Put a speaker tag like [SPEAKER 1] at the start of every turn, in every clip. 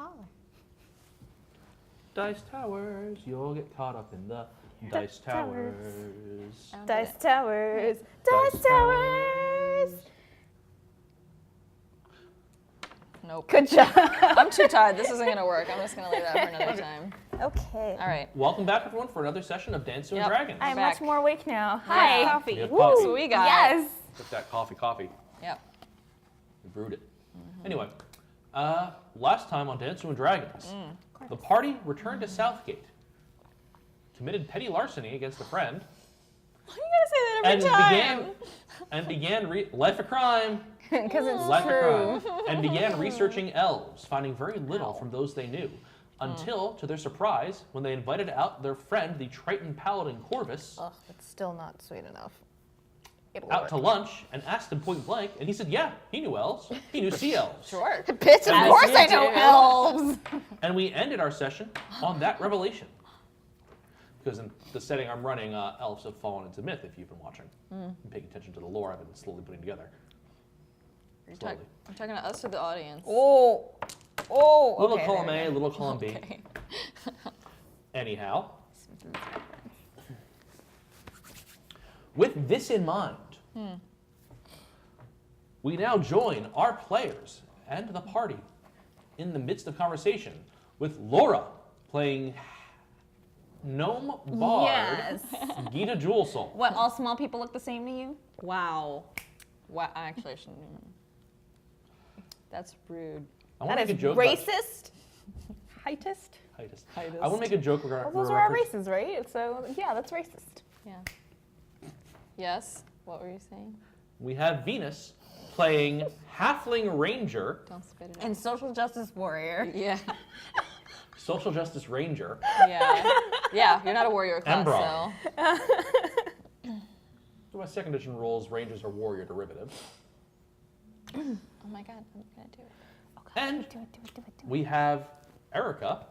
[SPEAKER 1] holler.
[SPEAKER 2] Dice towers, you'll get caught up in the dice towers.
[SPEAKER 1] Dice towers. Dice towers.
[SPEAKER 3] Nope.
[SPEAKER 1] Good job.
[SPEAKER 3] I'm too tired. This isn't gonna work. I'm just gonna leave that for another time.
[SPEAKER 1] Okay.
[SPEAKER 3] All right.
[SPEAKER 2] Welcome back, everyone, for another session of Dansu and Dragons.
[SPEAKER 1] I'm
[SPEAKER 3] back.
[SPEAKER 1] much more awake now.
[SPEAKER 3] Yeah.
[SPEAKER 1] Hi. Coffee.
[SPEAKER 2] We have
[SPEAKER 1] Woo.
[SPEAKER 2] coffee.
[SPEAKER 3] That's what we got.
[SPEAKER 1] Yes.
[SPEAKER 2] Get that coffee.
[SPEAKER 3] Yep.
[SPEAKER 2] We brewed it. Anyway, last time on Dansu and Dragons, the party returned to Southgate, committed petty larceny against a friend,
[SPEAKER 3] Why you gotta say that every time?
[SPEAKER 2] began life of crime.
[SPEAKER 1] Because it's
[SPEAKER 2] Life
[SPEAKER 1] true.
[SPEAKER 2] of crime, and began researching elves, finding very little from those they knew, until, to their surprise, when they invited out their friend, the Triton Paladin Corvus,
[SPEAKER 1] Ugh, it's still not sweet enough. It'll
[SPEAKER 2] out
[SPEAKER 1] work.
[SPEAKER 2] to lunch, and asked him point blank, and he said, yeah, he knew elves. He knew sea elves.
[SPEAKER 3] Sure.
[SPEAKER 1] Bitch, of
[SPEAKER 3] As
[SPEAKER 1] course
[SPEAKER 3] you
[SPEAKER 1] I know
[SPEAKER 3] do.
[SPEAKER 1] elves.
[SPEAKER 2] And we ended our session on that revelation. Because in the setting I'm running, elves have fallen into myth, if you've been watching. And paying attention to the lore I've been slowly putting together.
[SPEAKER 3] Are
[SPEAKER 2] Slowly.
[SPEAKER 3] you talking to us or the audience?
[SPEAKER 1] Oh.
[SPEAKER 2] Little
[SPEAKER 1] Okay,
[SPEAKER 2] column
[SPEAKER 1] there
[SPEAKER 2] A,
[SPEAKER 1] we
[SPEAKER 2] little column B.
[SPEAKER 3] Okay.
[SPEAKER 2] Anyhow, with this in mind, we now join our players and the party in the midst of conversation with Laura playing Gnome Bard
[SPEAKER 1] Yes.
[SPEAKER 2] Gita Jewelsoul.
[SPEAKER 1] What, all small people look the same to you?
[SPEAKER 3] Wow. Wow. Actually, I shouldn't even. That's rude.
[SPEAKER 2] I want
[SPEAKER 1] That
[SPEAKER 2] to
[SPEAKER 1] is
[SPEAKER 2] make a joke about
[SPEAKER 1] racist. Heightist.
[SPEAKER 2] Heightist.
[SPEAKER 3] Heightist.
[SPEAKER 2] I want to make a joke regarding.
[SPEAKER 1] Well, those are our races, right? So, yeah, that's racist.
[SPEAKER 3] Yeah. Yes. What were you saying?
[SPEAKER 2] We have Venus playing Halfling Ranger,
[SPEAKER 3] Don't spit it out.
[SPEAKER 1] And social justice warrior.
[SPEAKER 3] Yeah.
[SPEAKER 2] Social Justice Ranger,
[SPEAKER 3] Yeah. Yeah. You're not a warrior class,
[SPEAKER 2] Aembron.
[SPEAKER 3] so.
[SPEAKER 2] So my second edition rules, Rangers are warrior derivatives.
[SPEAKER 3] Oh my God. I'm gonna do it.
[SPEAKER 2] And
[SPEAKER 1] Do it.
[SPEAKER 2] we have Erica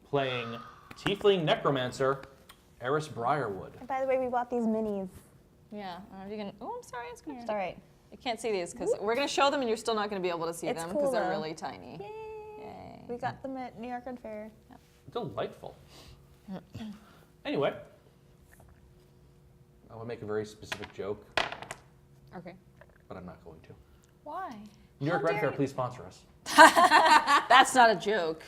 [SPEAKER 2] playing Tiefling Necromancer, Eris Briarwood.
[SPEAKER 1] And by the way, we bought these minis.
[SPEAKER 3] Yeah. I don't know if you can. Oh, I'm sorry. It's gonna.
[SPEAKER 1] It's all right.
[SPEAKER 3] You can't see these because we're gonna show them, and you're still not gonna be able to see
[SPEAKER 1] It's
[SPEAKER 3] them
[SPEAKER 1] cool,
[SPEAKER 3] because they're
[SPEAKER 1] though.
[SPEAKER 3] really tiny.
[SPEAKER 1] Yay.
[SPEAKER 3] Yay.
[SPEAKER 1] We got them at New York Red Fair.
[SPEAKER 2] Delightful. Anyway, I will make a very specific joke,
[SPEAKER 3] Okay.
[SPEAKER 2] but I'm not going to.
[SPEAKER 3] Why?
[SPEAKER 2] New York
[SPEAKER 1] How
[SPEAKER 2] Red
[SPEAKER 1] dare
[SPEAKER 2] Fair,
[SPEAKER 1] you.
[SPEAKER 2] please sponsor us.
[SPEAKER 3] That's not a joke.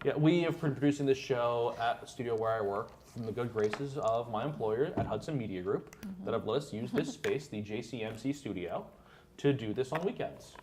[SPEAKER 2] Yeah, we have been producing this show at the studio where I work from the good graces of my employer at Hudson Media Group that have let us use this space, the JCMC studio, to do this on weekends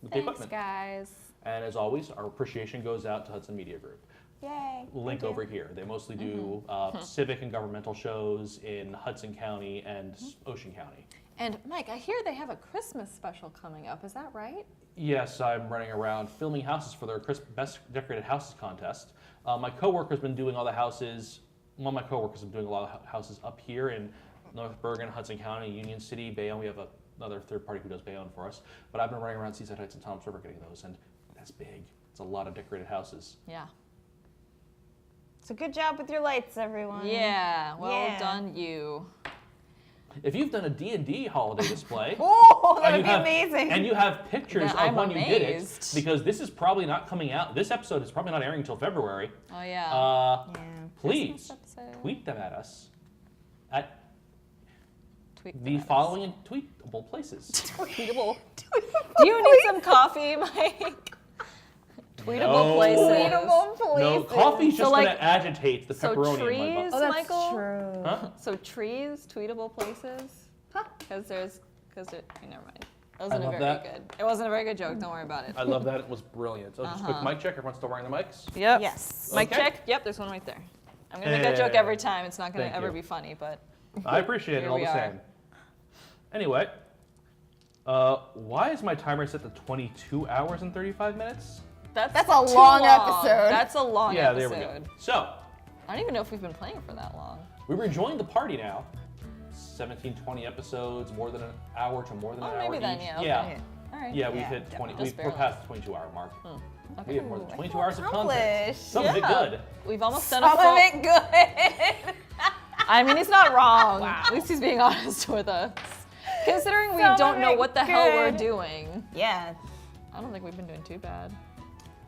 [SPEAKER 2] with the
[SPEAKER 3] Thanks,
[SPEAKER 2] equipment.
[SPEAKER 3] guys.
[SPEAKER 2] And as always, our appreciation goes out to Hudson Media Group.
[SPEAKER 1] Yay.
[SPEAKER 2] Link
[SPEAKER 1] Thank you.
[SPEAKER 2] over here. They mostly do civic and governmental shows in Hudson County and Ocean County.
[SPEAKER 3] And Mike, I hear they have a Christmas special coming up. Is that right?
[SPEAKER 2] Yes, I'm running around filming houses for their Best Decorated Houses contest. My coworker's been doing all the houses. One of my coworkers have been doing a lot of houses up here in North Bergen, Hudson County, Union City, Bayonne. We have another third party who does Bayonne for us. But I've been running around Seaside Heights and Toms River getting those, and that's big. It's a lot of decorated houses.
[SPEAKER 3] Yeah.
[SPEAKER 1] So good job with your lights, everyone.
[SPEAKER 3] Yeah. Well
[SPEAKER 1] Yeah.
[SPEAKER 3] done, you.
[SPEAKER 2] If you've done a D&D holiday display,
[SPEAKER 1] Oh, that
[SPEAKER 2] and
[SPEAKER 1] would
[SPEAKER 2] you
[SPEAKER 1] be
[SPEAKER 2] have-
[SPEAKER 1] amazing.
[SPEAKER 2] and you have pictures
[SPEAKER 3] Then I'm
[SPEAKER 2] of when you did it,
[SPEAKER 3] amazed.
[SPEAKER 2] because this is probably not coming out. This episode is probably not airing until February.
[SPEAKER 3] Oh yeah.
[SPEAKER 1] yeah.
[SPEAKER 2] Please
[SPEAKER 3] Christmas episode.
[SPEAKER 2] tweet them at us at
[SPEAKER 3] Tweet
[SPEAKER 2] the
[SPEAKER 3] them at us.
[SPEAKER 2] following tweetable places.
[SPEAKER 3] Tweetable. Do you need some coffee, Mike? Tweetable
[SPEAKER 2] No.
[SPEAKER 3] places.
[SPEAKER 1] Tweetable places.
[SPEAKER 2] No, coffee's just
[SPEAKER 3] So, like,
[SPEAKER 2] going to agitate the
[SPEAKER 3] so
[SPEAKER 2] pepperoni in my
[SPEAKER 3] trees-
[SPEAKER 2] butt.
[SPEAKER 1] Oh, that's
[SPEAKER 3] Michael?
[SPEAKER 1] true.
[SPEAKER 2] Huh?
[SPEAKER 3] So trees, tweetable places.
[SPEAKER 1] Huh?
[SPEAKER 3] Because never mind. That
[SPEAKER 2] I
[SPEAKER 3] wasn't
[SPEAKER 2] love
[SPEAKER 3] very
[SPEAKER 2] that.
[SPEAKER 3] good. It wasn't a very good joke. Don't worry about it.
[SPEAKER 2] I love that. It was brilliant. So just a quick
[SPEAKER 3] Uh-huh.
[SPEAKER 2] mic check. Everyone's still wearing the mics?
[SPEAKER 3] Yep.
[SPEAKER 1] Yes.
[SPEAKER 3] Mic
[SPEAKER 2] Okay.
[SPEAKER 3] check. Yep. There's one right there. I'm gonna make that joke every time. It's not gonna
[SPEAKER 2] Thank
[SPEAKER 3] ever
[SPEAKER 2] you.
[SPEAKER 3] be funny, but
[SPEAKER 2] I appreciate it
[SPEAKER 3] Here
[SPEAKER 2] all
[SPEAKER 3] we
[SPEAKER 2] the
[SPEAKER 3] are.
[SPEAKER 2] same. Anyway, why is my timer set to 22 hours and 35 minutes?
[SPEAKER 3] that's
[SPEAKER 1] a
[SPEAKER 3] too
[SPEAKER 1] long episode.
[SPEAKER 3] That's a long
[SPEAKER 2] Yeah,
[SPEAKER 3] episode.
[SPEAKER 2] there we go. So,
[SPEAKER 3] I don't even know if we've been playing for that long.
[SPEAKER 2] we rejoined the party now. 17, 20 episodes, more than an hour to more than
[SPEAKER 3] Oh,
[SPEAKER 2] an hour
[SPEAKER 3] maybe then,
[SPEAKER 2] each.
[SPEAKER 3] yeah, okay.
[SPEAKER 2] Yeah.
[SPEAKER 3] All right.
[SPEAKER 2] Yeah, we've
[SPEAKER 1] Yeah,
[SPEAKER 2] hit 20.
[SPEAKER 3] Just
[SPEAKER 2] We're
[SPEAKER 3] barely.
[SPEAKER 2] past the 22-hour mark. We
[SPEAKER 3] Okay.
[SPEAKER 2] have more than
[SPEAKER 1] Ooh,
[SPEAKER 2] 22
[SPEAKER 1] I
[SPEAKER 2] hours of
[SPEAKER 1] feel
[SPEAKER 2] content.
[SPEAKER 1] accomplished.
[SPEAKER 2] Some of it
[SPEAKER 3] Yeah.
[SPEAKER 2] good.
[SPEAKER 3] We've almost done
[SPEAKER 1] Some
[SPEAKER 3] a full.
[SPEAKER 1] of it good.
[SPEAKER 3] I mean, he's not wrong.
[SPEAKER 1] Wow.
[SPEAKER 3] At least he's being honest with us. Considering we
[SPEAKER 1] Some
[SPEAKER 3] don't
[SPEAKER 1] of
[SPEAKER 3] know
[SPEAKER 1] it
[SPEAKER 3] what the hell we're
[SPEAKER 1] good.
[SPEAKER 3] doing.
[SPEAKER 1] Yeah.
[SPEAKER 3] I don't think we've been doing too bad.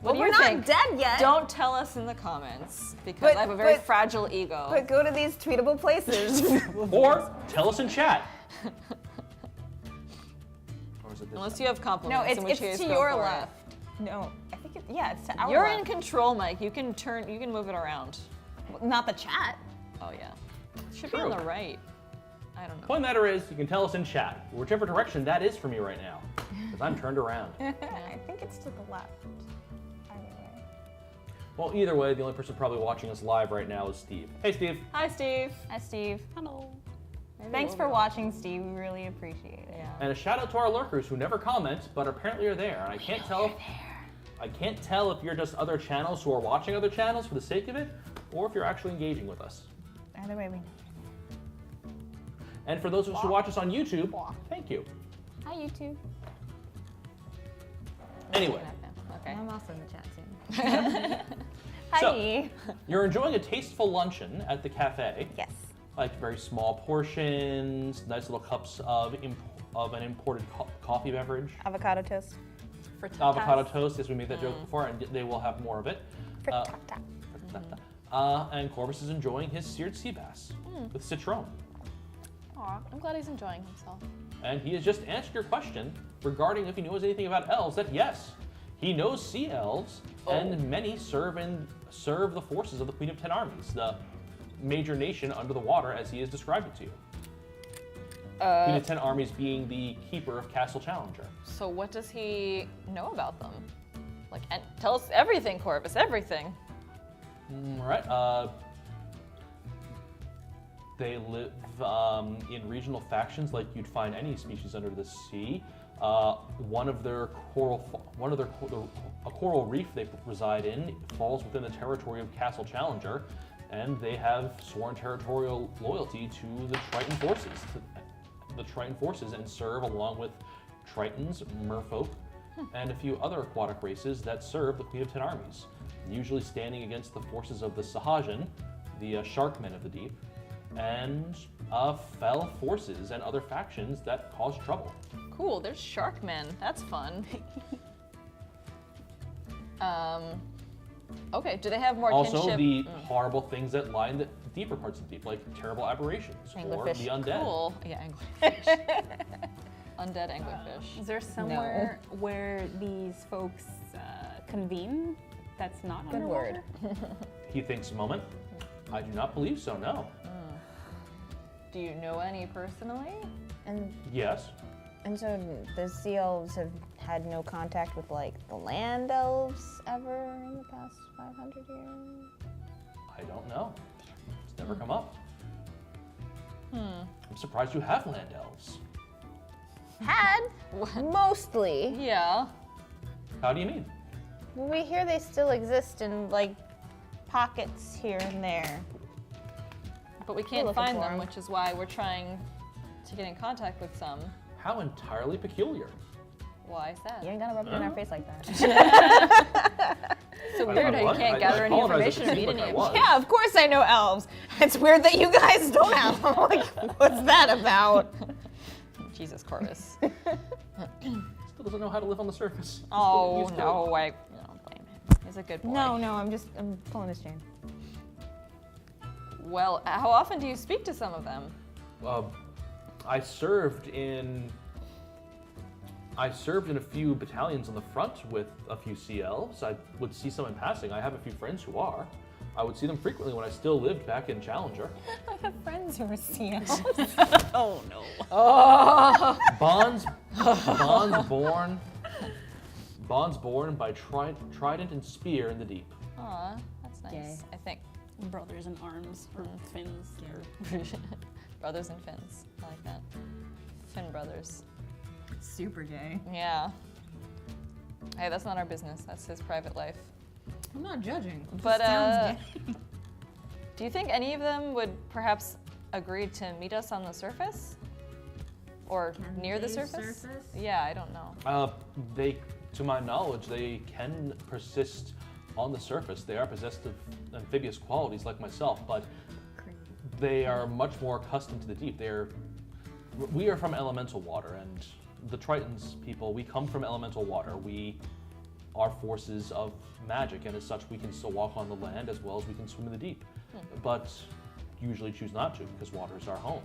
[SPEAKER 3] What do
[SPEAKER 1] we're
[SPEAKER 3] you
[SPEAKER 1] not
[SPEAKER 3] think?
[SPEAKER 1] dead yet.
[SPEAKER 3] Don't tell us in the comments because I have a very fragile ego.
[SPEAKER 1] But go to these tweetable places.
[SPEAKER 2] Or tell us in chat. Or is it this
[SPEAKER 3] Unless
[SPEAKER 2] one?
[SPEAKER 3] you have compliments,
[SPEAKER 1] No,
[SPEAKER 3] in which
[SPEAKER 1] it's
[SPEAKER 3] case
[SPEAKER 1] to
[SPEAKER 3] go
[SPEAKER 1] your
[SPEAKER 3] for it.
[SPEAKER 1] left. No, I think it's to our
[SPEAKER 3] You're
[SPEAKER 1] left.
[SPEAKER 3] in control, Mike. You can move it around.
[SPEAKER 1] Not the chat.
[SPEAKER 3] Oh yeah. It should
[SPEAKER 2] True.
[SPEAKER 3] be on the right. I don't know.
[SPEAKER 2] Point matter is, you can tell us in chat, whichever direction that is for me right now, because I'm turned around.
[SPEAKER 1] I think it's to the left. Either way.
[SPEAKER 2] Well, either way, the only person probably watching us live right now is Steve. Hey, Steve.
[SPEAKER 3] Hi, Steve.
[SPEAKER 1] Hi, Steve.
[SPEAKER 3] Hello.
[SPEAKER 1] Thanks for watching, Steve. We really appreciate it.
[SPEAKER 3] Yeah.
[SPEAKER 2] And a shout out to our lurkers who never comment, but apparently are there. And I can't tell. I can't tell if you're just other channels who are watching other channels for the sake of it, or if you're actually engaging with us.
[SPEAKER 1] Either way, we know.
[SPEAKER 2] And for those of us who watch us on YouTube, thank you.
[SPEAKER 1] Hi, YouTube.
[SPEAKER 2] Anyway,
[SPEAKER 3] Okay.
[SPEAKER 1] I'm also in the chat soon. Hi.
[SPEAKER 2] So- you're enjoying a tasteful luncheon at the cafe.
[SPEAKER 1] Yes.
[SPEAKER 2] Like very small portions, nice little cups of an imported coffee beverage.
[SPEAKER 1] Avocado toast.
[SPEAKER 2] Avocado toast, yes, we made that joke before, and they will have more of it.
[SPEAKER 1] Frittata.
[SPEAKER 2] And Corvus is enjoying his seared sea bass with citron.
[SPEAKER 3] Aw, I'm glad he's enjoying himself.
[SPEAKER 2] And he has just answered your question regarding if he knows anything about elves, that yes, he knows sea elves, and many serve the forces of the Queen of Ten Armies, the major nation under the water as he has described it to you. Queen of Ten Armies being the keeper of Castle Challenger.
[SPEAKER 3] So what does he know about them? Like, and tell us everything, Corvus, everything.
[SPEAKER 2] All right. They live in regional factions like you'd find any species under the sea. One of their coral reef they reside in falls within the territory of Castle Challenger, and they have sworn territorial loyalty to the Triton forces, and serve along with Tritons, merfolk, and a few other aquatic races that serve the Queen of Ten Armies, usually standing against the forces of the Sahajan, the Sharkmen of the Deep, and fell forces and other factions that cause trouble.
[SPEAKER 3] Cool, there's Sharkmen. That's fun. Okay, do they have more
[SPEAKER 2] Also,
[SPEAKER 3] kinship?
[SPEAKER 2] the horrible things that lie in the deeper parts of the deep, like terrible aberrations or
[SPEAKER 1] Anglerfish.
[SPEAKER 2] the undead.
[SPEAKER 3] Cool. Yeah, anglerfish. Undead anglerfish.
[SPEAKER 4] Is there somewhere where these folks convene that's not
[SPEAKER 1] Good
[SPEAKER 4] underwater?
[SPEAKER 1] word.
[SPEAKER 2] He thinks a moment. I do not believe so, no.
[SPEAKER 3] Do you know any personally?
[SPEAKER 1] And
[SPEAKER 2] Yes.
[SPEAKER 1] so the sea elves have had no contact with like the land elves ever in the past 500 years?
[SPEAKER 2] I don't know. It's never come up. I'm surprised you have land elves.
[SPEAKER 1] Had
[SPEAKER 3] What?
[SPEAKER 1] mostly.
[SPEAKER 3] Yeah.
[SPEAKER 2] How do you mean?
[SPEAKER 1] Well, we hear they still exist in like pockets here and there.
[SPEAKER 3] But we can't
[SPEAKER 1] looking
[SPEAKER 3] find
[SPEAKER 1] for
[SPEAKER 3] them,
[SPEAKER 1] 'em.
[SPEAKER 3] which is why we're trying to get in contact with some.
[SPEAKER 2] How entirely peculiar.
[SPEAKER 3] Why is that?
[SPEAKER 1] You ain't gonna rub it in our face like that.
[SPEAKER 3] So weird how you can't gather any
[SPEAKER 2] apologize if
[SPEAKER 3] information
[SPEAKER 2] it
[SPEAKER 3] or
[SPEAKER 2] seemed
[SPEAKER 3] meet
[SPEAKER 2] like
[SPEAKER 3] any
[SPEAKER 2] I was.
[SPEAKER 1] Yeah, of course I know elves. It's weird that you guys don't have them. Like, what's that about?
[SPEAKER 3] Jesus, Corvus.
[SPEAKER 2] Still doesn't know how to live on the surface. Still
[SPEAKER 3] Oh
[SPEAKER 2] used to it.
[SPEAKER 3] no, I don't blame him. He's a good boy.
[SPEAKER 1] No, I'm pulling his chain.
[SPEAKER 3] Well, how often do you speak to some of them?
[SPEAKER 2] I served in a few battalions on the front with a few sea elves. I would see some in passing. I have a few friends who are. I would see them frequently when I still lived back in Challenger.
[SPEAKER 1] I have friends who are sea elves.
[SPEAKER 4] Oh no.
[SPEAKER 2] Bonds born by trident and spear in the deep.
[SPEAKER 3] Aw, that's nice.
[SPEAKER 1] Yay.
[SPEAKER 3] I think.
[SPEAKER 4] Brothers in arms or fins.
[SPEAKER 3] Brothers and Finns. I like that. Finn brothers.
[SPEAKER 1] Super gay.
[SPEAKER 3] Yeah. Hey, that's not our business. That's his private life.
[SPEAKER 1] I'm not judging.
[SPEAKER 3] But do you think any of them would perhaps agree to meet us on the surface? Or near the surface? Yeah, I don't know.
[SPEAKER 2] To my knowledge, they can persist on the surface. They are possessed of amphibious qualities like myself, but they are much more accustomed to the deep. We are from elemental water, and the Tritons people, we come from elemental water. We are forces of magic, and as such, we can still walk on the land as well as we can swim in the deep. But usually choose not to because water is our home.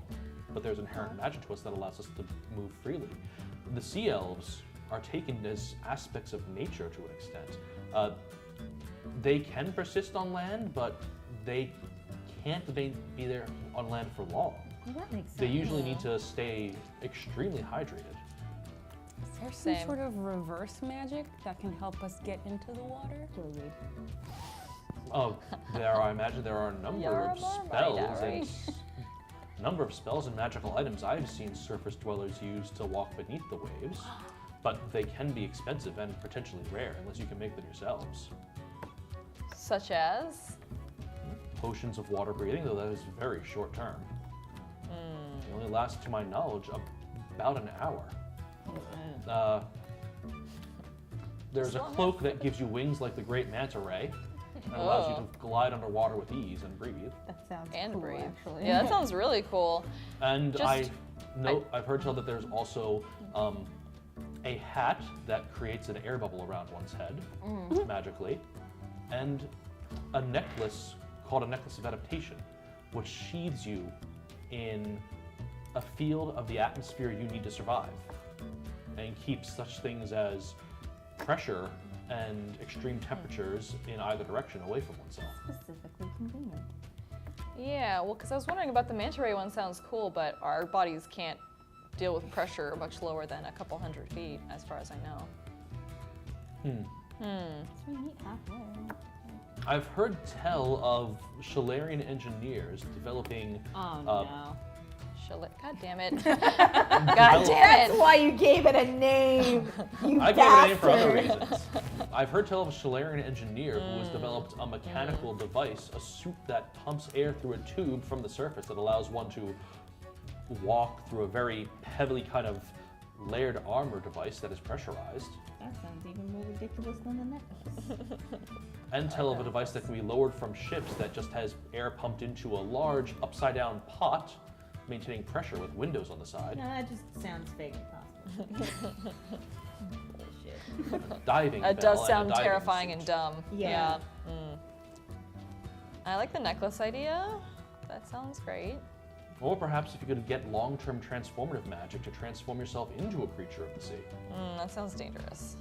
[SPEAKER 2] But there's inherent magic to us that allows us to move freely. The sea elves are taken as aspects of nature to an extent. They can persist on land, but they can't be there on land for long.
[SPEAKER 5] Well, that makes sense.
[SPEAKER 2] They usually need to stay extremely hydrated.
[SPEAKER 4] Is there some
[SPEAKER 3] Same.
[SPEAKER 4] sort of reverse magic that can help us get into the water?
[SPEAKER 2] Oh, I imagine there are a number of spells and magical items I've seen surface dwellers use to walk beneath the waves, but they can be expensive and potentially rare unless you can make them yourselves.
[SPEAKER 3] Such as?
[SPEAKER 2] Potions of water breathing, though that is very short term. They only last, to my knowledge, about an hour. There's a cloak that gives you wings like the great manta ray, and allows you to glide underwater with ease and breathe.
[SPEAKER 5] That sounds
[SPEAKER 3] And
[SPEAKER 5] cool,
[SPEAKER 3] breathe.
[SPEAKER 5] actually.
[SPEAKER 3] Yeah, that sounds really cool.
[SPEAKER 2] And
[SPEAKER 3] Just-
[SPEAKER 2] I've heard tell that there's also a hat that creates an air bubble around one's head magically, and a necklace called a necklace of adaptation, which sheathes you in a field of the atmosphere you need to survive, and keeps such things as pressure and extreme temperatures in either direction away from oneself.
[SPEAKER 5] Specifically convenient.
[SPEAKER 3] Yeah, well, because I was wondering about the manta ray one. Sounds cool, but our bodies can't deal with pressure much lower than a couple 100 feet, as far as I know.
[SPEAKER 5] So we meet halfway.
[SPEAKER 2] I've heard tell of Shalarian engineers developing
[SPEAKER 4] Oh no.
[SPEAKER 3] God damn it. God damn it.
[SPEAKER 5] Why you gave it a name, you
[SPEAKER 2] I gave it a name for other
[SPEAKER 5] bastard.
[SPEAKER 2] reasons. I've heard tell of a Shalarian engineer who has developed a mechanical device, a suit that pumps air through a tube from the surface that allows one to walk through a very heavily kind of layered armor device that is pressurized.
[SPEAKER 5] That sounds even more ridiculous than the necklace.
[SPEAKER 2] And tell of a device that can be lowered from ships that just has air pumped into a large upside down pot, maintaining pressure with windows on the side.
[SPEAKER 5] No, that just sounds fake and possible. Bullshit.
[SPEAKER 2] Diving
[SPEAKER 3] It
[SPEAKER 2] bell
[SPEAKER 3] does
[SPEAKER 2] and a
[SPEAKER 3] sound
[SPEAKER 2] diving
[SPEAKER 3] terrifying
[SPEAKER 2] suit.
[SPEAKER 3] and dumb.
[SPEAKER 5] Yeah.
[SPEAKER 3] I like the necklace idea. That sounds great.
[SPEAKER 2] Or perhaps if you could get long-term transformative magic to transform yourself into a creature of the sea.
[SPEAKER 3] That sounds dangerous.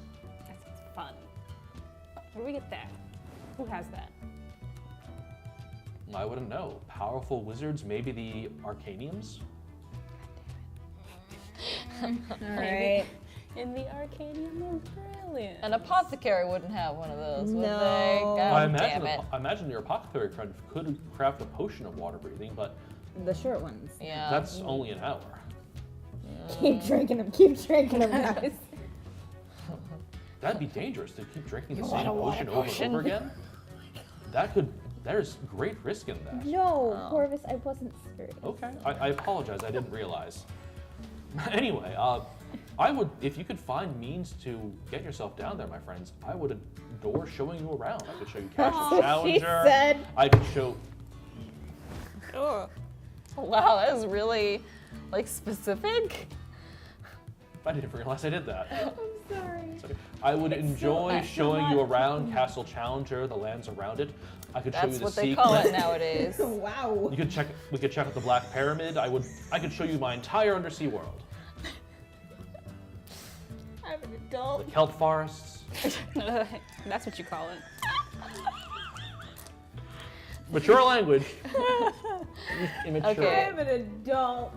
[SPEAKER 4] That sounds fun. Where do we get that? Who has that?
[SPEAKER 2] I wouldn't know. Powerful wizards, maybe the Arcaniums?
[SPEAKER 5] Alright.
[SPEAKER 4] In the Arcadium is brilliant.
[SPEAKER 3] An apothecary wouldn't have one of those, would
[SPEAKER 5] No.
[SPEAKER 3] they? God damn it.
[SPEAKER 2] I imagine the apothecary could craft a potion of water breathing, but
[SPEAKER 5] The short ones.
[SPEAKER 3] Yeah.
[SPEAKER 2] that's only an hour.
[SPEAKER 5] Keep drinking them, guys.
[SPEAKER 2] That'd be dangerous to keep drinking the same potion over and over again. There's great risk in that.
[SPEAKER 5] No, Corvus, I wasn't serious.
[SPEAKER 2] Okay, I apologize, I didn't realize. Anyway, if you could find means to get yourself down there, my friends, I would adore showing you around. I could show you Castle
[SPEAKER 5] She
[SPEAKER 2] Challenger.
[SPEAKER 5] said.
[SPEAKER 2] I could show.
[SPEAKER 3] Ugh. Wow, that is really, specific.
[SPEAKER 2] I didn't realize I did that.
[SPEAKER 5] I'm sorry.
[SPEAKER 2] Sorry. I would enjoy
[SPEAKER 5] extra
[SPEAKER 2] showing you
[SPEAKER 5] much.
[SPEAKER 2] around Castle Challenger, the lands around it. I could show you
[SPEAKER 3] That's
[SPEAKER 2] the
[SPEAKER 3] what
[SPEAKER 2] sea
[SPEAKER 3] they call it
[SPEAKER 2] cliff.
[SPEAKER 3] nowadays.
[SPEAKER 5] Wow.
[SPEAKER 2] We could check out the Black Pyramid. I could show you my entire undersea world.
[SPEAKER 5] I'm an adult.
[SPEAKER 2] The kelp forests.
[SPEAKER 4] That's what you call it.
[SPEAKER 2] Mature language. Immature.
[SPEAKER 3] Okay.
[SPEAKER 5] I'm an adult.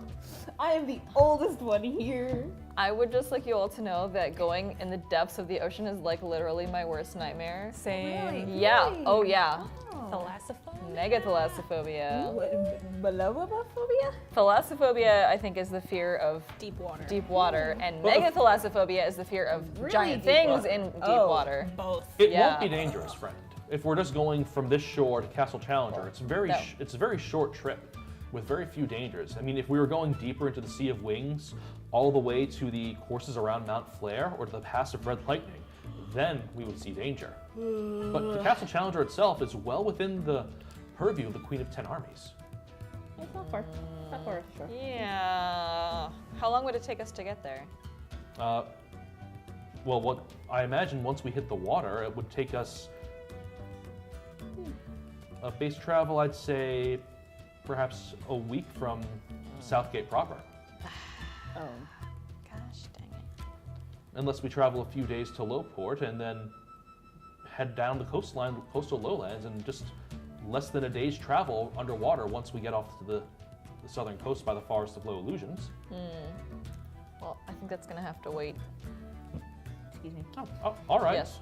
[SPEAKER 5] I am the oldest one here.
[SPEAKER 3] I would just like you all to know that going in the depths of the ocean is literally my worst nightmare.
[SPEAKER 4] Same.
[SPEAKER 3] Yeah.
[SPEAKER 5] Really?
[SPEAKER 3] Oh yeah.
[SPEAKER 4] Thalassophobia?
[SPEAKER 3] Mega thalassophobia.
[SPEAKER 5] Ballophobia?
[SPEAKER 3] Thalassophobia, I think, is the fear of
[SPEAKER 4] Deep water.
[SPEAKER 3] deep water, and mega thalassophobia is the fear of
[SPEAKER 5] Really
[SPEAKER 3] giant
[SPEAKER 5] deep
[SPEAKER 3] things
[SPEAKER 5] water.
[SPEAKER 3] in deep
[SPEAKER 5] Oh.
[SPEAKER 3] water.
[SPEAKER 4] Both.
[SPEAKER 2] It
[SPEAKER 3] Yeah.
[SPEAKER 2] won't be dangerous, friend. If we're just going from this shore to Castle Challenger, it's
[SPEAKER 3] No.
[SPEAKER 2] it's a very short trip with very few dangers. I mean, if we were going deeper into the Sea of Wings, all the way to the courses around Mount Flare or to the Pass of Red Lightning, then we would see danger. But the Castle Challenger itself is well within the purview of the Queen of Ten Armies.
[SPEAKER 5] It's not far. It's not far, sure.
[SPEAKER 3] Yeah. How long would it take us to get there?
[SPEAKER 2] well, what I imagine once we hit the water, it would take us a base travel, I'd say, perhaps a week from Southgate proper.
[SPEAKER 1] Oh.
[SPEAKER 3] Gosh dang it.
[SPEAKER 2] Unless we travel a few days to Lowport and then head down the coastline, coastal lowlands, and just less than a day's travel underwater once we get off to the southern coast by the Forest of Low Illusions.
[SPEAKER 3] Well, I think that's gonna have to wait.
[SPEAKER 1] Excuse me.
[SPEAKER 2] Oh, all right.
[SPEAKER 3] Yes.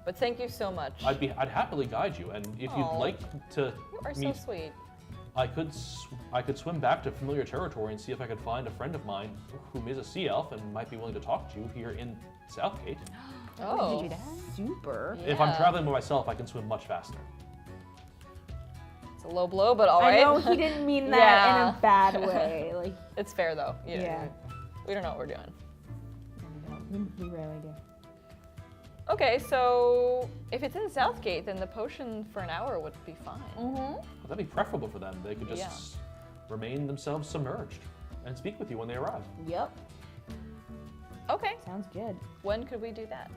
[SPEAKER 3] But thank you so much.
[SPEAKER 2] I'd happily guide you, and if you'd
[SPEAKER 3] Aw.
[SPEAKER 2] like to
[SPEAKER 3] You are so
[SPEAKER 2] meet,
[SPEAKER 3] sweet.
[SPEAKER 2] I could swim back to familiar territory and see if I could find a friend of mine who is a sea elf and might be willing to talk to you here in Southgate.
[SPEAKER 3] Oh.
[SPEAKER 1] Did you super?
[SPEAKER 2] If I'm
[SPEAKER 3] Yeah.
[SPEAKER 2] traveling by myself, I can swim much faster.
[SPEAKER 3] It's a low blow, but all right.
[SPEAKER 5] I know he didn't mean that
[SPEAKER 3] Yeah.
[SPEAKER 5] in a bad way. Like,
[SPEAKER 3] It's fair though.
[SPEAKER 5] Yeah.
[SPEAKER 3] We don't know what we're doing.
[SPEAKER 5] we rarely do.
[SPEAKER 3] Okay, so if it's in Southgate, then the potion for an hour would be fine.
[SPEAKER 2] Well, that'd be preferable for them. They could just
[SPEAKER 3] Yeah.
[SPEAKER 2] remain themselves submerged and speak with you when they arrive.
[SPEAKER 5] Yep.
[SPEAKER 3] Okay.
[SPEAKER 5] Sounds good.
[SPEAKER 3] When could we do that?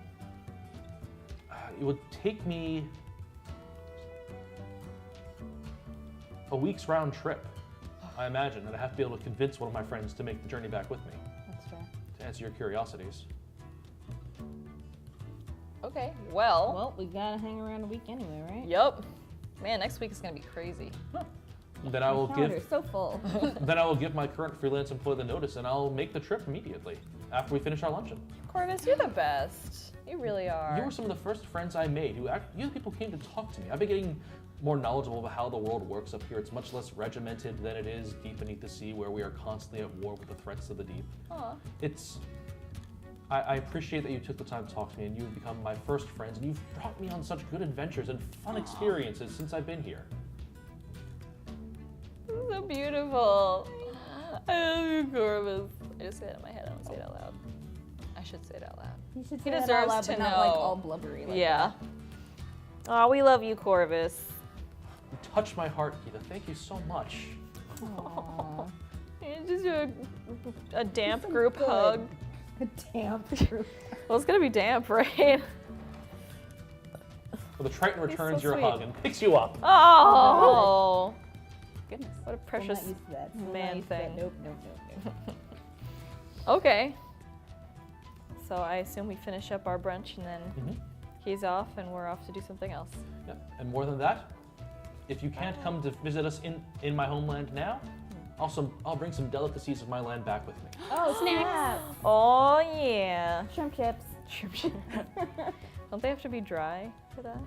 [SPEAKER 2] It would take me a week's round trip, I imagine, and I have to be able to convince one of my friends to make the journey back with me,
[SPEAKER 5] That's fair.
[SPEAKER 2] to answer your curiosities.
[SPEAKER 3] Okay. Well.
[SPEAKER 5] Well, we gotta hang around a week anyway, right?
[SPEAKER 3] Yup. Man, next week is gonna be crazy.
[SPEAKER 2] Then I will
[SPEAKER 5] Calendar's
[SPEAKER 2] give
[SPEAKER 5] so full.
[SPEAKER 2] then I will give my current freelance employee the notice, and I'll make the trip immediately after we finish our luncheon.
[SPEAKER 3] Corvus, you're the best. You really are.
[SPEAKER 2] You were some of the first friends I made you the people who came to talk to me. I've been getting more knowledgeable about how the world works up here. It's much less regimented than it is deep beneath the sea, where we are constantly at war with the threats of the deep.
[SPEAKER 3] Aw.
[SPEAKER 2] I appreciate that you took the time to talk to me, and you've become my first friends, and you've brought me on such good adventures and fun experiences since I've been here.
[SPEAKER 3] This is so beautiful. I love you, Corvus. I just say it in my head. I don't say it out loud. I should say it out loud.
[SPEAKER 5] You should
[SPEAKER 3] He
[SPEAKER 5] say that out
[SPEAKER 3] deserves
[SPEAKER 5] loud,
[SPEAKER 3] to
[SPEAKER 5] but not like
[SPEAKER 3] know.
[SPEAKER 5] all blubbery. Like
[SPEAKER 3] Yeah. Oh, we love you, Corvus.
[SPEAKER 2] You touched my heart, Gita. Thank you so much.
[SPEAKER 5] that. Aw.
[SPEAKER 3] It's just a damp
[SPEAKER 5] This is
[SPEAKER 3] group
[SPEAKER 5] good.
[SPEAKER 3] hug.
[SPEAKER 5] Damn.
[SPEAKER 3] Well, it's gonna be damp, right?
[SPEAKER 2] Well, the Triton
[SPEAKER 3] He's
[SPEAKER 2] returns
[SPEAKER 3] so
[SPEAKER 2] your
[SPEAKER 3] sweet.
[SPEAKER 2] hug and picks you up.
[SPEAKER 3] Oh.
[SPEAKER 5] Goodness.
[SPEAKER 3] What a
[SPEAKER 5] Still
[SPEAKER 3] precious
[SPEAKER 5] not used to that. Still not
[SPEAKER 3] man
[SPEAKER 5] used to that.
[SPEAKER 3] thing.
[SPEAKER 5] Nope, nope, nope, nope.
[SPEAKER 3] Okay. So I assume we finish up our brunch and then
[SPEAKER 2] Mhm.
[SPEAKER 3] he's off and we're off to do something else.
[SPEAKER 2] Yeah. And more than that, if you can't come to visit us in my homeland now, I'll bring some delicacies of my land back with me.
[SPEAKER 5] Oh, snacks.
[SPEAKER 3] Oh yeah.
[SPEAKER 5] Shrimp chips.
[SPEAKER 3] Don't they have to be dry for that?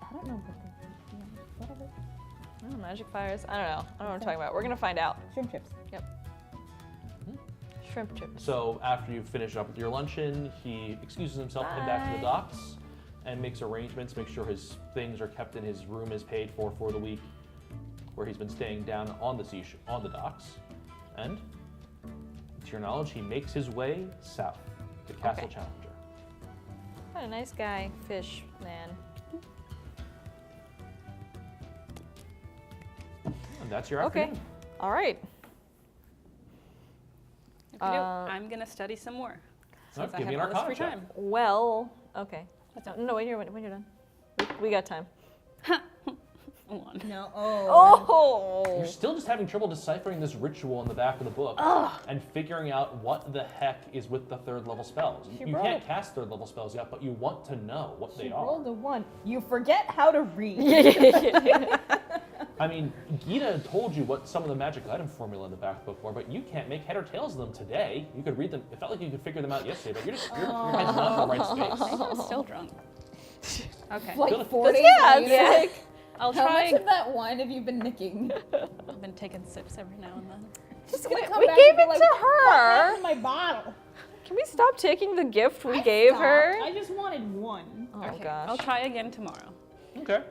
[SPEAKER 5] I don't know what they whatever.
[SPEAKER 3] Oh, magic fires. I don't know. I don't know what I'm talking about. We're gonna find out.
[SPEAKER 5] Shrimp chips.
[SPEAKER 3] Shrimp chips.
[SPEAKER 2] So after you finish up with your luncheon, he excuses himself to head back to the
[SPEAKER 3] Bye.
[SPEAKER 2] docks and makes arrangements, make sure his things are kept in his room is paid for the week, where he's been staying down on the on the docks. And to your knowledge, he makes his way south to Castle
[SPEAKER 3] Okay.
[SPEAKER 2] Challenger.
[SPEAKER 3] What a nice guy, fish man.
[SPEAKER 2] And that's your
[SPEAKER 3] Okay.
[SPEAKER 2] afternoon.
[SPEAKER 3] All right.
[SPEAKER 4] I'm gonna study some more. Since I
[SPEAKER 2] give me
[SPEAKER 4] have
[SPEAKER 2] an
[SPEAKER 4] all this free
[SPEAKER 2] Arcana check.
[SPEAKER 4] time.
[SPEAKER 3] Well, okay.
[SPEAKER 4] What's up?
[SPEAKER 3] No, when you're done. We got time.
[SPEAKER 5] No.
[SPEAKER 3] Oh.
[SPEAKER 2] You're still just having trouble deciphering this ritual in the back of the book and figuring out what the heck is with the third level spells. You can't cast third level spells yet, but you want to know what they are.
[SPEAKER 5] Rolled a 1. You forget how to read.
[SPEAKER 2] I mean, Gita told you what some of the magic item formula in the back of the book were, but you can't make head or tails of them today. You could read them. It felt like you could figure them out yesterday, but your head's not in the right space.
[SPEAKER 4] I'm still drunk. Okay.
[SPEAKER 5] Like 4 days
[SPEAKER 3] Yeah,
[SPEAKER 5] later.
[SPEAKER 3] it's like
[SPEAKER 4] I'll
[SPEAKER 5] How
[SPEAKER 4] try.
[SPEAKER 5] much of that wine have you been nicking?
[SPEAKER 4] I've been taking sips every now and then.
[SPEAKER 5] Just
[SPEAKER 3] we
[SPEAKER 5] gonna come
[SPEAKER 3] gave
[SPEAKER 5] back and be
[SPEAKER 3] it
[SPEAKER 5] like,
[SPEAKER 3] to
[SPEAKER 5] "What the fuck
[SPEAKER 3] her."
[SPEAKER 5] happened to my bottle.
[SPEAKER 3] Can we stop taking the gift we gave her?
[SPEAKER 5] I just wanted one.
[SPEAKER 3] Oh
[SPEAKER 4] Okay,
[SPEAKER 3] gosh.
[SPEAKER 4] I'll try again tomorrow.
[SPEAKER 2] Okay.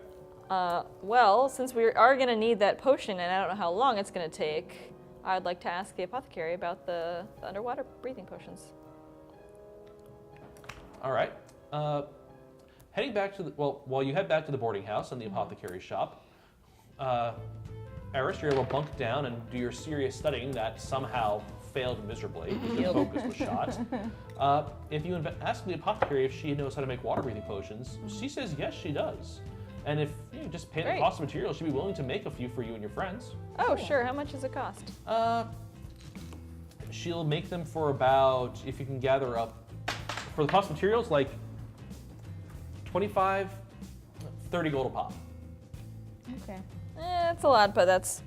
[SPEAKER 3] Well, since we are gonna need that potion, and I don't know how long it's gonna take, I'd like to ask the apothecary about the underwater breathing potions.
[SPEAKER 2] All right. Heading back to while you head back to the boarding house and the apothecary's shop, Eris, you're able to bunk down and do your serious studying that somehow failed miserably. Your focus was shot. If you ask the apothecary if she knows how to make water-breathing potions, she says yes, she does. And if you just pay the cost of materials, she'd be willing to make a few for you and your friends.
[SPEAKER 3] Oh, sure. How much does it cost?
[SPEAKER 2] She'll make them for about, if you can gather up, for the cost of materials, like 25, 30 gold a pop.
[SPEAKER 5] Okay.
[SPEAKER 3] It's a lot, but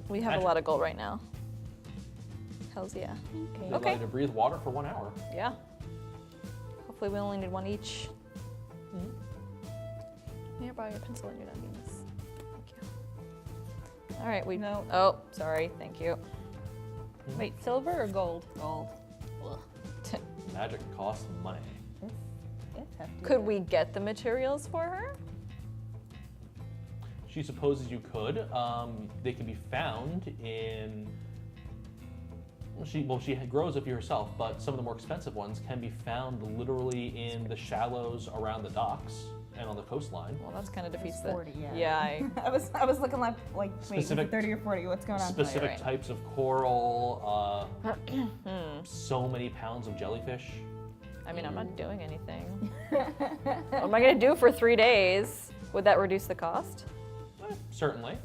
[SPEAKER 3] we have
[SPEAKER 2] Magic.
[SPEAKER 3] a lot of gold right now. Hells yeah.
[SPEAKER 5] Okay.
[SPEAKER 2] You'll allow you to breathe water for 1 hour.
[SPEAKER 3] Yeah. Hopefully we only need one each. May I borrow your pencil when you're done doing this? Thank you. All right, we.
[SPEAKER 5] No.
[SPEAKER 3] Oh, sorry. Thank you.
[SPEAKER 4] Wait, silver or gold?
[SPEAKER 3] Gold.
[SPEAKER 2] Magic costs money.
[SPEAKER 5] It's hefty.
[SPEAKER 3] Could we get the materials for her?
[SPEAKER 2] She supposes you could. They can be found in. She grows a few herself, but some of the more expensive ones can be found literally in the shallows around the docks and on the coastline.
[SPEAKER 3] Well, that's kind of defeats
[SPEAKER 5] It's
[SPEAKER 3] the.
[SPEAKER 5] 40, yeah.
[SPEAKER 3] Yeah.
[SPEAKER 5] I was looking like wait, is
[SPEAKER 2] Specific-
[SPEAKER 5] it 30 or 40? What's going on?
[SPEAKER 2] Specific
[SPEAKER 3] right.
[SPEAKER 2] types of coral, so many pounds of jellyfish.
[SPEAKER 3] I mean, I'm not doing anything. What am I gonna do for 3 days? Would that reduce the cost?
[SPEAKER 2] Certainly,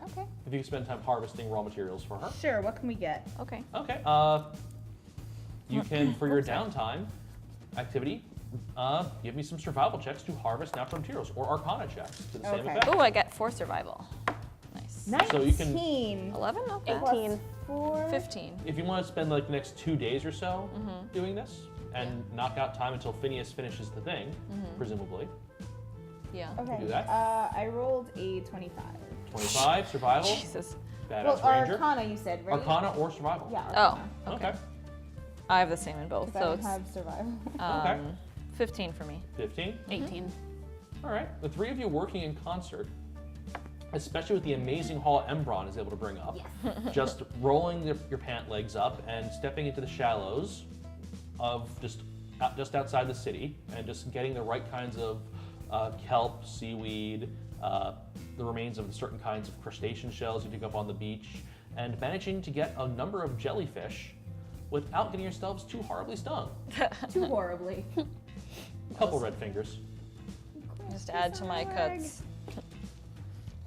[SPEAKER 5] Okay.
[SPEAKER 2] if you can spend time harvesting raw materials for her.
[SPEAKER 5] Sure. What can we get?
[SPEAKER 3] Okay.
[SPEAKER 2] Okay. You can, for your downtime activity, give me some survival checks to harvest natural materials, or Arcana checks to the same
[SPEAKER 5] Okay.
[SPEAKER 2] effect.
[SPEAKER 3] Oh, I get 4 survival. Nice.
[SPEAKER 5] 19.
[SPEAKER 2] So you can-
[SPEAKER 3] 11? Not bad.
[SPEAKER 1] 18.
[SPEAKER 5] 4.
[SPEAKER 3] 15.
[SPEAKER 2] If you want to spend like the next 2 days or so doing this, and knock out time until Phineas finishes the thing, presumably.
[SPEAKER 3] Yeah.
[SPEAKER 5] Okay.
[SPEAKER 2] do that.
[SPEAKER 5] I rolled a 25.
[SPEAKER 2] 25, survival,
[SPEAKER 3] Jesus.
[SPEAKER 5] Well,
[SPEAKER 2] badass ranger.
[SPEAKER 5] Arcana, you said, right?
[SPEAKER 2] Arcana or survival.
[SPEAKER 5] Yeah.
[SPEAKER 3] Oh,
[SPEAKER 5] Arcana.
[SPEAKER 3] okay. I have the same in both,
[SPEAKER 5] 'Cause I
[SPEAKER 3] so
[SPEAKER 5] don't
[SPEAKER 3] it's
[SPEAKER 5] have survival.
[SPEAKER 2] Okay.
[SPEAKER 3] 15 for me.
[SPEAKER 2] 15.
[SPEAKER 4] 18.
[SPEAKER 2] All right. The three of you working in concert, especially with the amazing haul Aembron is able to bring up, just rolling your pant legs up and stepping into the shallows of just outside the city, and just getting the right kinds of kelp, seaweed, the remains of certain kinds of crustacean shells you dig up on the beach, and managing to get a number of jellyfish without getting yourselves too horribly stung.
[SPEAKER 5] Too horribly.
[SPEAKER 2] A couple red fingers.
[SPEAKER 3] Just add to my cuts.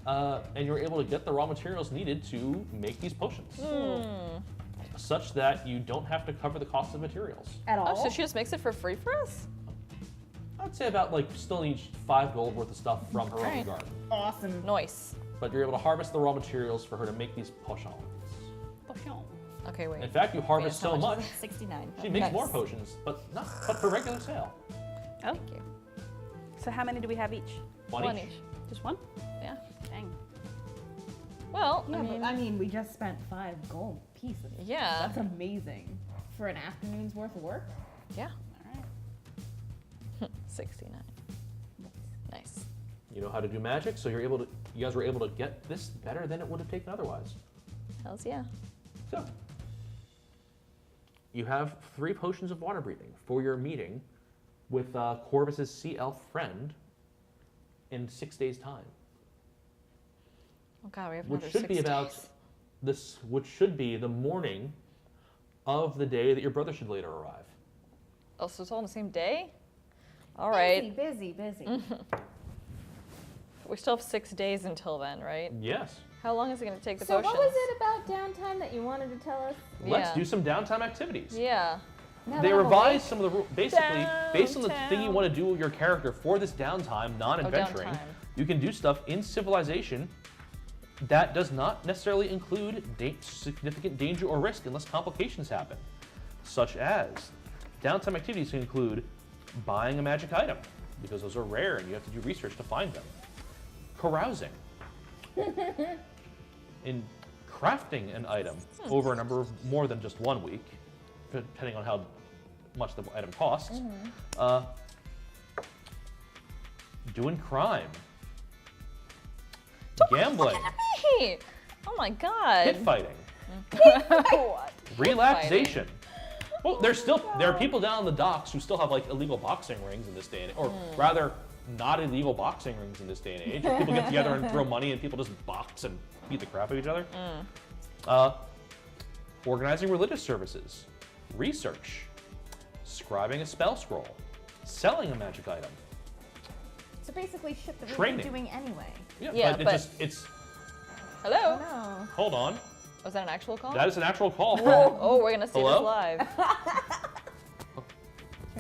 [SPEAKER 2] And you're able to get the raw materials needed to make these potions, such that you don't have to cover the cost of materials.
[SPEAKER 5] At all?
[SPEAKER 3] Oh, so she just makes it for free for us?
[SPEAKER 2] I'd say about still needs 5 gold worth of stuff from her own
[SPEAKER 3] Alright.
[SPEAKER 2] garden.
[SPEAKER 5] Awesome.
[SPEAKER 3] Nice.
[SPEAKER 2] But you're able to harvest the raw materials for her to make these potions.
[SPEAKER 3] Okay, wait.
[SPEAKER 2] In fact, you harvest
[SPEAKER 3] how
[SPEAKER 2] so
[SPEAKER 3] much
[SPEAKER 2] much,
[SPEAKER 5] 69.
[SPEAKER 2] she makes
[SPEAKER 3] Nice.
[SPEAKER 2] more potions, but for regular sale.
[SPEAKER 4] Oh,
[SPEAKER 3] Thank you.
[SPEAKER 4] so how many do we have each?
[SPEAKER 2] One each.
[SPEAKER 4] Just one?
[SPEAKER 3] Yeah.
[SPEAKER 4] Dang.
[SPEAKER 3] Well,
[SPEAKER 5] Yeah, but I mean, we just spent 5 gold pieces.
[SPEAKER 3] yeah.
[SPEAKER 5] That's amazing. For an afternoon's worth of work?
[SPEAKER 3] Yeah.
[SPEAKER 4] All right.
[SPEAKER 3] 69. Nice.
[SPEAKER 2] You know how to do magic, so you guys were able to get this better than it would have taken otherwise.
[SPEAKER 3] Hells yeah.
[SPEAKER 2] So, you have 3 potions of water breathing for your meeting with Corvus's sea elf friend in 6 days' time,
[SPEAKER 3] Oh god, we have
[SPEAKER 2] which
[SPEAKER 3] another
[SPEAKER 2] should
[SPEAKER 3] 6
[SPEAKER 2] be about
[SPEAKER 3] days.
[SPEAKER 2] which should be the morning of the day that your brother should later arrive.
[SPEAKER 3] Oh, so it's all on the same day? All right.
[SPEAKER 5] Busy.
[SPEAKER 3] We still have 6 days until then, right?
[SPEAKER 2] Yes.
[SPEAKER 3] How long is it going to take the
[SPEAKER 5] So
[SPEAKER 3] potions?
[SPEAKER 5] what was it about downtime that you wanted to tell us?
[SPEAKER 2] Let's
[SPEAKER 3] Yeah.
[SPEAKER 2] do some downtime activities.
[SPEAKER 3] Yeah.
[SPEAKER 5] Now
[SPEAKER 2] They
[SPEAKER 5] that I'm
[SPEAKER 2] revised some of the rules. Basically, based on the thing you
[SPEAKER 3] Downtown.
[SPEAKER 2] want to do with your character for this downtime, non-adventuring,
[SPEAKER 3] downtime.
[SPEAKER 2] you can do stuff in civilization that does not necessarily include significant danger or risk unless complications happen, such as downtime activities can include buying a magic item, because those are rare and you have to do research to find them, carousing, in crafting an item over a number of more than just 1 week, depending on how much the item costs, doing crime, gambling,
[SPEAKER 3] Hey! Oh my god.
[SPEAKER 2] pit fighting,
[SPEAKER 3] What?
[SPEAKER 2] relaxation. Well, there are people down on the docks who still have illegal boxing rings in this day and or rather not illegal boxing rings in this day and age. People get together and throw money and people just box and beat the crap out of each other. organizing religious services, research, scribing a spell scroll, selling a magic item.
[SPEAKER 1] So basically shit that we've
[SPEAKER 2] Training.
[SPEAKER 1] been doing anyway.
[SPEAKER 3] Yeah, but-
[SPEAKER 2] it's.
[SPEAKER 3] Hello?
[SPEAKER 1] No.
[SPEAKER 2] Hold on.
[SPEAKER 3] Was that an actual call?
[SPEAKER 2] That is an actual call.
[SPEAKER 3] Oh, we're gonna see
[SPEAKER 2] Hello?
[SPEAKER 3] this live.
[SPEAKER 5] Try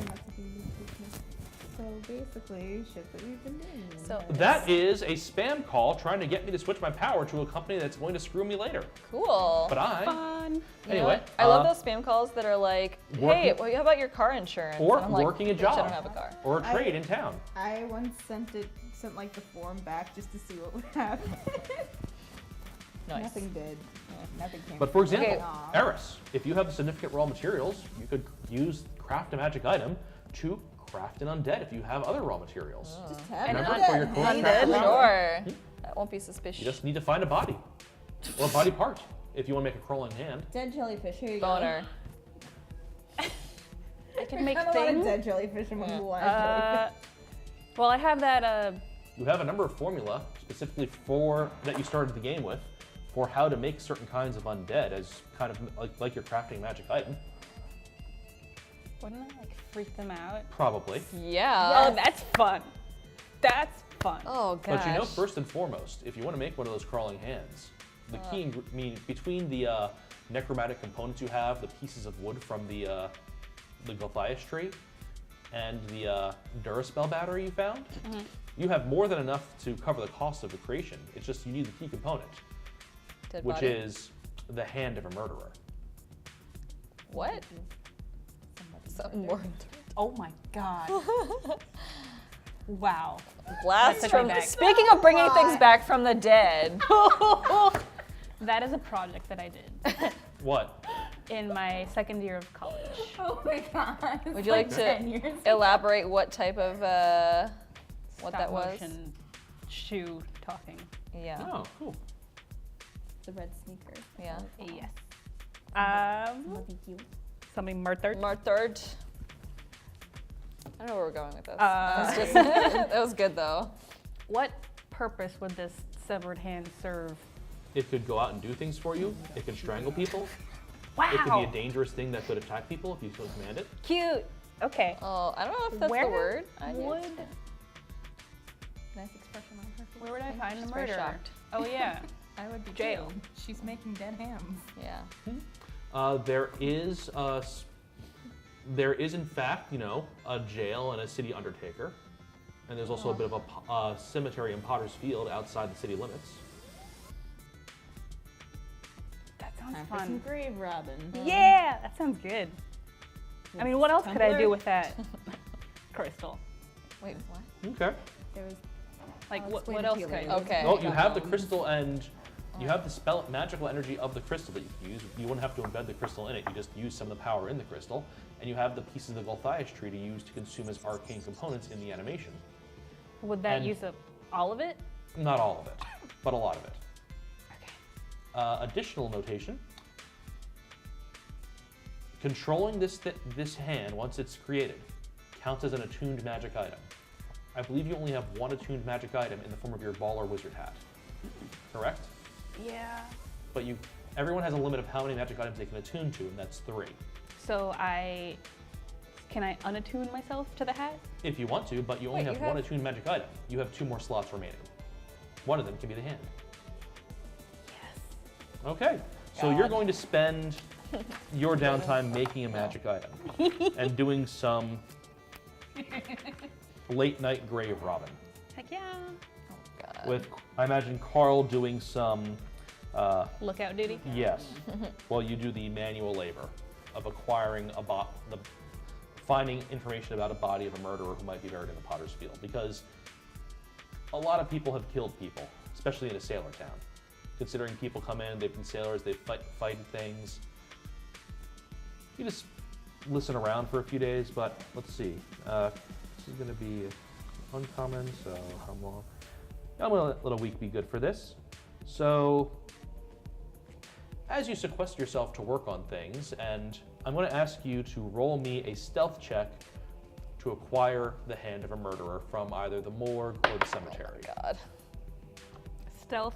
[SPEAKER 5] not to be business. So basically, shit that we've been doing.
[SPEAKER 3] So
[SPEAKER 2] That is a spam call trying to get me to switch my power to a company that's going to screw me later.
[SPEAKER 3] cool.
[SPEAKER 2] But I,
[SPEAKER 4] Fun.
[SPEAKER 3] You know
[SPEAKER 2] anyway,
[SPEAKER 3] what? I love those spam calls that are like, hey,
[SPEAKER 2] working-
[SPEAKER 3] well, how about your car insurance?
[SPEAKER 2] or
[SPEAKER 3] And I'm like,
[SPEAKER 2] working a
[SPEAKER 3] "Bitch,
[SPEAKER 2] job.
[SPEAKER 3] I don't have a car.
[SPEAKER 2] or a trade in town.
[SPEAKER 5] I once sent like the form back just to see what would happen.
[SPEAKER 3] Nice.
[SPEAKER 5] Nothing did. Nothing came.
[SPEAKER 2] But for example,
[SPEAKER 3] Okay.
[SPEAKER 2] Eris, if you have significant raw materials, you could craft a magic item to craft an undead if you have other raw materials.
[SPEAKER 5] Just have
[SPEAKER 2] Remember,
[SPEAKER 5] it.
[SPEAKER 2] for your cool
[SPEAKER 3] Undead,
[SPEAKER 2] craft around.
[SPEAKER 3] sure. That won't be suspicious.
[SPEAKER 2] You just need to find a body or a body part if you want to make a crawling hand.
[SPEAKER 1] Dead jellyfish. Here you
[SPEAKER 3] Boner.
[SPEAKER 4] I can make
[SPEAKER 5] I don't want a
[SPEAKER 4] things.
[SPEAKER 5] dead jellyfish and one
[SPEAKER 3] Yeah.
[SPEAKER 5] who wants jellyfish.
[SPEAKER 4] Well, I have that.
[SPEAKER 2] You have a number of formula specifically for that you started the game with for how to make certain kinds of undead as kind of like you're crafting a magic item.
[SPEAKER 4] Wouldn't I like freak them out?
[SPEAKER 2] Probably.
[SPEAKER 3] Yeah.
[SPEAKER 4] Oh, that's fun. That's fun.
[SPEAKER 3] Oh gosh.
[SPEAKER 2] But you know, first and foremost, if you want to make one of those crawling hands, the key between the necromantic components you have, the pieces of wood from the Gulthias tree, and the Duraspell battery you found, you have more than enough to cover the cost of the creation. It's just you need the key component,
[SPEAKER 3] Dead
[SPEAKER 2] which
[SPEAKER 3] body.
[SPEAKER 2] is the hand of a murderer.
[SPEAKER 3] What? Something more.
[SPEAKER 4] Oh my god. Wow.
[SPEAKER 3] Blast
[SPEAKER 4] That took me
[SPEAKER 3] from.
[SPEAKER 4] back.
[SPEAKER 3] Speaking of bringing things back from the dead.
[SPEAKER 4] That is a project that I did
[SPEAKER 2] What?
[SPEAKER 4] in my second year of college.
[SPEAKER 5] Oh my god.
[SPEAKER 3] Would you like to
[SPEAKER 5] 10 years.
[SPEAKER 3] elaborate what type of what that
[SPEAKER 4] Stop
[SPEAKER 3] was?
[SPEAKER 4] motion shoe talking.
[SPEAKER 3] Yeah.
[SPEAKER 2] Oh, cool.
[SPEAKER 1] The red sneaker.
[SPEAKER 3] Yeah.
[SPEAKER 4] Yes.
[SPEAKER 1] Love you.
[SPEAKER 4] Something murdered.
[SPEAKER 3] Marthard. I don't know where we're going with this.
[SPEAKER 4] Uh,
[SPEAKER 3] That was good though.
[SPEAKER 4] What purpose would this severed hand serve?
[SPEAKER 2] It could go out and do things for you. It could strangle people.
[SPEAKER 4] Wow.
[SPEAKER 2] It could be a dangerous thing that could attack people if you so command it.
[SPEAKER 4] Cute. Okay.
[SPEAKER 3] Oh, I don't know if that's
[SPEAKER 4] Where
[SPEAKER 3] the word.
[SPEAKER 4] would
[SPEAKER 1] Nice expression on her face.
[SPEAKER 4] where would I find the
[SPEAKER 3] She's very
[SPEAKER 4] murderer?
[SPEAKER 3] shocked.
[SPEAKER 4] Oh yeah.
[SPEAKER 5] I would be
[SPEAKER 4] Jail.
[SPEAKER 5] too. She's making dead hams.
[SPEAKER 3] Yeah.
[SPEAKER 2] There is in fact, a jail and a city undertaker, and there's also a bit of a cemetery in Potter's Field outside the city limits.
[SPEAKER 4] That sounds
[SPEAKER 1] Time for some
[SPEAKER 4] fun.
[SPEAKER 1] grave robbing.
[SPEAKER 4] Yeah, that sounds good. I mean, what else could I do
[SPEAKER 1] Tumblr?
[SPEAKER 4] with that crystal?
[SPEAKER 3] Wait, what?
[SPEAKER 2] Okay.
[SPEAKER 1] There was
[SPEAKER 4] Like,
[SPEAKER 1] I'll
[SPEAKER 4] what
[SPEAKER 1] explain it
[SPEAKER 4] else
[SPEAKER 1] to you
[SPEAKER 4] could I
[SPEAKER 1] later.
[SPEAKER 4] do?
[SPEAKER 3] Okay.
[SPEAKER 2] Well, you have the crystal and you have the magical energy of the crystal that you can use. You wouldn't have to embed the crystal in it. You just use some of the power in the crystal, and you have the pieces of the Gulthias tree to use to consume as arcane components in the animation.
[SPEAKER 4] Would that
[SPEAKER 2] And-
[SPEAKER 4] use up all of it?
[SPEAKER 2] Not all of it, but a lot of it.
[SPEAKER 4] Okay.
[SPEAKER 2] Additional notation. Controlling this hand once it's created counts as an attuned magic item. I believe you only have one attuned magic item in the form of your ball or wizard hat. Correct?
[SPEAKER 4] Yeah.
[SPEAKER 2] But everyone has a limit of how many magic items they can attune to, and that's 3.
[SPEAKER 4] So can I unattune myself to the hat?
[SPEAKER 2] If you want to, but you only
[SPEAKER 3] Wait,
[SPEAKER 2] have
[SPEAKER 3] you
[SPEAKER 2] one
[SPEAKER 3] have-
[SPEAKER 2] attuned magic item. You have 2 more slots remaining. One of them can be the hand.
[SPEAKER 4] Yes.
[SPEAKER 2] Okay, so you're
[SPEAKER 3] God.
[SPEAKER 2] going to spend your downtime making a magic item and doing some late night grave robbing.
[SPEAKER 4] Heck yeah.
[SPEAKER 3] God.
[SPEAKER 2] With, I imagine, Carl doing some,
[SPEAKER 4] Lookout duty.
[SPEAKER 2] yes, while you do the manual labor of acquiring finding information about a body of a murderer who might be buried in the Potter's Field. Because a lot of people have killed people, especially in a sailor town. Considering people come in, they've been sailors, they've fighted things. You just listen around for a few days, but let's see. This is going to be uncommon, so how long? I'm going to let a week be good for this. So, as you sequester yourself to work on things, and I'm going to ask you to roll me a stealth check to acquire the hand of a murderer from either the morgue or the cemetery.
[SPEAKER 3] God.
[SPEAKER 4] Stealth.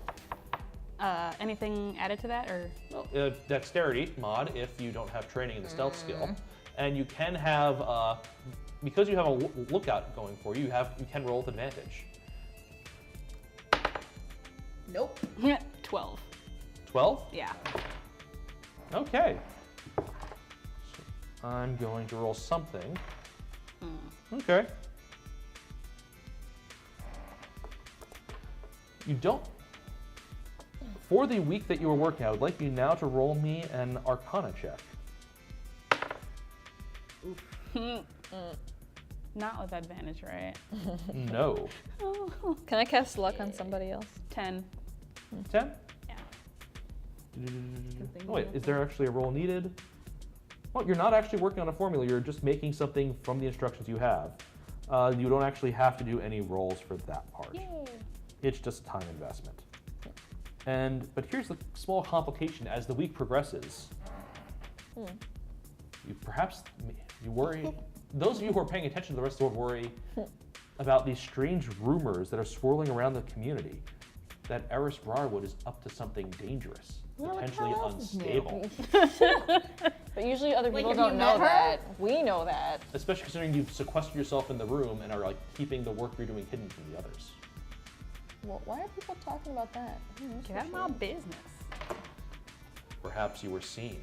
[SPEAKER 4] Anything added to that, or?
[SPEAKER 2] Well, dexterity mod if you don't have training in the stealth skill, and you can have because you have a lookout going for you. You can roll with advantage.
[SPEAKER 5] Nope.
[SPEAKER 4] 12.
[SPEAKER 2] 12?
[SPEAKER 4] Yeah.
[SPEAKER 2] Okay. So I'm going to roll something. Okay. You don't. For the week that you were working, I would like you now to roll me an Arcana check.
[SPEAKER 4] Not with advantage, right?
[SPEAKER 2] No.
[SPEAKER 3] Can I cast luck on somebody else?
[SPEAKER 4] 10.
[SPEAKER 2] 10?
[SPEAKER 4] Yeah.
[SPEAKER 2] Oh, wait, is there actually a roll needed? Well, you're not actually working on a formula. You're just making something from the instructions you have. You don't actually have to do any rolls for that part.
[SPEAKER 4] Yay.
[SPEAKER 2] It's just time investment. But here's the small complication. As the week progresses, you worry. Those of you who are paying attention to the rest of the world worry about these strange rumors that are swirling around the community that Eris Briarwood is up to something dangerous, potentially unstable.
[SPEAKER 3] But usually other people
[SPEAKER 1] have
[SPEAKER 3] don't
[SPEAKER 1] you
[SPEAKER 3] know
[SPEAKER 1] met her?
[SPEAKER 3] that. We know that.
[SPEAKER 2] Especially considering you've sequestered yourself in the room and are like keeping the work you're doing hidden from the others.
[SPEAKER 3] Well, why are people talking about that?
[SPEAKER 4] Get out of my business.
[SPEAKER 2] Perhaps you were seen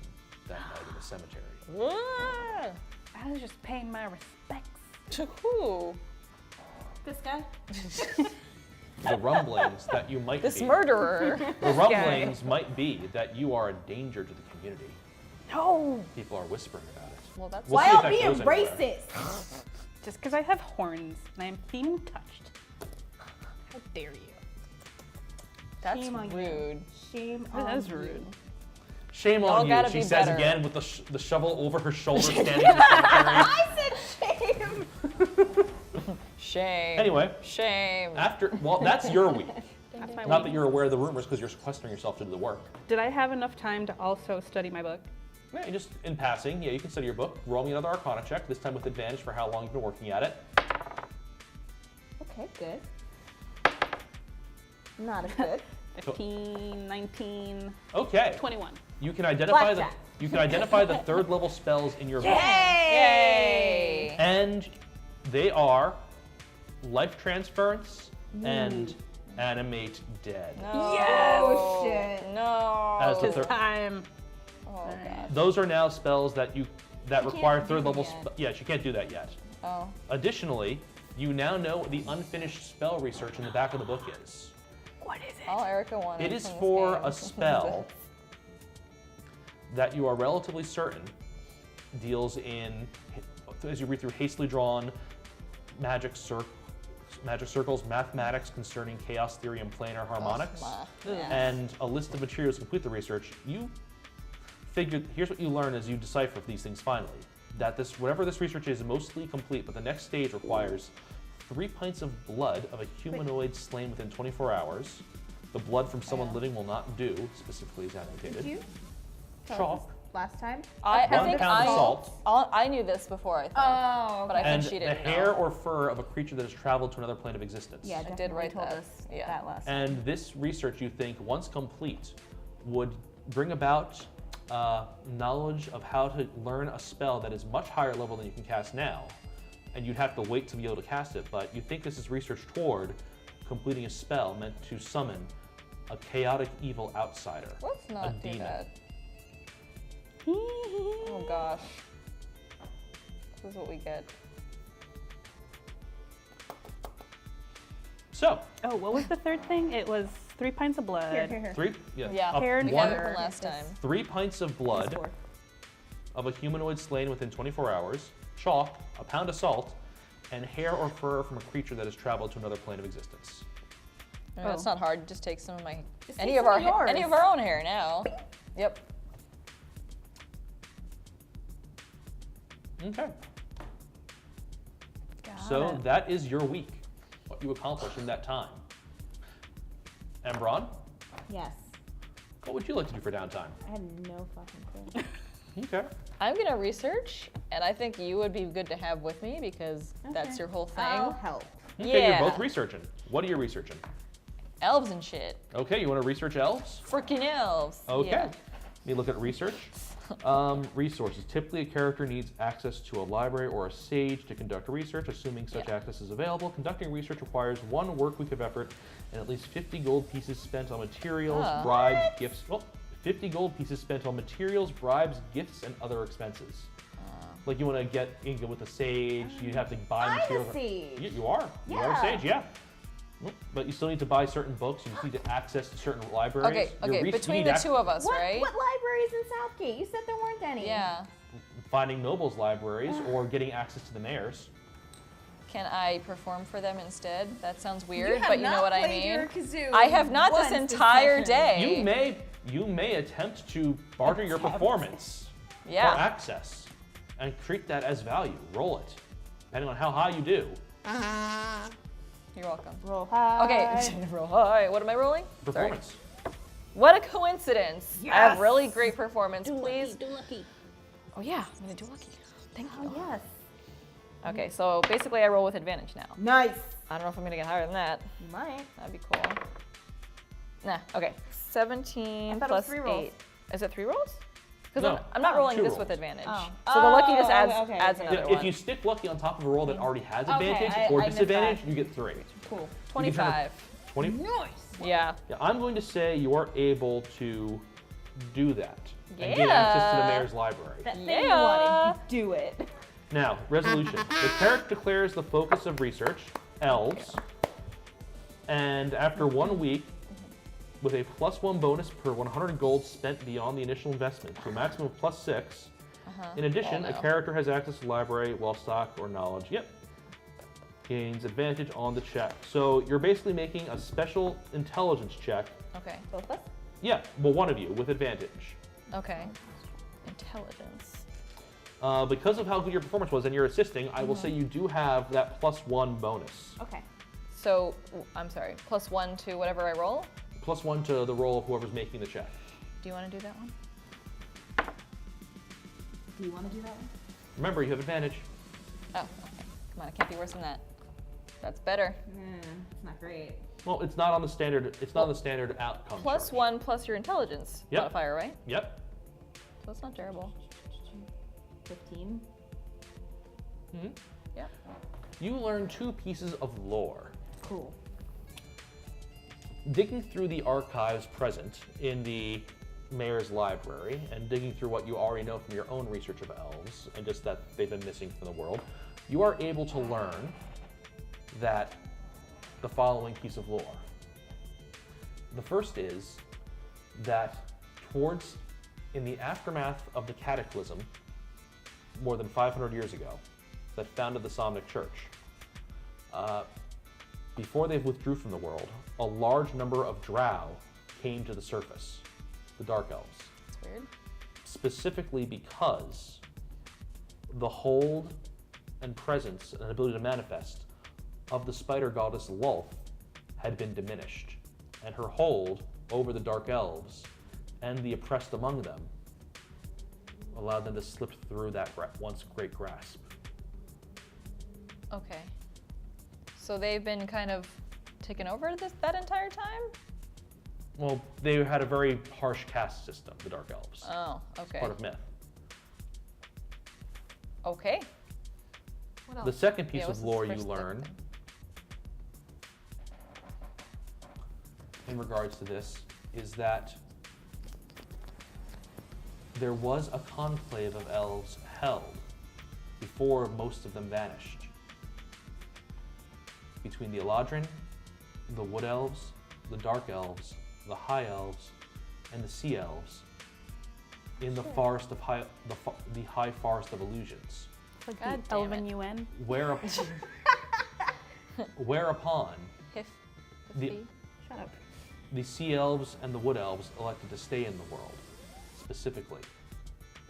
[SPEAKER 2] that night in the cemetery.
[SPEAKER 4] I was just paying my respects.
[SPEAKER 3] To who?
[SPEAKER 5] This guy?
[SPEAKER 2] The rumblings that you might
[SPEAKER 3] This
[SPEAKER 2] be.
[SPEAKER 3] murderer.
[SPEAKER 2] The rumblings might be that you are a danger to the community.
[SPEAKER 4] No!
[SPEAKER 2] People are whispering about it.
[SPEAKER 3] Well, that's
[SPEAKER 2] We'll see
[SPEAKER 5] Why
[SPEAKER 2] if
[SPEAKER 5] are
[SPEAKER 2] that
[SPEAKER 5] being
[SPEAKER 2] goes anywhere.
[SPEAKER 5] racist?
[SPEAKER 4] Just because I have horns and I'm being touched. How dare you?
[SPEAKER 3] that's
[SPEAKER 5] Shame on you.
[SPEAKER 3] rude.
[SPEAKER 5] Shame
[SPEAKER 4] That
[SPEAKER 5] on
[SPEAKER 4] is
[SPEAKER 5] you.
[SPEAKER 4] rude.
[SPEAKER 2] Shame
[SPEAKER 3] Y'all
[SPEAKER 2] on you,
[SPEAKER 3] gotta
[SPEAKER 2] she
[SPEAKER 3] be
[SPEAKER 2] says
[SPEAKER 3] better.
[SPEAKER 2] again with the shovel over her shoulder standing in the cemetery.
[SPEAKER 5] I said shame.
[SPEAKER 3] Shame.
[SPEAKER 2] Anyway,
[SPEAKER 3] Shame.
[SPEAKER 2] that's your week.
[SPEAKER 4] That's my
[SPEAKER 2] Not
[SPEAKER 4] week.
[SPEAKER 2] that you're aware of the rumors because you're sequestering yourself to do the work.
[SPEAKER 4] Did I have enough time to also study my book?
[SPEAKER 2] Yeah, you just in passing, you can study your book. Roll me another Arcana check, this time with advantage for how long you've been working at it.
[SPEAKER 5] Okay, good. Not as good.
[SPEAKER 4] 15, 19,
[SPEAKER 2] Okay.
[SPEAKER 4] 21.
[SPEAKER 2] You can identify
[SPEAKER 5] Blackjack.
[SPEAKER 2] the third level spells in your book.
[SPEAKER 3] Yay!
[SPEAKER 2] And they are life transference and animate dead.
[SPEAKER 3] No.
[SPEAKER 5] Oh, shit.
[SPEAKER 3] No.
[SPEAKER 2] As the
[SPEAKER 4] It's
[SPEAKER 2] third,
[SPEAKER 4] time.
[SPEAKER 3] Oh, God.
[SPEAKER 2] those are now spells that require
[SPEAKER 5] can't
[SPEAKER 2] third
[SPEAKER 5] do
[SPEAKER 2] level.
[SPEAKER 5] them
[SPEAKER 2] Yes, you can't do that yet.
[SPEAKER 3] Oh.
[SPEAKER 2] Additionally, you now know what the unfinished spell research in the back of the book is.
[SPEAKER 4] What is it?
[SPEAKER 3] All Erica wanted
[SPEAKER 2] It is
[SPEAKER 3] from this
[SPEAKER 2] for
[SPEAKER 3] game.
[SPEAKER 2] a spell that you are relatively certain deals in, as you read through hastily drawn magic circles, mathematics concerning chaos theory and planar harmonics, and a list of materials to complete the research. You figured, here's what you learn as you decipher these things finally, that whatever this research is mostly complete, but the next stage requires 3 pints of blood of a humanoid slain within 24 hours. The blood from someone living will not do, specifically as
[SPEAKER 5] Did
[SPEAKER 2] annotated.
[SPEAKER 5] you tell
[SPEAKER 2] Chalk.
[SPEAKER 5] us last time?
[SPEAKER 3] I
[SPEAKER 2] 1
[SPEAKER 3] think
[SPEAKER 2] pound of salt.
[SPEAKER 3] I knew this before, I think.
[SPEAKER 5] Oh,
[SPEAKER 3] But I
[SPEAKER 2] And
[SPEAKER 3] think she
[SPEAKER 2] the
[SPEAKER 3] didn't
[SPEAKER 2] hair
[SPEAKER 3] know.
[SPEAKER 2] or fur of a creature that has traveled to another plane of existence.
[SPEAKER 5] yeah,
[SPEAKER 3] I did
[SPEAKER 5] definitely
[SPEAKER 3] write
[SPEAKER 5] told
[SPEAKER 3] that.
[SPEAKER 5] us
[SPEAKER 3] Yeah.
[SPEAKER 5] that last time.
[SPEAKER 2] And this research, you think, once complete, would bring about knowledge of how to learn a spell that is much higher level than you can cast now. And you'd have to wait to be able to cast it, but you think this is research toward completing a spell meant to summon a chaotic evil outsider.
[SPEAKER 3] Let's
[SPEAKER 2] a
[SPEAKER 3] not do
[SPEAKER 2] demon.
[SPEAKER 3] that. Oh gosh. This is what we get.
[SPEAKER 2] So,
[SPEAKER 4] Oh, what was the third thing? It was 3 pints of blood.
[SPEAKER 5] Here.
[SPEAKER 2] 3
[SPEAKER 3] Yeah.
[SPEAKER 4] Hair and
[SPEAKER 3] We had it
[SPEAKER 4] fur.
[SPEAKER 3] from last time.
[SPEAKER 2] 3 pints of blood
[SPEAKER 5] Four.
[SPEAKER 2] of a humanoid slain within 24 hours, chalk, a pound of salt, and hair or fur from a creature that has traveled to another plane of existence.
[SPEAKER 3] I mean, that's not hard. Just take some of my
[SPEAKER 5] Just
[SPEAKER 3] any
[SPEAKER 5] take
[SPEAKER 3] of
[SPEAKER 5] some
[SPEAKER 3] our
[SPEAKER 5] of yours.
[SPEAKER 3] any of our own hair now. Yep.
[SPEAKER 2] Okay.
[SPEAKER 4] Got
[SPEAKER 2] So
[SPEAKER 4] it.
[SPEAKER 2] that is your week, what you accomplished in that time. Aembron,
[SPEAKER 5] Yes.
[SPEAKER 2] what would you like to do for downtime?
[SPEAKER 5] I had no fucking clue.
[SPEAKER 2] Okay.
[SPEAKER 3] I'm gonna research, and I think you would be good to have with me because that's
[SPEAKER 5] Okay.
[SPEAKER 3] your whole thing.
[SPEAKER 5] I'll help.
[SPEAKER 2] Okay,
[SPEAKER 3] Yeah.
[SPEAKER 2] you're both researching. What are you researching?
[SPEAKER 3] elves and shit.
[SPEAKER 2] Okay, you want to research elves?
[SPEAKER 3] Freaking elves.
[SPEAKER 2] Okay.
[SPEAKER 3] Yeah.
[SPEAKER 2] Let me look at research. Resources. Typically, a character needs access to a library or a sage to conduct research, assuming such access is available. Conducting research requires 1 work week of effort and at least 50 gold pieces spent on materials, bribes, gifts. Well, 50 gold pieces spent on materials, bribes, gifts, and other expenses. Like you want to get in with a sage, you have to buy materials.
[SPEAKER 1] I'm a sage.
[SPEAKER 2] You are. You are a sage, yeah. But you still need to buy certain books. You just need to access to certain libraries.
[SPEAKER 3] Okay. Between the two of us,
[SPEAKER 1] What
[SPEAKER 3] right?
[SPEAKER 1] libraries in Southgate? You said there weren't any.
[SPEAKER 3] Yeah.
[SPEAKER 2] Finding nobles' libraries or getting access to the mayor's.
[SPEAKER 3] Can I perform for them instead? That sounds weird,
[SPEAKER 5] You have
[SPEAKER 3] but you know
[SPEAKER 5] not
[SPEAKER 3] what I
[SPEAKER 5] played
[SPEAKER 3] mean.
[SPEAKER 5] your kazoo
[SPEAKER 3] I have not this
[SPEAKER 5] once
[SPEAKER 3] entire
[SPEAKER 5] session.
[SPEAKER 3] day.
[SPEAKER 2] You may attempt to barter your performance for
[SPEAKER 3] Yeah.
[SPEAKER 2] access and treat that as value. Roll it, depending on how high you do.
[SPEAKER 3] You're welcome.
[SPEAKER 1] Roll high.
[SPEAKER 3] Okay, roll high. What am I rolling? Sorry.
[SPEAKER 2] Performance.
[SPEAKER 3] What a coincidence. I have
[SPEAKER 1] Yes.
[SPEAKER 3] really great performance. Please.
[SPEAKER 1] Do lucky.
[SPEAKER 3] Oh yeah, I'm gonna do lucky. Thank you.
[SPEAKER 1] Oh, yes.
[SPEAKER 3] Okay, so basically I roll with advantage now.
[SPEAKER 1] Nice.
[SPEAKER 3] I don't know if I'm gonna get higher than that.
[SPEAKER 1] You might.
[SPEAKER 3] That'd be cool. Nah, okay. 17
[SPEAKER 1] I thought it was
[SPEAKER 3] plus
[SPEAKER 1] 3 rolls.
[SPEAKER 3] 8. Is it 3 rolls? Because
[SPEAKER 2] No,
[SPEAKER 3] I'm not rolling
[SPEAKER 2] 2
[SPEAKER 3] this
[SPEAKER 2] rolls.
[SPEAKER 3] with advantage.
[SPEAKER 1] Oh.
[SPEAKER 3] So the lucky just
[SPEAKER 1] Oh,
[SPEAKER 3] adds,
[SPEAKER 1] okay,
[SPEAKER 3] adds
[SPEAKER 1] okay.
[SPEAKER 3] another
[SPEAKER 2] If
[SPEAKER 3] one.
[SPEAKER 2] you stick lucky on top of a roll that already has
[SPEAKER 1] Okay,
[SPEAKER 2] advantage
[SPEAKER 1] I
[SPEAKER 2] or
[SPEAKER 1] missed
[SPEAKER 2] disadvantage,
[SPEAKER 1] that.
[SPEAKER 2] you get 3.
[SPEAKER 1] Cool.
[SPEAKER 3] 25.
[SPEAKER 2] 20.
[SPEAKER 1] Nice.
[SPEAKER 3] Yeah.
[SPEAKER 2] Yeah, I'm going to say you are able to do that and get access to the
[SPEAKER 3] Yeah.
[SPEAKER 2] mayor's library.
[SPEAKER 1] That thing
[SPEAKER 3] Yeah.
[SPEAKER 1] you wanted, you do it.
[SPEAKER 2] Now, resolution. The character declares the focus of research, elves, and after 1 week, with a +1 bonus per 100 gold spent beyond the initial investment, to a maximum of +6. In addition,
[SPEAKER 3] Oh,
[SPEAKER 2] a
[SPEAKER 3] no.
[SPEAKER 2] character has access to library, well stock, or knowledge. Yep. Gains advantage on the check. So you're basically making a special intelligence check.
[SPEAKER 3] Okay.
[SPEAKER 1] Both of us?
[SPEAKER 2] Yeah, well, one of you with advantage.
[SPEAKER 3] Okay. Intelligence.
[SPEAKER 2] Because of how good your performance was and you're assisting, I will say you do have that +1 bonus.
[SPEAKER 1] Okay.
[SPEAKER 3] So, I'm sorry, +1 to whatever I roll?
[SPEAKER 2] +1 to the roll of whoever's making the check.
[SPEAKER 3] Do you want to do that one?
[SPEAKER 1] Do you want to do that one?
[SPEAKER 2] Remember, you have advantage.
[SPEAKER 3] Oh, okay. Come on, it can't be worse than that. That's better.
[SPEAKER 1] It's not great.
[SPEAKER 2] Well, it's not on the standard. It's not on the standard outcome. chart.
[SPEAKER 3] +1 plus your intelligence
[SPEAKER 2] Yep.
[SPEAKER 3] modifier, right?
[SPEAKER 2] Yep.
[SPEAKER 3] So it's not terrible.
[SPEAKER 1] 15.
[SPEAKER 2] hmm
[SPEAKER 3] Yep.
[SPEAKER 2] You learn 2 pieces of lore.
[SPEAKER 1] Cool.
[SPEAKER 2] Digging through the archives present in the mayor's library and digging through what you already know from your own research of elves and just that they've been missing from the world, you are able to learn that the following piece of lore. The first is that in the aftermath of the cataclysm more than 500 years ago that founded the Somnic Church, before they withdrew from the world, a large number of drow came to the surface, the Dark Elves,
[SPEAKER 3] That's weird.
[SPEAKER 2] specifically because the hold and presence and ability to manifest of the spider goddess Lulth had been diminished, and her hold over the Dark Elves and the oppressed among them allowed them to slip through that once great grasp.
[SPEAKER 3] Okay. So they've been kind of taken over that entire time?
[SPEAKER 2] Well, they had a very harsh caste system, the Dark Elves.
[SPEAKER 3] Oh, okay.
[SPEAKER 2] Part of myth.
[SPEAKER 3] Okay. What else?
[SPEAKER 2] The second piece
[SPEAKER 3] Yeah, what's
[SPEAKER 2] of
[SPEAKER 3] this
[SPEAKER 2] lore you
[SPEAKER 3] first
[SPEAKER 2] learn
[SPEAKER 3] thing?
[SPEAKER 2] in regards to this is that there was a conclave of elves held before most of them vanished. Between the Eladrin, the Wood Elves, the Dark Elves, the High Elves, and the Sea Elves in the forest of the High Forest of Illusions.
[SPEAKER 4] Like
[SPEAKER 3] God
[SPEAKER 4] the
[SPEAKER 3] damn
[SPEAKER 4] Elven
[SPEAKER 3] it.
[SPEAKER 4] UN.
[SPEAKER 2] Whereupon
[SPEAKER 3] Hif.
[SPEAKER 2] The-
[SPEAKER 3] Hiffy.
[SPEAKER 1] Shut up.
[SPEAKER 2] the Sea Elves and the Wood Elves elected to stay in the world, specifically,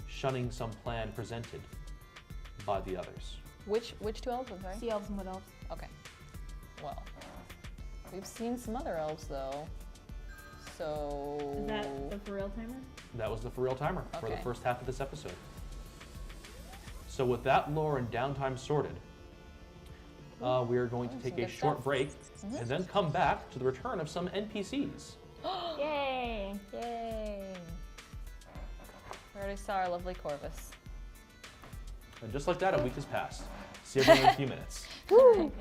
[SPEAKER 2] shunning some plan presented by the others.
[SPEAKER 3] Which 2 elves? I'm sorry.
[SPEAKER 1] Sea elves and wood elves.
[SPEAKER 3] Okay. Well, we've seen some other elves though. So.
[SPEAKER 5] Is that the for real timer?
[SPEAKER 2] That was the for real timer for the
[SPEAKER 3] Okay.
[SPEAKER 2] first half of this episode. So with that lore and downtime sorted, we're going to take a
[SPEAKER 3] good
[SPEAKER 2] short
[SPEAKER 3] stuff.
[SPEAKER 2] break and then come back to the return of some NPCs.
[SPEAKER 4] Yay!
[SPEAKER 3] Yay! We already saw our lovely Corvus.
[SPEAKER 2] And just like that, a week has passed. See everyone in a few minutes.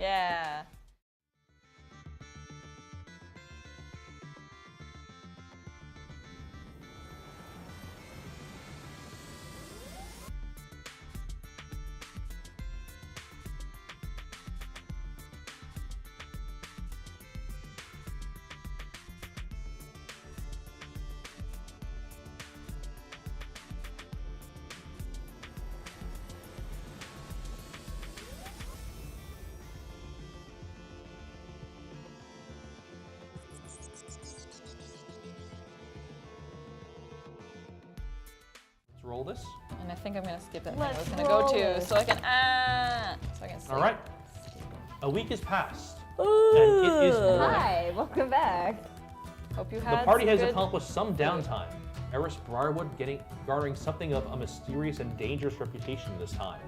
[SPEAKER 3] Yeah.
[SPEAKER 2] Let's roll this.
[SPEAKER 3] And I think I'm gonna skip that thing I
[SPEAKER 4] Let's
[SPEAKER 3] was gonna go
[SPEAKER 4] roll
[SPEAKER 3] to
[SPEAKER 4] it.
[SPEAKER 3] so I can sleep.
[SPEAKER 2] All right. A week has passed. And it is morning.
[SPEAKER 1] Hi, welcome back.
[SPEAKER 3] Hope you
[SPEAKER 2] The
[SPEAKER 3] had
[SPEAKER 2] party
[SPEAKER 3] some
[SPEAKER 2] has
[SPEAKER 3] good-
[SPEAKER 2] accomplished some downtime. Eris Briarwood garnering something of a mysterious and dangerous reputation this time,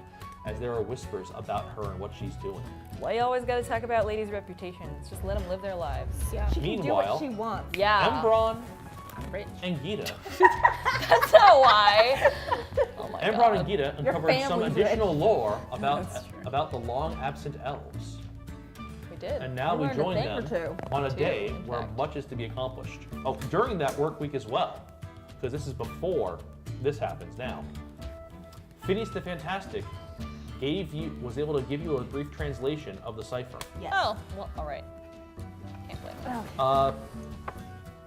[SPEAKER 2] as there are whispers about her and what she's doing.
[SPEAKER 3] Why you always gotta talk about ladies' reputations? Just let them live their lives.
[SPEAKER 1] Yeah. She can do
[SPEAKER 2] Meanwhile,
[SPEAKER 1] what she wants.
[SPEAKER 3] Yeah.
[SPEAKER 2] Embron
[SPEAKER 3] Rich.
[SPEAKER 2] and Gita.
[SPEAKER 3] That's not why. Oh my
[SPEAKER 2] Embron
[SPEAKER 3] god.
[SPEAKER 2] and Gita uncovered some
[SPEAKER 1] family's
[SPEAKER 2] additional lore
[SPEAKER 3] That's true.
[SPEAKER 2] about the long absent elves.
[SPEAKER 3] We did.
[SPEAKER 2] And now we
[SPEAKER 1] learned a
[SPEAKER 2] join
[SPEAKER 1] thing
[SPEAKER 2] them
[SPEAKER 1] or two.
[SPEAKER 2] on a
[SPEAKER 3] Two,
[SPEAKER 2] day
[SPEAKER 3] in
[SPEAKER 2] where
[SPEAKER 3] fact.
[SPEAKER 2] much is to be accomplished. Oh, during that work week as well, because this is before this happens now. Phineas the Fantastic was able to give you a brief translation of the cipher.
[SPEAKER 1] Yes.
[SPEAKER 3] Oh, well, all right. Can't blame that.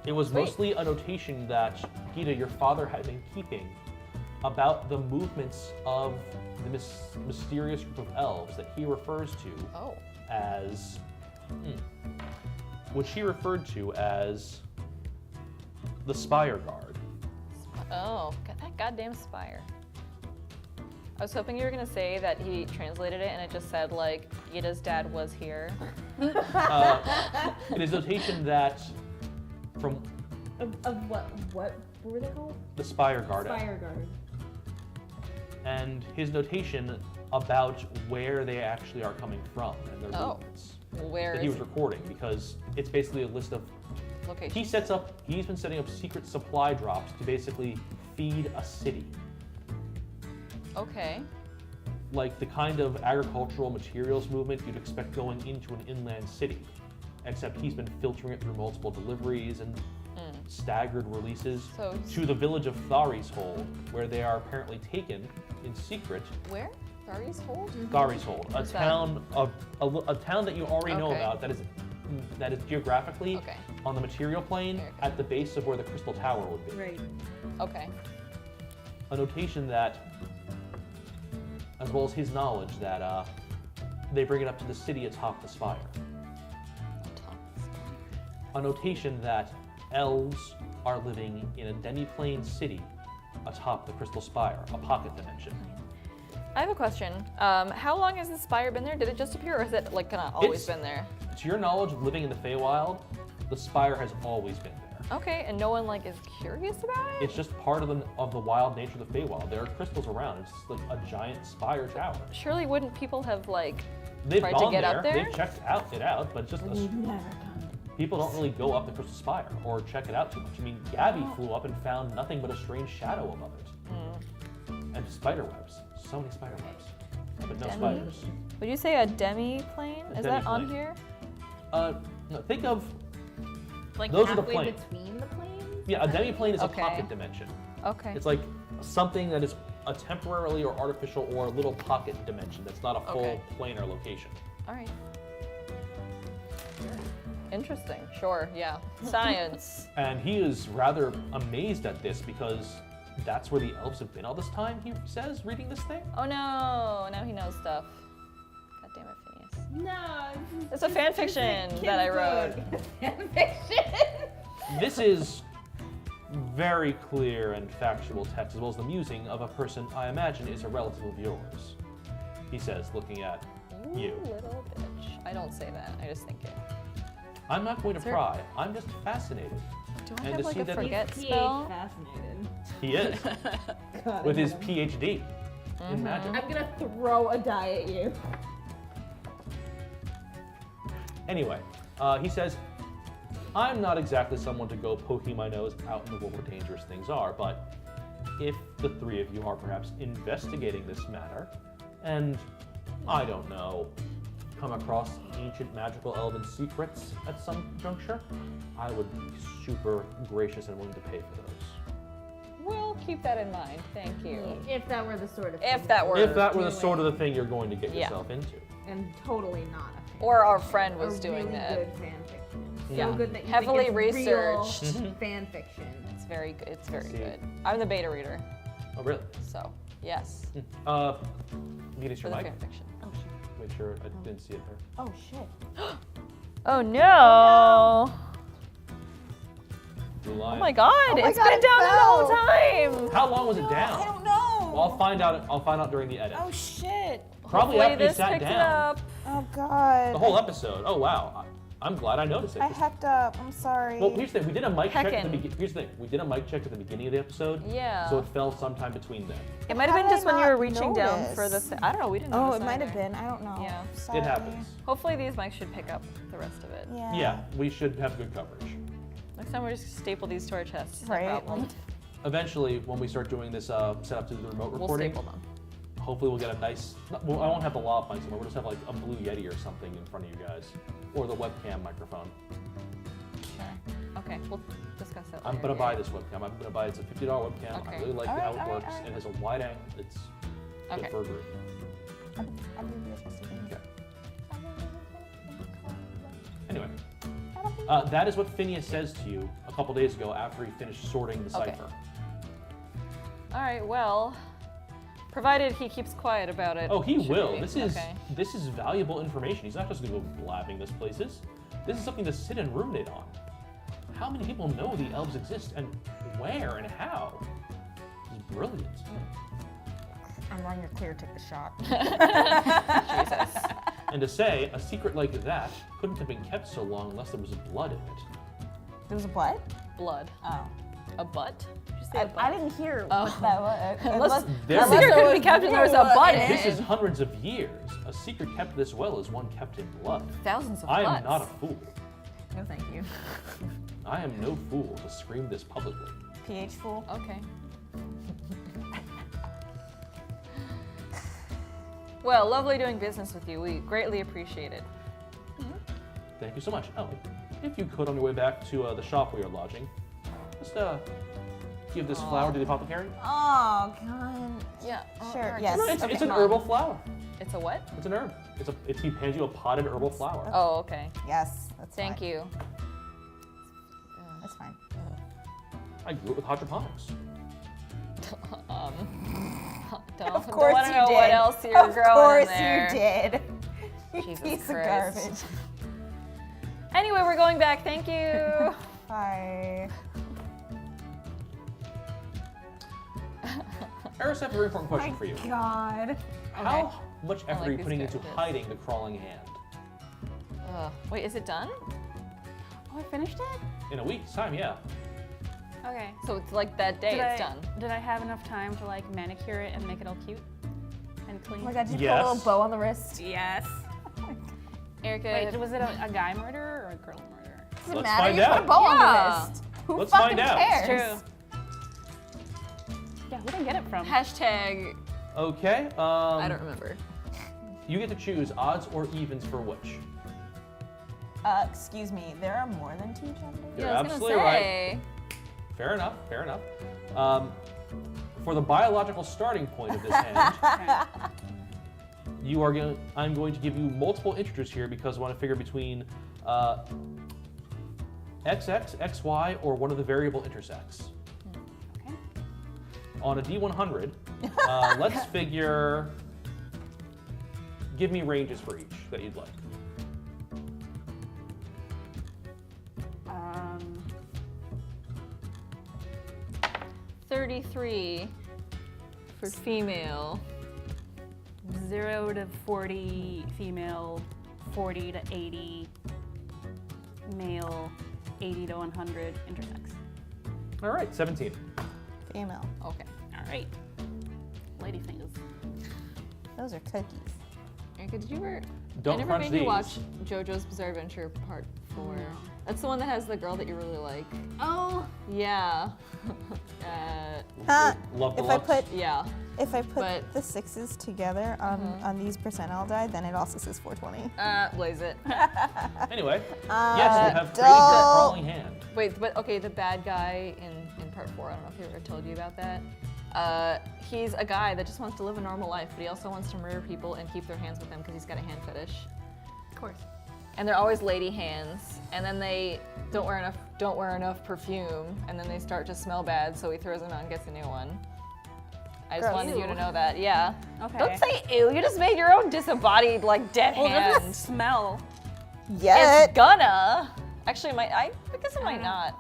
[SPEAKER 2] It was mostly a notation that Gita, your father, had been keeping about the movements of the mysterious group of elves that he refers to
[SPEAKER 3] Oh.
[SPEAKER 2] as, which he referred to as the Spire Guard.
[SPEAKER 3] Oh, that goddamn spire. I was hoping you were gonna say that he translated it and it just said like Gita's dad was here.
[SPEAKER 2] It is notation that from
[SPEAKER 5] Of what were they called?
[SPEAKER 2] the Spire Guard,
[SPEAKER 5] Fire Guard.
[SPEAKER 2] and his notation about where they actually are coming from and their
[SPEAKER 3] Oh.
[SPEAKER 2] movements
[SPEAKER 3] Where
[SPEAKER 2] that he
[SPEAKER 3] is
[SPEAKER 2] was recording, because it's basically a list of
[SPEAKER 3] location?
[SPEAKER 2] he's been setting up secret supply drops to basically feed a city,
[SPEAKER 3] Okay.
[SPEAKER 2] like the kind of agricultural materials movement you'd expect going into an inland city, except he's been filtering it through multiple deliveries and staggered releases
[SPEAKER 3] So-
[SPEAKER 2] to the village of Thari's Hold, where they are apparently taken in secret.
[SPEAKER 3] Where? Thari's Hold?
[SPEAKER 2] Thari's Hold, a
[SPEAKER 3] What's that?
[SPEAKER 2] town a town that you already know
[SPEAKER 3] Okay.
[SPEAKER 2] about that is geographically
[SPEAKER 3] Okay.
[SPEAKER 2] on the material plane
[SPEAKER 3] Very good.
[SPEAKER 2] at the base of where the Crystal Tower would be.
[SPEAKER 5] Right.
[SPEAKER 3] Okay.
[SPEAKER 2] A notation that, as well as his knowledge, that they bring it up to the city atop the spire. A notation that elves are living in a demi-plane city atop the Crystal Spire, a pocket dimension.
[SPEAKER 3] I have a question. How long has the spire been there? Did it just appear, or has it like kind of always
[SPEAKER 2] It's-
[SPEAKER 3] been there?
[SPEAKER 2] To your knowledge of living in the Feywild, the spire has always been there.
[SPEAKER 3] Okay, and no one like is curious about it?
[SPEAKER 2] It's just part of the wild nature of the Feywild. There are crystals around. It's just like a giant spire tower.
[SPEAKER 3] Surely wouldn't people have like
[SPEAKER 2] They've
[SPEAKER 3] tried to
[SPEAKER 2] gone
[SPEAKER 3] get
[SPEAKER 2] there.
[SPEAKER 3] up there?
[SPEAKER 2] They've checked it out, but just people don't really go up the Crystal Spire or check it out too much. I mean, Gabby flew up and found nothing but a strange shadow above it, and spider webs. So many spider webs, but no
[SPEAKER 3] Demi?
[SPEAKER 2] spiders.
[SPEAKER 3] Would you say a demi-plane?
[SPEAKER 2] A
[SPEAKER 3] Is that on
[SPEAKER 2] demi-plane.
[SPEAKER 3] here?
[SPEAKER 2] No, think of
[SPEAKER 5] Like
[SPEAKER 2] Those are the
[SPEAKER 5] halfway
[SPEAKER 2] planes.
[SPEAKER 5] between the planes?
[SPEAKER 2] a demi-plane is
[SPEAKER 3] Okay.
[SPEAKER 2] a pocket dimension.
[SPEAKER 3] Okay.
[SPEAKER 2] It's like something that is a temporarily or artificial or a little pocket dimension that's not a full
[SPEAKER 3] Okay.
[SPEAKER 2] planar location.
[SPEAKER 3] All right. Interesting. Sure. Yeah. Science.
[SPEAKER 2] And he is rather amazed at this because that's where the elves have been all this time, he says, reading this thing.
[SPEAKER 3] Oh no! Now he knows stuff. God damn it, Phineas.
[SPEAKER 5] No.
[SPEAKER 3] It's a fan fiction that I wrote.
[SPEAKER 2] This is very clear and factual text, as well as the musing of a person I imagine is a relative of yours. He says, looking at you.
[SPEAKER 3] Little bitch. I don't say that. I just think it.
[SPEAKER 2] I'm not going to
[SPEAKER 3] Is there-
[SPEAKER 2] pry. I'm just fascinated.
[SPEAKER 3] Do I
[SPEAKER 2] And
[SPEAKER 3] have
[SPEAKER 2] to
[SPEAKER 3] like
[SPEAKER 2] see
[SPEAKER 3] a
[SPEAKER 2] that-
[SPEAKER 3] forget
[SPEAKER 5] PH
[SPEAKER 3] spell?
[SPEAKER 5] fascinated.
[SPEAKER 2] He is,
[SPEAKER 5] God,
[SPEAKER 2] with
[SPEAKER 5] I
[SPEAKER 2] his
[SPEAKER 5] love
[SPEAKER 2] PhD
[SPEAKER 3] Mm-hmm.
[SPEAKER 2] in magic.
[SPEAKER 5] I'm gonna throw a die at you.
[SPEAKER 2] Anyway, he says, I'm not exactly someone to go poking my nose out in the world where dangerous things are, but if the three of you are perhaps investigating this matter, and, I don't know, come across ancient magical elven secrets at some juncture, I would be super gracious and willing to pay for those.
[SPEAKER 3] We'll keep that in mind. Thank you.
[SPEAKER 5] If that were the sort of
[SPEAKER 3] If that were.
[SPEAKER 2] If that were the sort of the thing you're going to get
[SPEAKER 3] Yeah.
[SPEAKER 2] yourself into.
[SPEAKER 5] and totally not a fan.
[SPEAKER 3] Or our friend
[SPEAKER 5] A
[SPEAKER 3] was doing
[SPEAKER 5] really
[SPEAKER 3] that.
[SPEAKER 5] good fan fiction. So
[SPEAKER 3] Yeah.
[SPEAKER 5] good that you
[SPEAKER 3] Heavily
[SPEAKER 5] think it's real
[SPEAKER 3] researched.
[SPEAKER 5] fan fiction.
[SPEAKER 3] It's very good. It's very
[SPEAKER 2] see.
[SPEAKER 3] good. I'm the beta reader,
[SPEAKER 2] Oh, really?
[SPEAKER 3] so yes.
[SPEAKER 2] Need
[SPEAKER 3] For
[SPEAKER 2] your
[SPEAKER 3] the
[SPEAKER 2] mic?
[SPEAKER 3] fan fiction.
[SPEAKER 2] Make sure I didn't see it there.
[SPEAKER 5] Oh shit.
[SPEAKER 3] Oh no!
[SPEAKER 2] Blue line.
[SPEAKER 3] Oh my god!
[SPEAKER 1] my
[SPEAKER 3] It's
[SPEAKER 1] God,
[SPEAKER 3] been
[SPEAKER 1] it
[SPEAKER 3] down the whole
[SPEAKER 1] fell.
[SPEAKER 3] time.
[SPEAKER 2] How long was it down?
[SPEAKER 1] I don't know.
[SPEAKER 2] Well, I'll find out. I'll find out during the edit.
[SPEAKER 1] Oh shit.
[SPEAKER 2] Probably
[SPEAKER 3] Hopefully
[SPEAKER 2] after you
[SPEAKER 3] this
[SPEAKER 2] sat
[SPEAKER 3] picked it
[SPEAKER 2] down.
[SPEAKER 3] up.
[SPEAKER 1] Oh god.
[SPEAKER 2] The whole episode. Oh wow. I'm glad I noticed it.
[SPEAKER 1] I hacked up. I'm sorry.
[SPEAKER 2] Well, here's the thing. We did a mic check at the
[SPEAKER 3] Heckin'.
[SPEAKER 2] beginning. Here's the thing. We did a mic check at the beginning of the episode.
[SPEAKER 3] Yeah.
[SPEAKER 2] So it fell sometime between them.
[SPEAKER 3] It might have
[SPEAKER 1] How
[SPEAKER 3] been
[SPEAKER 1] did
[SPEAKER 3] just
[SPEAKER 1] I
[SPEAKER 3] when you were
[SPEAKER 1] not
[SPEAKER 3] reaching down for the.
[SPEAKER 1] notice?
[SPEAKER 3] I don't know. We didn't.
[SPEAKER 1] Oh,
[SPEAKER 3] notice
[SPEAKER 1] it might have
[SPEAKER 3] either.
[SPEAKER 1] been. I don't know.
[SPEAKER 3] Yeah.
[SPEAKER 1] Sorry.
[SPEAKER 2] It happens.
[SPEAKER 3] Hopefully these mics should pick up the rest of it.
[SPEAKER 1] Yeah.
[SPEAKER 2] Yeah, we should have good coverage.
[SPEAKER 3] Next time we just staple these to our chests. No
[SPEAKER 1] Right.
[SPEAKER 3] problem.
[SPEAKER 1] Like,
[SPEAKER 2] Eventually, when we start doing this setup to the remote
[SPEAKER 3] We'll
[SPEAKER 2] recording,
[SPEAKER 3] staple them.
[SPEAKER 2] hopefully we'll get a nice. Well, I won't have the lav mic somewhere. We'll just have like a Blue Yeti or something in front of you guys, or the webcam microphone.
[SPEAKER 3] Sure. Okay, we'll discuss that later.
[SPEAKER 2] I'm gonna buy this webcam. I'm gonna buy it's a $50 webcam.
[SPEAKER 3] Okay.
[SPEAKER 2] I really like
[SPEAKER 1] All
[SPEAKER 2] how
[SPEAKER 1] right,
[SPEAKER 2] it
[SPEAKER 1] all right,
[SPEAKER 2] works.
[SPEAKER 1] all right.
[SPEAKER 2] It has a wide angle. It's good
[SPEAKER 3] Okay.
[SPEAKER 2] for a group.
[SPEAKER 1] I'll be realistic.
[SPEAKER 2] Okay. Anyway, that is what Phineas says to you a couple days ago after he finished sorting the
[SPEAKER 3] Okay.
[SPEAKER 2] cipher.
[SPEAKER 3] All right. Well, provided he keeps quiet about it.
[SPEAKER 2] Oh, he
[SPEAKER 3] should
[SPEAKER 2] will.
[SPEAKER 3] we?
[SPEAKER 2] This is
[SPEAKER 3] Okay.
[SPEAKER 2] this is valuable information. He's not just gonna go blabbing this places. This is something to sit and ruminate on. How many people know the elves exist and where and how? This is brilliant.
[SPEAKER 1] I'm on your clear. Took the shot.
[SPEAKER 3] Jesus.
[SPEAKER 2] And to say a secret like that couldn't have been kept so long unless there was blood in it.
[SPEAKER 1] There was a what?
[SPEAKER 3] Blood.
[SPEAKER 1] Oh.
[SPEAKER 3] A butt? Did you say a
[SPEAKER 1] I
[SPEAKER 3] butt?
[SPEAKER 1] didn't hear
[SPEAKER 3] Oh.
[SPEAKER 1] what that was.
[SPEAKER 3] Unless
[SPEAKER 2] There
[SPEAKER 3] the
[SPEAKER 2] was-
[SPEAKER 3] secret couldn't be kept and there was a butt in
[SPEAKER 2] This
[SPEAKER 3] it.
[SPEAKER 2] is hundreds of years. A secret kept this well is one kept in blood.
[SPEAKER 3] Thousands of
[SPEAKER 2] I
[SPEAKER 3] butts.
[SPEAKER 2] am not a fool.
[SPEAKER 1] No, thank you.
[SPEAKER 2] I am no fool to scream this publicly.
[SPEAKER 1] PH fool.
[SPEAKER 3] Okay. Well, lovely doing business with you. We greatly appreciate it.
[SPEAKER 2] Thank you so much. Oh, if you could, on your way back to the shop we are lodging, just give this flower to the apothecary.
[SPEAKER 1] Oh god.
[SPEAKER 3] Yeah.
[SPEAKER 1] Sure.
[SPEAKER 3] alright.
[SPEAKER 1] Yes.
[SPEAKER 2] No, it's,
[SPEAKER 1] okay.
[SPEAKER 2] it's an herbal flower.
[SPEAKER 3] It's a what?
[SPEAKER 2] It's an herb. He hands you a potted herbal flower.
[SPEAKER 3] Oh, okay.
[SPEAKER 1] Yes. That's
[SPEAKER 3] Thank
[SPEAKER 1] fine.
[SPEAKER 3] you.
[SPEAKER 1] That's fine.
[SPEAKER 2] I grew it with hydroponics.
[SPEAKER 3] Don't,
[SPEAKER 1] Of course
[SPEAKER 3] don't want to
[SPEAKER 1] you
[SPEAKER 3] know
[SPEAKER 1] did.
[SPEAKER 3] what else you're
[SPEAKER 1] Of
[SPEAKER 3] growing
[SPEAKER 1] course
[SPEAKER 3] there.
[SPEAKER 1] you did. You
[SPEAKER 3] Jesus
[SPEAKER 1] piece
[SPEAKER 3] Christ.
[SPEAKER 1] of garbage.
[SPEAKER 3] Anyway, we're going back. Thank you.
[SPEAKER 1] Bye.
[SPEAKER 2] Eris, I have a very important question for you.
[SPEAKER 1] God.
[SPEAKER 2] How much effort
[SPEAKER 3] like
[SPEAKER 2] are you
[SPEAKER 3] these
[SPEAKER 2] putting into
[SPEAKER 3] characters.
[SPEAKER 2] hiding the crawling hand?
[SPEAKER 3] Wait, is it done?
[SPEAKER 4] Oh, I finished it?
[SPEAKER 2] In a week's time, yeah.
[SPEAKER 4] Okay.
[SPEAKER 3] So it's like that day it's done.
[SPEAKER 4] Did I have enough time to like manicure it and make it all cute and clean?
[SPEAKER 1] Oh my god, did you
[SPEAKER 2] Yes.
[SPEAKER 1] put a little bow on the wrist?
[SPEAKER 4] Yes.
[SPEAKER 3] Erica,
[SPEAKER 4] Wait, was it a guy murderer or a girl murderer?
[SPEAKER 1] Doesn't
[SPEAKER 2] Let's
[SPEAKER 1] matter.
[SPEAKER 2] find
[SPEAKER 1] You
[SPEAKER 2] out.
[SPEAKER 1] put a bow on
[SPEAKER 3] Yeah.
[SPEAKER 1] the wrist. Who
[SPEAKER 2] Let's
[SPEAKER 1] fucking
[SPEAKER 2] find out.
[SPEAKER 1] cares?
[SPEAKER 4] True. Yeah, who did I get it from?
[SPEAKER 3] hashtag,
[SPEAKER 2] Okay.
[SPEAKER 3] I don't remember.
[SPEAKER 2] You get to choose odds or evens for which.
[SPEAKER 1] Excuse me. There are more than two genders.
[SPEAKER 2] You're
[SPEAKER 3] Yeah, I was
[SPEAKER 2] absolutely
[SPEAKER 3] gonna
[SPEAKER 2] right.
[SPEAKER 3] say.
[SPEAKER 2] Fair enough. Fair enough. For the biological starting point of this hand,
[SPEAKER 4] Okay.
[SPEAKER 2] I'm going to give you multiple integers here because I want to figure between XX, XY, or one of the variable intersects.
[SPEAKER 4] Okay.
[SPEAKER 2] On a D100, let's figure. Give me ranges for each that you'd like.
[SPEAKER 3] 33 for female.
[SPEAKER 4] 0 to 40 female, 40 to 80 male, 80 to 100 intersex.
[SPEAKER 2] All right, 17.
[SPEAKER 1] Female.
[SPEAKER 3] Okay.
[SPEAKER 4] All right. Lady fingers.
[SPEAKER 1] Those are cookies.
[SPEAKER 3] Okay, did you ever?
[SPEAKER 2] Don't
[SPEAKER 3] I never
[SPEAKER 2] crunch
[SPEAKER 3] made
[SPEAKER 2] these.
[SPEAKER 3] you watch JoJo's Bizarre Adventure Part 4. That's the one that has the girl that you really like.
[SPEAKER 4] Oh.
[SPEAKER 3] Yeah.
[SPEAKER 2] Love the
[SPEAKER 1] If I
[SPEAKER 2] looks.
[SPEAKER 1] put
[SPEAKER 3] Yeah. But-
[SPEAKER 1] the 6s together on these percentile die, then it also says 420.
[SPEAKER 3] Blaze it.
[SPEAKER 2] Anyway, yes, you have created
[SPEAKER 1] Adult.
[SPEAKER 2] a crawling hand.
[SPEAKER 3] Wait, but okay, the bad guy in Part 4, I don't know if he ever told you about that. He's a guy that just wants to live a normal life, but he also wants to murder people and keep their hands with him because he's got a hand fetish.
[SPEAKER 4] Of course.
[SPEAKER 3] And they're always lady hands, and then they don't wear enough perfume, and then they start to smell bad, so he throws them out and gets a new one. I just
[SPEAKER 1] Gross.
[SPEAKER 3] wanted you to
[SPEAKER 4] Ew.
[SPEAKER 3] know that, yeah.
[SPEAKER 4] Okay.
[SPEAKER 3] Don't say ew, you just made your own disembodied, like, dead
[SPEAKER 4] Well, it doesn't
[SPEAKER 3] hand.
[SPEAKER 4] smell.
[SPEAKER 1] Yet.
[SPEAKER 3] It's gonna. Actually, I guess it might not.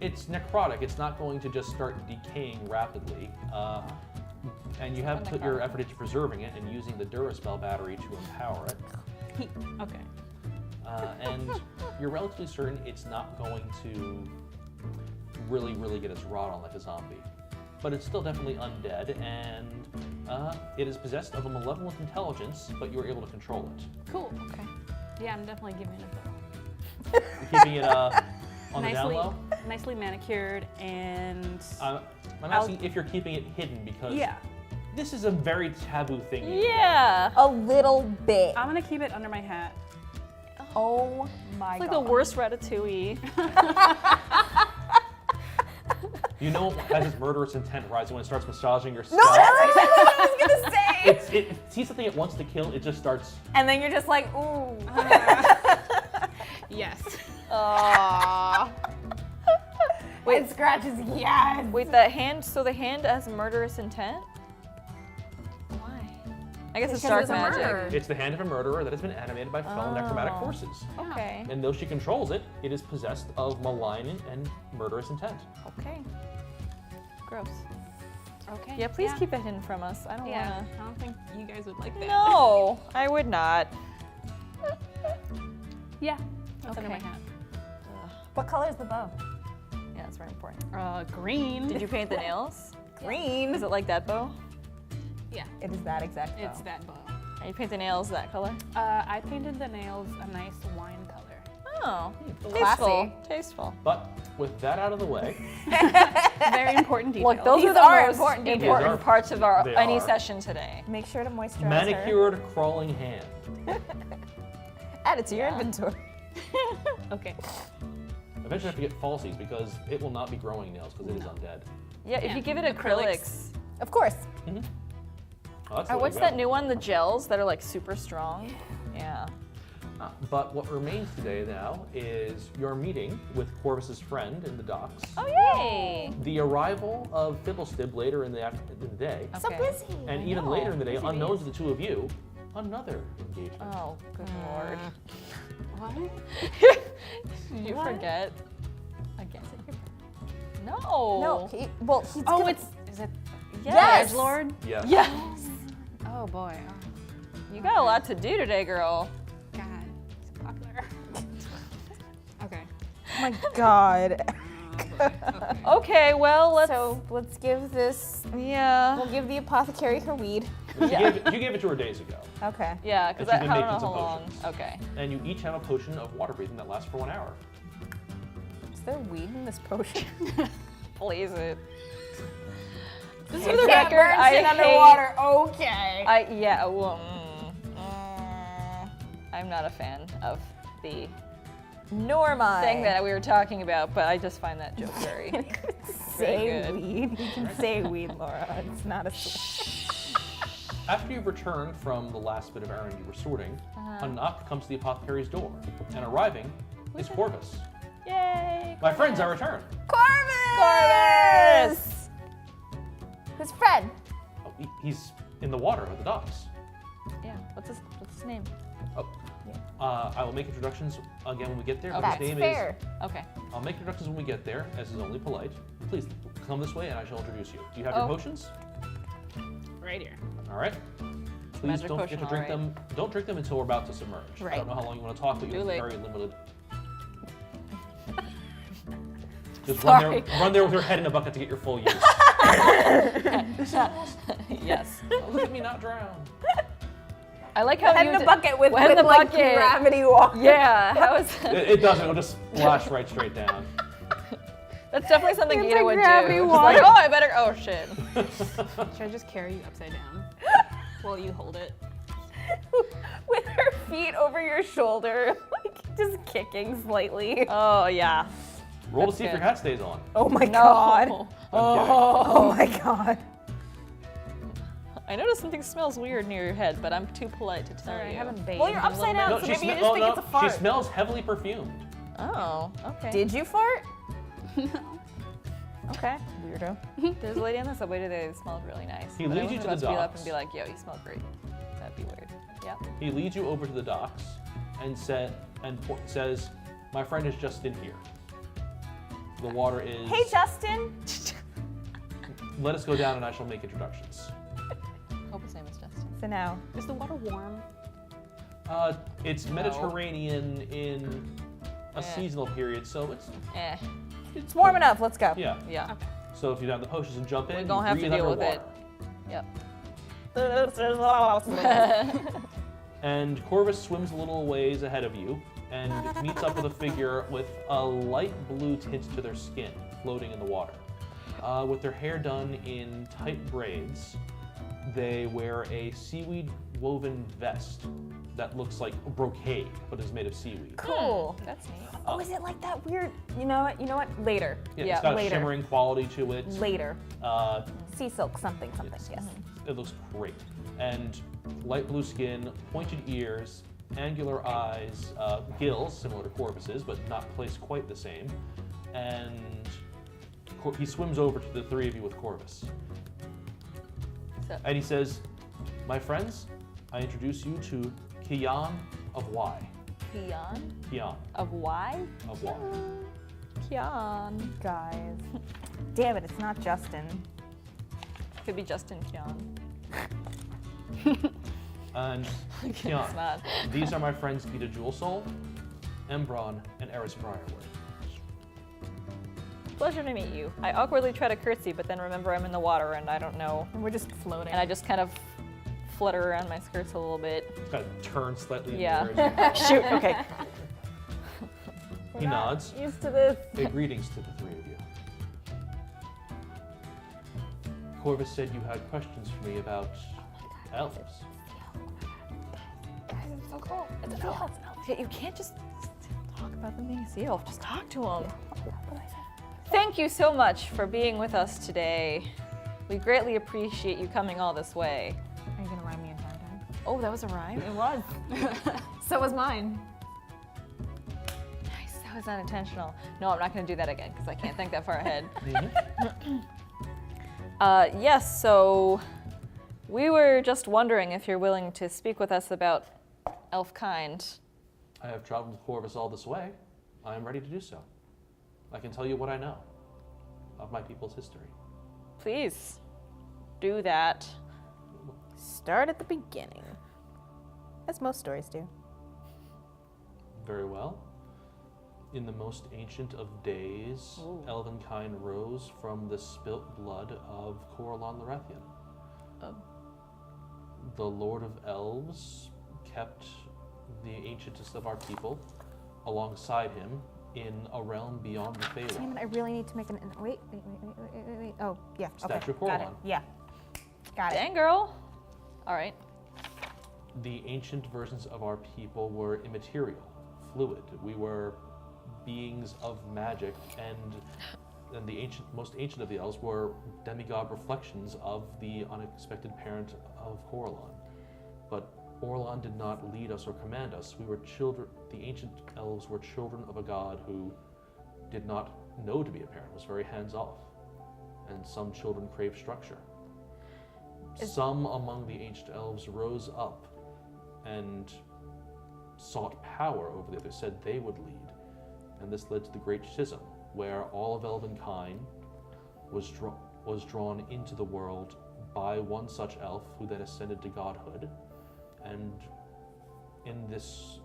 [SPEAKER 2] It's necrotic. It's not going to just start decaying rapidly. And you have put your effort into preserving it and using the Duraspell battery to empower it.
[SPEAKER 4] Okay.
[SPEAKER 2] And you're relatively certain it's not going to really get its rot on like a zombie. But it's still definitely undead, and it is possessed of a malevolent intelligence, but you are able to control it.
[SPEAKER 4] Cool.
[SPEAKER 3] Okay.
[SPEAKER 4] Yeah, I'm definitely giving it a go.
[SPEAKER 2] You're keeping it on the down low?
[SPEAKER 4] Nicely manicured and.
[SPEAKER 2] I'm asking if you're keeping it hidden because
[SPEAKER 4] Yeah.
[SPEAKER 2] this is a very taboo thing. to do.
[SPEAKER 3] Yeah.
[SPEAKER 1] A little bit.
[SPEAKER 4] I'm gonna keep it under my hat.
[SPEAKER 1] Oh my
[SPEAKER 3] It's like
[SPEAKER 1] god.
[SPEAKER 3] the worst Ratatouille.
[SPEAKER 2] You know, as its murderous intent rising when it starts massaging your scalp.
[SPEAKER 1] No, that's exactly what I was gonna say.
[SPEAKER 2] It sees something it wants to kill, it just starts.
[SPEAKER 1] And then you're just like, ooh.
[SPEAKER 4] Yes.
[SPEAKER 1] Aww. Wait, it scratches, yes.
[SPEAKER 3] Wait, the hand, so the hand has murderous intent? Why? I guess it's
[SPEAKER 1] Because
[SPEAKER 3] dark
[SPEAKER 1] it's a
[SPEAKER 3] magic.
[SPEAKER 1] murderer.
[SPEAKER 2] It's the hand of a murderer that has been animated by fell necromantic forces.
[SPEAKER 3] Okay.
[SPEAKER 2] And though she controls it, it is possessed of malign and murderous intent.
[SPEAKER 3] Okay. Gross.
[SPEAKER 4] Okay.
[SPEAKER 3] Yeah, please keep it hidden from us. I don't
[SPEAKER 4] Yeah.
[SPEAKER 3] wanna.
[SPEAKER 4] I don't think you guys would like that.
[SPEAKER 3] No, I would not.
[SPEAKER 4] Yeah. That's under my
[SPEAKER 3] Okay.
[SPEAKER 4] hat.
[SPEAKER 1] What color is the bow?
[SPEAKER 3] Yeah, that's very important.
[SPEAKER 4] Green.
[SPEAKER 3] Did you paint the nails?
[SPEAKER 1] Green.
[SPEAKER 3] Is it like that bow?
[SPEAKER 4] Yeah.
[SPEAKER 1] It is that exact bow.
[SPEAKER 4] It's that bow.
[SPEAKER 3] And you paint the nails that color?
[SPEAKER 4] I painted the nails a nice wine color.
[SPEAKER 3] Oh,
[SPEAKER 1] Classy.
[SPEAKER 3] tasteful. Tasteful.
[SPEAKER 2] But with that out of the way,
[SPEAKER 4] Very important detail.
[SPEAKER 3] Look, those
[SPEAKER 1] These
[SPEAKER 3] are the
[SPEAKER 1] are
[SPEAKER 3] most
[SPEAKER 1] important
[SPEAKER 2] details.
[SPEAKER 3] important
[SPEAKER 2] They are.
[SPEAKER 3] parts of our
[SPEAKER 2] They
[SPEAKER 3] any
[SPEAKER 2] are.
[SPEAKER 3] session today.
[SPEAKER 1] Make sure to moisturize her.
[SPEAKER 2] manicured crawling hand.
[SPEAKER 1] Add it to your
[SPEAKER 3] Yeah.
[SPEAKER 1] inventory.
[SPEAKER 4] Okay.
[SPEAKER 2] Eventually, I have to get falsies because it will not be growing nails because it is undead.
[SPEAKER 3] Yeah, if
[SPEAKER 4] Yeah.
[SPEAKER 3] you give it
[SPEAKER 4] Acrylics.
[SPEAKER 3] acrylics.
[SPEAKER 1] Of course.
[SPEAKER 2] Oh, that's the
[SPEAKER 3] Or
[SPEAKER 2] way
[SPEAKER 3] what's
[SPEAKER 2] to
[SPEAKER 3] that
[SPEAKER 2] go.
[SPEAKER 3] new one? The gels that are like super strong. Yeah.
[SPEAKER 2] But what remains today now is your meeting with Corvus's friend in the docks.
[SPEAKER 3] Oh yay!
[SPEAKER 2] The arrival of Fibblestib later in the day,
[SPEAKER 1] So
[SPEAKER 3] Okay.
[SPEAKER 1] busy.
[SPEAKER 2] and even
[SPEAKER 3] know.
[SPEAKER 2] later in the day,
[SPEAKER 4] Busy
[SPEAKER 2] unknown
[SPEAKER 4] days.
[SPEAKER 2] to the two of you, another engagement.
[SPEAKER 3] Oh, good lord.
[SPEAKER 4] What?
[SPEAKER 3] Did you
[SPEAKER 4] What?
[SPEAKER 3] forget? Again. No.
[SPEAKER 1] No, he's
[SPEAKER 4] Oh,
[SPEAKER 1] gonna-
[SPEAKER 4] is it
[SPEAKER 1] Yes.
[SPEAKER 4] Lord?
[SPEAKER 2] Yes.
[SPEAKER 3] Yes.
[SPEAKER 4] Oh boy.
[SPEAKER 3] You got a lot to do today, girl.
[SPEAKER 4] God, he's popular. Okay.
[SPEAKER 1] Oh my god.
[SPEAKER 3] Okay, well let's.
[SPEAKER 1] So let's give this.
[SPEAKER 3] Yeah.
[SPEAKER 1] We'll give the apothecary her weed.
[SPEAKER 2] You gave it to her days ago,
[SPEAKER 1] Okay.
[SPEAKER 3] Yeah, because
[SPEAKER 2] And
[SPEAKER 3] I
[SPEAKER 2] she's
[SPEAKER 3] don't
[SPEAKER 2] been
[SPEAKER 3] know
[SPEAKER 2] making
[SPEAKER 3] how
[SPEAKER 2] some
[SPEAKER 3] long.
[SPEAKER 2] potions.
[SPEAKER 3] Okay.
[SPEAKER 2] and you each have a potion of water breathing that lasts for 1 hour.
[SPEAKER 1] Is there weed in this potion?
[SPEAKER 3] Blaze it. Just
[SPEAKER 1] You
[SPEAKER 3] for the
[SPEAKER 1] can't
[SPEAKER 3] record,
[SPEAKER 1] burn
[SPEAKER 3] I
[SPEAKER 1] shit
[SPEAKER 3] hate.
[SPEAKER 1] underwater. Okay.
[SPEAKER 3] Yeah. Well, I'm not a fan of the
[SPEAKER 1] Nor am I.
[SPEAKER 3] thing that we were talking about, but I just find that joke very.
[SPEAKER 1] say
[SPEAKER 3] good.
[SPEAKER 1] weed. You can say weed, Laura. It's not a.
[SPEAKER 2] After you've returned from the last bit of errand you were sorting, a knock comes to the apothecary's door, and arriving is Corvus.
[SPEAKER 3] Yay!
[SPEAKER 2] My friends, I return.
[SPEAKER 1] Corvus! Who's Fred?
[SPEAKER 2] Oh, he's in the water at the docks.
[SPEAKER 3] Yeah. What's his name?
[SPEAKER 2] Oh. I will make introductions again when we get there. but
[SPEAKER 1] That's
[SPEAKER 2] his name
[SPEAKER 1] fair.
[SPEAKER 3] Okay.
[SPEAKER 2] I'll make introductions when we get there, as is only polite. Please come this way, and I shall introduce you. Do you have your
[SPEAKER 3] Oh.
[SPEAKER 2] potions?
[SPEAKER 4] Right here.
[SPEAKER 2] All right. Please
[SPEAKER 3] Magic
[SPEAKER 2] don't forget
[SPEAKER 3] potion,
[SPEAKER 2] to drink
[SPEAKER 3] all
[SPEAKER 2] them. Don't drink them until we're about to submerge. I
[SPEAKER 1] Right.
[SPEAKER 2] don't know how long you want to talk, but you
[SPEAKER 3] Too
[SPEAKER 2] have
[SPEAKER 3] late.
[SPEAKER 2] very limited. Just
[SPEAKER 3] Sorry.
[SPEAKER 2] run there with your head in a bucket to get your full use.
[SPEAKER 3] Yes.
[SPEAKER 2] Look at me not drown.
[SPEAKER 3] I like how
[SPEAKER 1] Head
[SPEAKER 3] you
[SPEAKER 1] in the bucket with
[SPEAKER 3] head in the
[SPEAKER 1] like
[SPEAKER 3] bucket.
[SPEAKER 1] gravity water.
[SPEAKER 3] Yeah, how is
[SPEAKER 2] It doesn't. It'll just splash right straight down.
[SPEAKER 3] That's definitely something
[SPEAKER 1] It's
[SPEAKER 3] Gita
[SPEAKER 1] like
[SPEAKER 3] would do.
[SPEAKER 1] gravity
[SPEAKER 3] She's
[SPEAKER 1] water.
[SPEAKER 3] like, oh, I better. Oh shit.
[SPEAKER 4] Should I just carry you upside down while you hold it?
[SPEAKER 1] With her feet over your shoulder, like just kicking slightly.
[SPEAKER 3] Oh yeah.
[SPEAKER 2] Roll to
[SPEAKER 3] That's
[SPEAKER 2] see if your
[SPEAKER 3] good.
[SPEAKER 2] hat stays on.
[SPEAKER 1] Oh my
[SPEAKER 3] No.
[SPEAKER 1] god.
[SPEAKER 2] I'm
[SPEAKER 1] Oh my god.
[SPEAKER 3] I noticed something smells weird near your head, but I'm too polite to tell
[SPEAKER 4] Sorry, I
[SPEAKER 3] you.
[SPEAKER 4] haven't bathed.
[SPEAKER 1] Well, you're
[SPEAKER 4] in a
[SPEAKER 1] upside
[SPEAKER 4] little
[SPEAKER 1] down,
[SPEAKER 2] No,
[SPEAKER 1] so
[SPEAKER 2] she
[SPEAKER 1] maybe you
[SPEAKER 2] sme-
[SPEAKER 1] just think
[SPEAKER 2] oh,
[SPEAKER 1] it's a
[SPEAKER 2] no,
[SPEAKER 1] fart.
[SPEAKER 2] She smells heavily perfumed.
[SPEAKER 3] Oh, okay.
[SPEAKER 1] Did you fart?
[SPEAKER 4] bit. No.
[SPEAKER 1] Okay. Weirdo.
[SPEAKER 3] There's a lady on the subway today that smelled really nice.
[SPEAKER 2] He
[SPEAKER 3] but I
[SPEAKER 2] leads you
[SPEAKER 3] wasn't
[SPEAKER 2] to
[SPEAKER 3] about
[SPEAKER 2] the
[SPEAKER 3] to be up
[SPEAKER 2] docks.
[SPEAKER 3] and be like, yo, you smell great. That'd be weird. Yeah.
[SPEAKER 2] He leads you over to the docks and says, "My friend is just in here. The water is.
[SPEAKER 1] Hey, Justin.
[SPEAKER 2] Let us go down, and I shall make introductions."
[SPEAKER 3] Hope his name is Justin.
[SPEAKER 1] So now,
[SPEAKER 4] Is the water warm?
[SPEAKER 2] It's
[SPEAKER 3] No.
[SPEAKER 2] Mediterranean in a
[SPEAKER 3] Eh.
[SPEAKER 2] seasonal period, so it's
[SPEAKER 1] it's warm enough. Let's go.
[SPEAKER 2] yeah.
[SPEAKER 3] Yeah.
[SPEAKER 2] So if you have the potions and jump in,
[SPEAKER 3] We
[SPEAKER 2] you
[SPEAKER 3] don't have to
[SPEAKER 2] breathe
[SPEAKER 3] deal with
[SPEAKER 2] underwater.
[SPEAKER 3] it. Yep.
[SPEAKER 2] And Corvus swims a little ways ahead of you and meets up with a figure with a light blue tint to their skin, floating in the water. With their hair done in tight braids, they wear a seaweed woven vest that looks like brocade, but is made of seaweed.
[SPEAKER 1] Cool.
[SPEAKER 3] That's neat.
[SPEAKER 1] Oh, is it like that weird? You know what? You know what? Later.
[SPEAKER 2] Yeah,
[SPEAKER 3] Yeah,
[SPEAKER 2] it's got
[SPEAKER 1] later.
[SPEAKER 2] a shimmering quality to it.
[SPEAKER 1] Later.
[SPEAKER 2] Uh,
[SPEAKER 1] Sea silk, something. Yes.
[SPEAKER 2] It looks great. And light blue skin, pointed ears, angular eyes, gills, similar to Corvus's, but not placed quite the same. And he swims over to the three of you with Corvus.
[SPEAKER 3] So,
[SPEAKER 2] And he says, "My friends, I introduce you to Kian of Y.
[SPEAKER 3] Kian
[SPEAKER 2] Kian
[SPEAKER 3] of Y?
[SPEAKER 2] of Y.
[SPEAKER 3] Kian.
[SPEAKER 1] Guys. Damn it! It's not Justin.
[SPEAKER 3] Could be Justin Kian.
[SPEAKER 2] And
[SPEAKER 3] It's
[SPEAKER 2] Kian,
[SPEAKER 3] not.
[SPEAKER 2] these are my friends Gita Jewelsoul, Aembron, and Eris Briarwood."
[SPEAKER 3] Pleasure to meet you. I awkwardly try to curtsy, but then remember I'm in the water and I don't know.
[SPEAKER 1] And we're just floating.
[SPEAKER 3] And I just kind of flutter around my skirts a little bit.
[SPEAKER 2] Kind of turns slightly in
[SPEAKER 3] Yeah.
[SPEAKER 2] the air.
[SPEAKER 1] Shoot. Okay.
[SPEAKER 2] He nods.
[SPEAKER 1] Used to this.
[SPEAKER 2] Hey, greetings to the three of you. Corvus said you had questions for me about elves.
[SPEAKER 3] It's so cool. It's an elf. You can't just talk about them being a sea elf. Just talk to them. Thank you so much for being with us today. We greatly appreciate you coming all this way.
[SPEAKER 1] Are you gonna rhyme me in time?
[SPEAKER 3] Oh, that was a rhyme?
[SPEAKER 1] It was. So was mine.
[SPEAKER 3] Nice. That was unintentional. No, I'm not going to do that again because I can't think that far ahead. Yes, so we were just wondering if you're willing to speak with us about elf kind.
[SPEAKER 2] I have traveled with Corvus all this way. I am ready to do so. I can tell you what I know of my people's history.
[SPEAKER 3] Please do that.
[SPEAKER 1] Start at the beginning. As most stories do.
[SPEAKER 2] Very well. In the most ancient of days,
[SPEAKER 3] Ooh.
[SPEAKER 2] Elvenkind rose from the spilt blood of Corellon Larethian.
[SPEAKER 3] Oh.
[SPEAKER 2] The Lord of Elves kept the ancientest of our people alongside him in a realm beyond the
[SPEAKER 1] Damn
[SPEAKER 2] Feywild.
[SPEAKER 1] it! I really need to make an. Wait. Oh, yeah.
[SPEAKER 2] Statue of
[SPEAKER 1] Okay. Got it.
[SPEAKER 2] Corellon.
[SPEAKER 1] Yeah. Got it.
[SPEAKER 3] Dang, girl. All right.
[SPEAKER 2] The ancient versions of our people were immaterial, fluid. We were beings of magic, and the most ancient of the elves were demigod reflections of the unexpected parent of Corellon. But Orlon did not lead us or command us. We were children. The ancient elves were children of a god who did not know to be a parent, was very hands-off. And some children craved structure. Some among the ancient elves rose up and sought power over the others, said they would lead. And this led to the Great Schism, where all of Elvenkind was drawn into the world by one such elf who then ascended to godhood. And in this,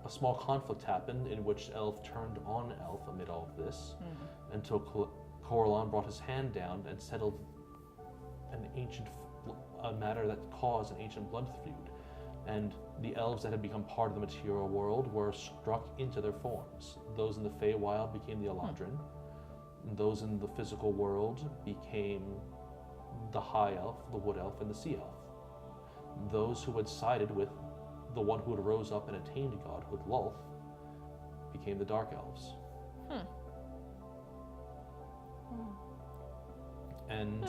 [SPEAKER 2] a small conflict happened in which elf turned on elf amid all of this, until Corellon brought his hand down and settled an ancient a matter that caused an ancient blood feud, and the elves that had become part of the material world were struck into their forms. Those in the Feywild became the Eladrin, and those in the physical world became the High Elf, the Wood Elf, and the Sea Elf. Those who had sided with the one who had rose up and attained godhood, Lulth, became the Dark Elves. And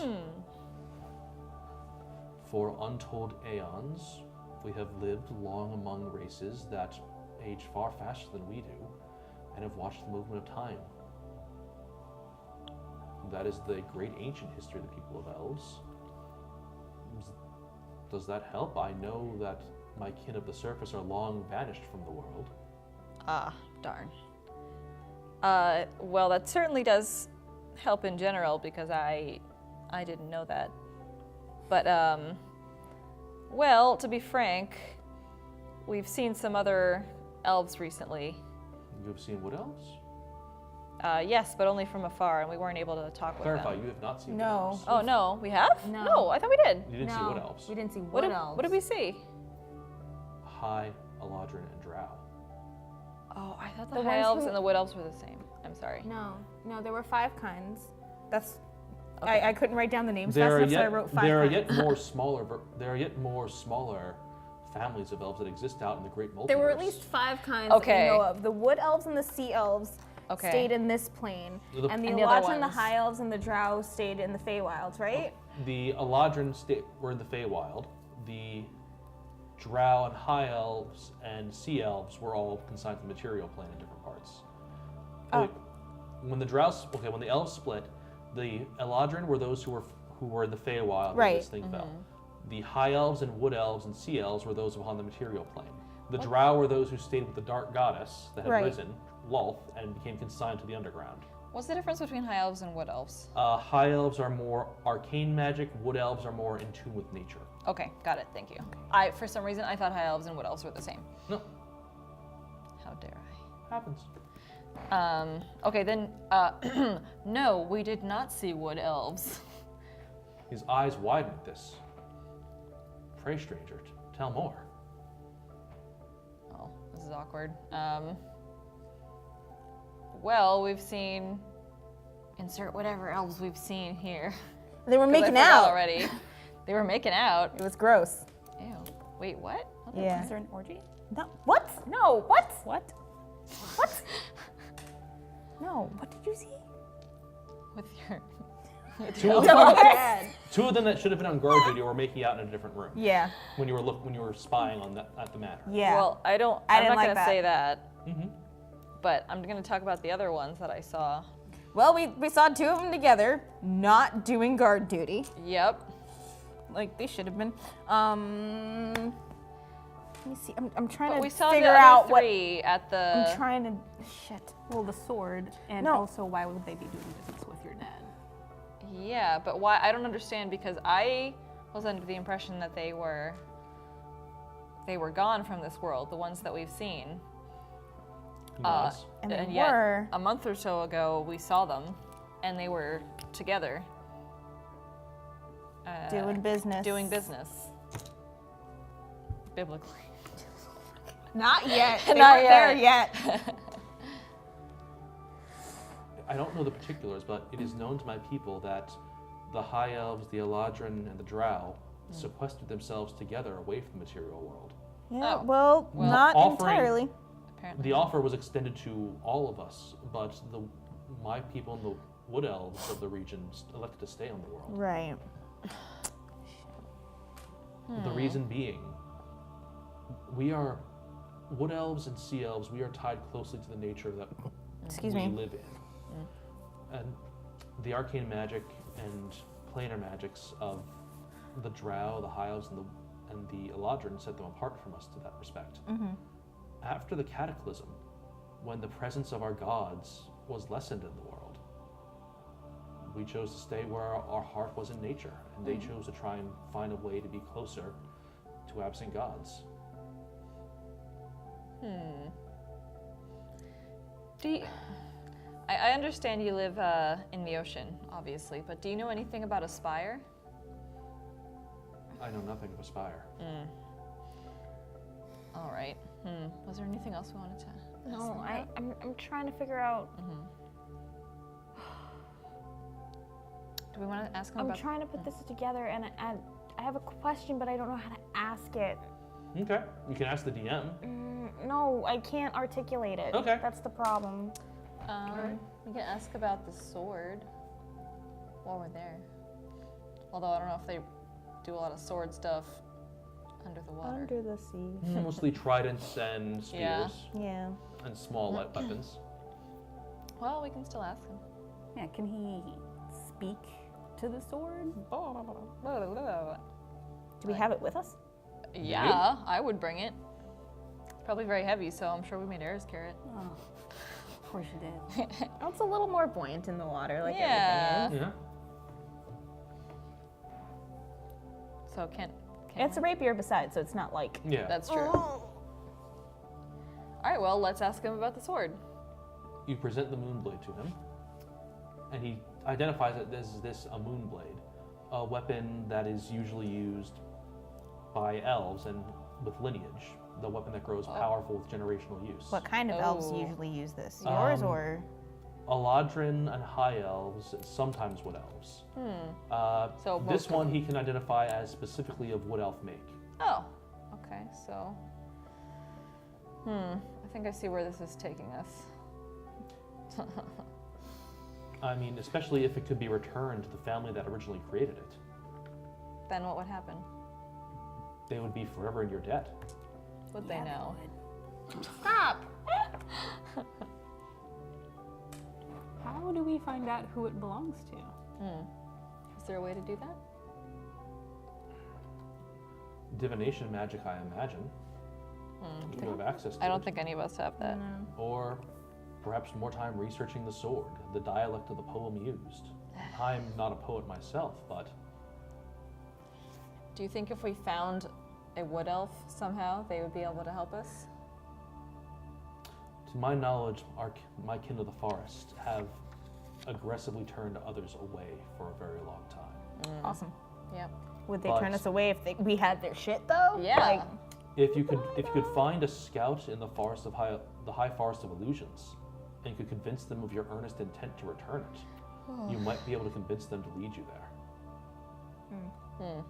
[SPEAKER 2] for untold aeons, we have lived long among races that age far faster than we do, and have watched the movement of time. That is the great ancient history of the people of elves. Does that help? I know that my kin of the surface are long vanished from the world.
[SPEAKER 3] Ah, darn. Well, that certainly does help in general, because I didn't know that. But, well, to be frank, we've seen some other elves recently.
[SPEAKER 2] You've seen wood elves?
[SPEAKER 3] Yes, but only from afar, and we weren't able to talk with
[SPEAKER 2] Clarify,
[SPEAKER 3] them.
[SPEAKER 2] you have not seen
[SPEAKER 1] No.
[SPEAKER 2] wood elves.
[SPEAKER 3] Oh, no, we have?
[SPEAKER 1] No.
[SPEAKER 3] I thought we did.
[SPEAKER 2] You didn't see wood elves.
[SPEAKER 1] We didn't see
[SPEAKER 3] What
[SPEAKER 1] wood
[SPEAKER 3] did,
[SPEAKER 1] elves.
[SPEAKER 3] what did we see?
[SPEAKER 2] High, Eladrin, and Drow.
[SPEAKER 3] Oh, I thought the
[SPEAKER 1] The
[SPEAKER 3] high
[SPEAKER 1] ones
[SPEAKER 3] elves
[SPEAKER 1] who-
[SPEAKER 3] and the wood elves were the same. I'm sorry.
[SPEAKER 1] No, there were 5 kinds. That's.
[SPEAKER 3] Okay.
[SPEAKER 1] I couldn't write down the names
[SPEAKER 2] There
[SPEAKER 1] fast
[SPEAKER 2] are
[SPEAKER 1] enough, so I
[SPEAKER 2] yet
[SPEAKER 1] wrote 5
[SPEAKER 2] there are
[SPEAKER 1] kinds.
[SPEAKER 2] yet more smaller there are yet more smaller families of elves that exist out in the great multiverse.
[SPEAKER 1] There were at least 5 kinds
[SPEAKER 3] Okay.
[SPEAKER 1] that we know of. The wood elves and the sea elves
[SPEAKER 3] Okay.
[SPEAKER 1] stayed in this plane,
[SPEAKER 2] The-
[SPEAKER 1] and the
[SPEAKER 3] And the other
[SPEAKER 1] Eladrin, the
[SPEAKER 3] ones?
[SPEAKER 1] high elves, and the drow stayed in the Feywilds, right?
[SPEAKER 2] The Eladrin were in the Feywild. The Drow and High Elves and Sea Elves were all consigned to the material plane in different parts.
[SPEAKER 1] Oh.
[SPEAKER 2] When the Elves split, the Eladrin were those who were in the Feywild when
[SPEAKER 1] Right.
[SPEAKER 2] this thing fell. The High Elves and Wood Elves and Sea Elves were those upon the material plane. The Drow were those who stayed with the Dark Goddess that had
[SPEAKER 1] Right.
[SPEAKER 2] risen, Lulth, and became consigned to the underground.
[SPEAKER 3] What's the difference between high elves and wood elves?
[SPEAKER 2] High Elves are more arcane magic. Wood Elves are more in tune with nature.
[SPEAKER 3] Okay, got it. Thank you. For some reason, I thought high elves and wood elves were the same.
[SPEAKER 2] No,
[SPEAKER 3] How dare
[SPEAKER 2] happens.
[SPEAKER 3] I? Okay, then, no, we did not see wood elves.
[SPEAKER 2] His eyes widen at this. Pray, stranger, tell more.
[SPEAKER 3] Oh, this is awkward. Well, we've seen. Insert whatever elves we've seen here.
[SPEAKER 1] They were
[SPEAKER 3] 'Cause I
[SPEAKER 1] making
[SPEAKER 3] forgot
[SPEAKER 1] out.
[SPEAKER 3] already. They were making out.
[SPEAKER 1] It was gross.
[SPEAKER 3] Ew. Wait, what?
[SPEAKER 1] Yeah.
[SPEAKER 4] Is there an orgy?
[SPEAKER 1] No, what? No, what?
[SPEAKER 4] What?
[SPEAKER 1] What? No, what did you see?
[SPEAKER 3] With your.
[SPEAKER 2] Two of,
[SPEAKER 1] Dad.
[SPEAKER 2] two of them that should have been on guard duty were making out in a different room
[SPEAKER 1] Yeah,
[SPEAKER 2] when you were spying on at the manor.
[SPEAKER 1] yeah.
[SPEAKER 3] Well,
[SPEAKER 1] I
[SPEAKER 3] I'm
[SPEAKER 1] didn't
[SPEAKER 3] not
[SPEAKER 1] like
[SPEAKER 3] gonna
[SPEAKER 1] that.
[SPEAKER 3] say that,
[SPEAKER 2] Mm-hmm.
[SPEAKER 3] but I'm gonna talk about the other ones that I saw.
[SPEAKER 1] Well, we saw 2 of them together, not doing guard duty,
[SPEAKER 3] Yep.
[SPEAKER 1] like they should have been. Let me see. I'm trying
[SPEAKER 3] But
[SPEAKER 1] to
[SPEAKER 3] we saw
[SPEAKER 1] figure
[SPEAKER 3] the
[SPEAKER 1] out
[SPEAKER 3] other
[SPEAKER 1] what.
[SPEAKER 3] 3 at the.
[SPEAKER 1] I'm trying to. Shit.
[SPEAKER 4] Well, the sword, and
[SPEAKER 1] No.
[SPEAKER 4] also why would they be doing business with your dad?
[SPEAKER 3] Yeah, but why? I don't understand, because I was under the impression that they were gone from this world, the ones that we've seen.
[SPEAKER 2] Yes.
[SPEAKER 1] And they
[SPEAKER 3] yet,
[SPEAKER 1] were.
[SPEAKER 3] a month or so ago, we saw them, and they were together.
[SPEAKER 1] Doing business.
[SPEAKER 3] Doing business. Biblically.
[SPEAKER 1] Not yet. They
[SPEAKER 3] Not
[SPEAKER 1] weren't there
[SPEAKER 3] yet.
[SPEAKER 1] yet.
[SPEAKER 2] I don't know the particulars, but it is known to my people that the High Elves, the Eladrin, and the Drow sequestered themselves together away from the material world.
[SPEAKER 1] Yeah.
[SPEAKER 3] Oh.
[SPEAKER 1] Well,
[SPEAKER 3] Well,
[SPEAKER 1] not
[SPEAKER 2] offering-
[SPEAKER 1] entirely.
[SPEAKER 3] Apparently.
[SPEAKER 2] The offer was extended to all of us, but my people in the Wood Elves of the region elected to stay on the world.
[SPEAKER 1] Right.
[SPEAKER 2] The reason being, we are Wood Elves and Sea Elves. We are tied closely to the nature that
[SPEAKER 1] Excuse
[SPEAKER 2] we
[SPEAKER 1] me.
[SPEAKER 2] live in, and the arcane magic and planar magics of the Drow, the High Elves, and the Eladrin set them apart from us to that respect.
[SPEAKER 1] Mm-hmm.
[SPEAKER 2] After the Cataclysm, when the presence of our gods was lessened in the world, we chose to stay where our heart was in nature, and they chose to try and find a way to be closer to absent gods.
[SPEAKER 3] I understand you live in the ocean, obviously, but do you know anything about a spire?
[SPEAKER 2] I know nothing of Aspire.
[SPEAKER 3] All right. Was there anything else we wanted to ask
[SPEAKER 1] No,
[SPEAKER 3] them about?
[SPEAKER 1] I'm trying to figure out.
[SPEAKER 3] Do we want to ask them
[SPEAKER 1] I'm
[SPEAKER 3] about?
[SPEAKER 1] trying to put this together, and I have a question, but I don't know how to ask it.
[SPEAKER 2] Okay, you can ask the DM.
[SPEAKER 1] No, I can't articulate it.
[SPEAKER 2] Okay.
[SPEAKER 1] That's the problem.
[SPEAKER 3] We can ask about the sword while we're there. Although I don't know if they do a lot of sword stuff under the water.
[SPEAKER 1] Under the sea.
[SPEAKER 2] Mostly tridents and spears
[SPEAKER 3] Yeah.
[SPEAKER 1] Yeah.
[SPEAKER 2] and small light weapons.
[SPEAKER 3] Well, we can still ask him.
[SPEAKER 4] Yeah, can he speak to the sword?
[SPEAKER 1] Do we have it with us?
[SPEAKER 3] Yeah, I would bring it. It's probably very heavy, so I'm sure we made Eris carry it.
[SPEAKER 4] Oh, of course you did.
[SPEAKER 1] Oh, it's a little more buoyant in the water, like
[SPEAKER 3] Yeah.
[SPEAKER 1] everything is.
[SPEAKER 2] Yeah.
[SPEAKER 3] So can
[SPEAKER 1] It's a rapier besides, so it's not like.
[SPEAKER 2] Yeah.
[SPEAKER 3] That's true. All right, well, let's ask him about the sword.
[SPEAKER 2] You present the moonblade to him, and he identifies it as this a moonblade, a weapon that is usually used by elves and with lineage, the weapon that grows powerful with generational use.
[SPEAKER 1] What kind of elves
[SPEAKER 3] Oh.
[SPEAKER 1] usually use this? Yours
[SPEAKER 2] Um,
[SPEAKER 1] or?
[SPEAKER 2] Eladrin and high elves, sometimes wood elves.
[SPEAKER 3] So
[SPEAKER 2] This
[SPEAKER 3] both
[SPEAKER 2] one he can identify as specifically of wood elf make.
[SPEAKER 3] Oh, okay. So, I think I see where this is taking us.
[SPEAKER 2] I mean, especially if it could be returned to the family that originally created it.
[SPEAKER 3] Then what would happen?
[SPEAKER 2] They would be forever in your debt.
[SPEAKER 3] Would they know?
[SPEAKER 1] Stop!
[SPEAKER 4] How do we find out who it belongs to?
[SPEAKER 3] Is there a way to do that?
[SPEAKER 2] Divination magic, I imagine. You could have access to
[SPEAKER 3] I don't
[SPEAKER 2] it.
[SPEAKER 3] think any of us have that.
[SPEAKER 2] Or perhaps more time researching the sword, the dialect of the poem used. I'm not a poet myself, but
[SPEAKER 3] Do you think if we found a wood elf somehow, they would be able to help us?
[SPEAKER 2] to my knowledge, my kin of the forest have aggressively turned others away for a very long time.
[SPEAKER 1] Awesome.
[SPEAKER 3] Yep.
[SPEAKER 1] Would they
[SPEAKER 2] But-
[SPEAKER 1] turn us away if we had their shit though?
[SPEAKER 3] Yeah.
[SPEAKER 1] Like,
[SPEAKER 2] If you could find a scout in the forest of the high forest of illusions, and could convince them of your earnest intent to return it, you might be able to convince them to lead you there.
[SPEAKER 3] Well,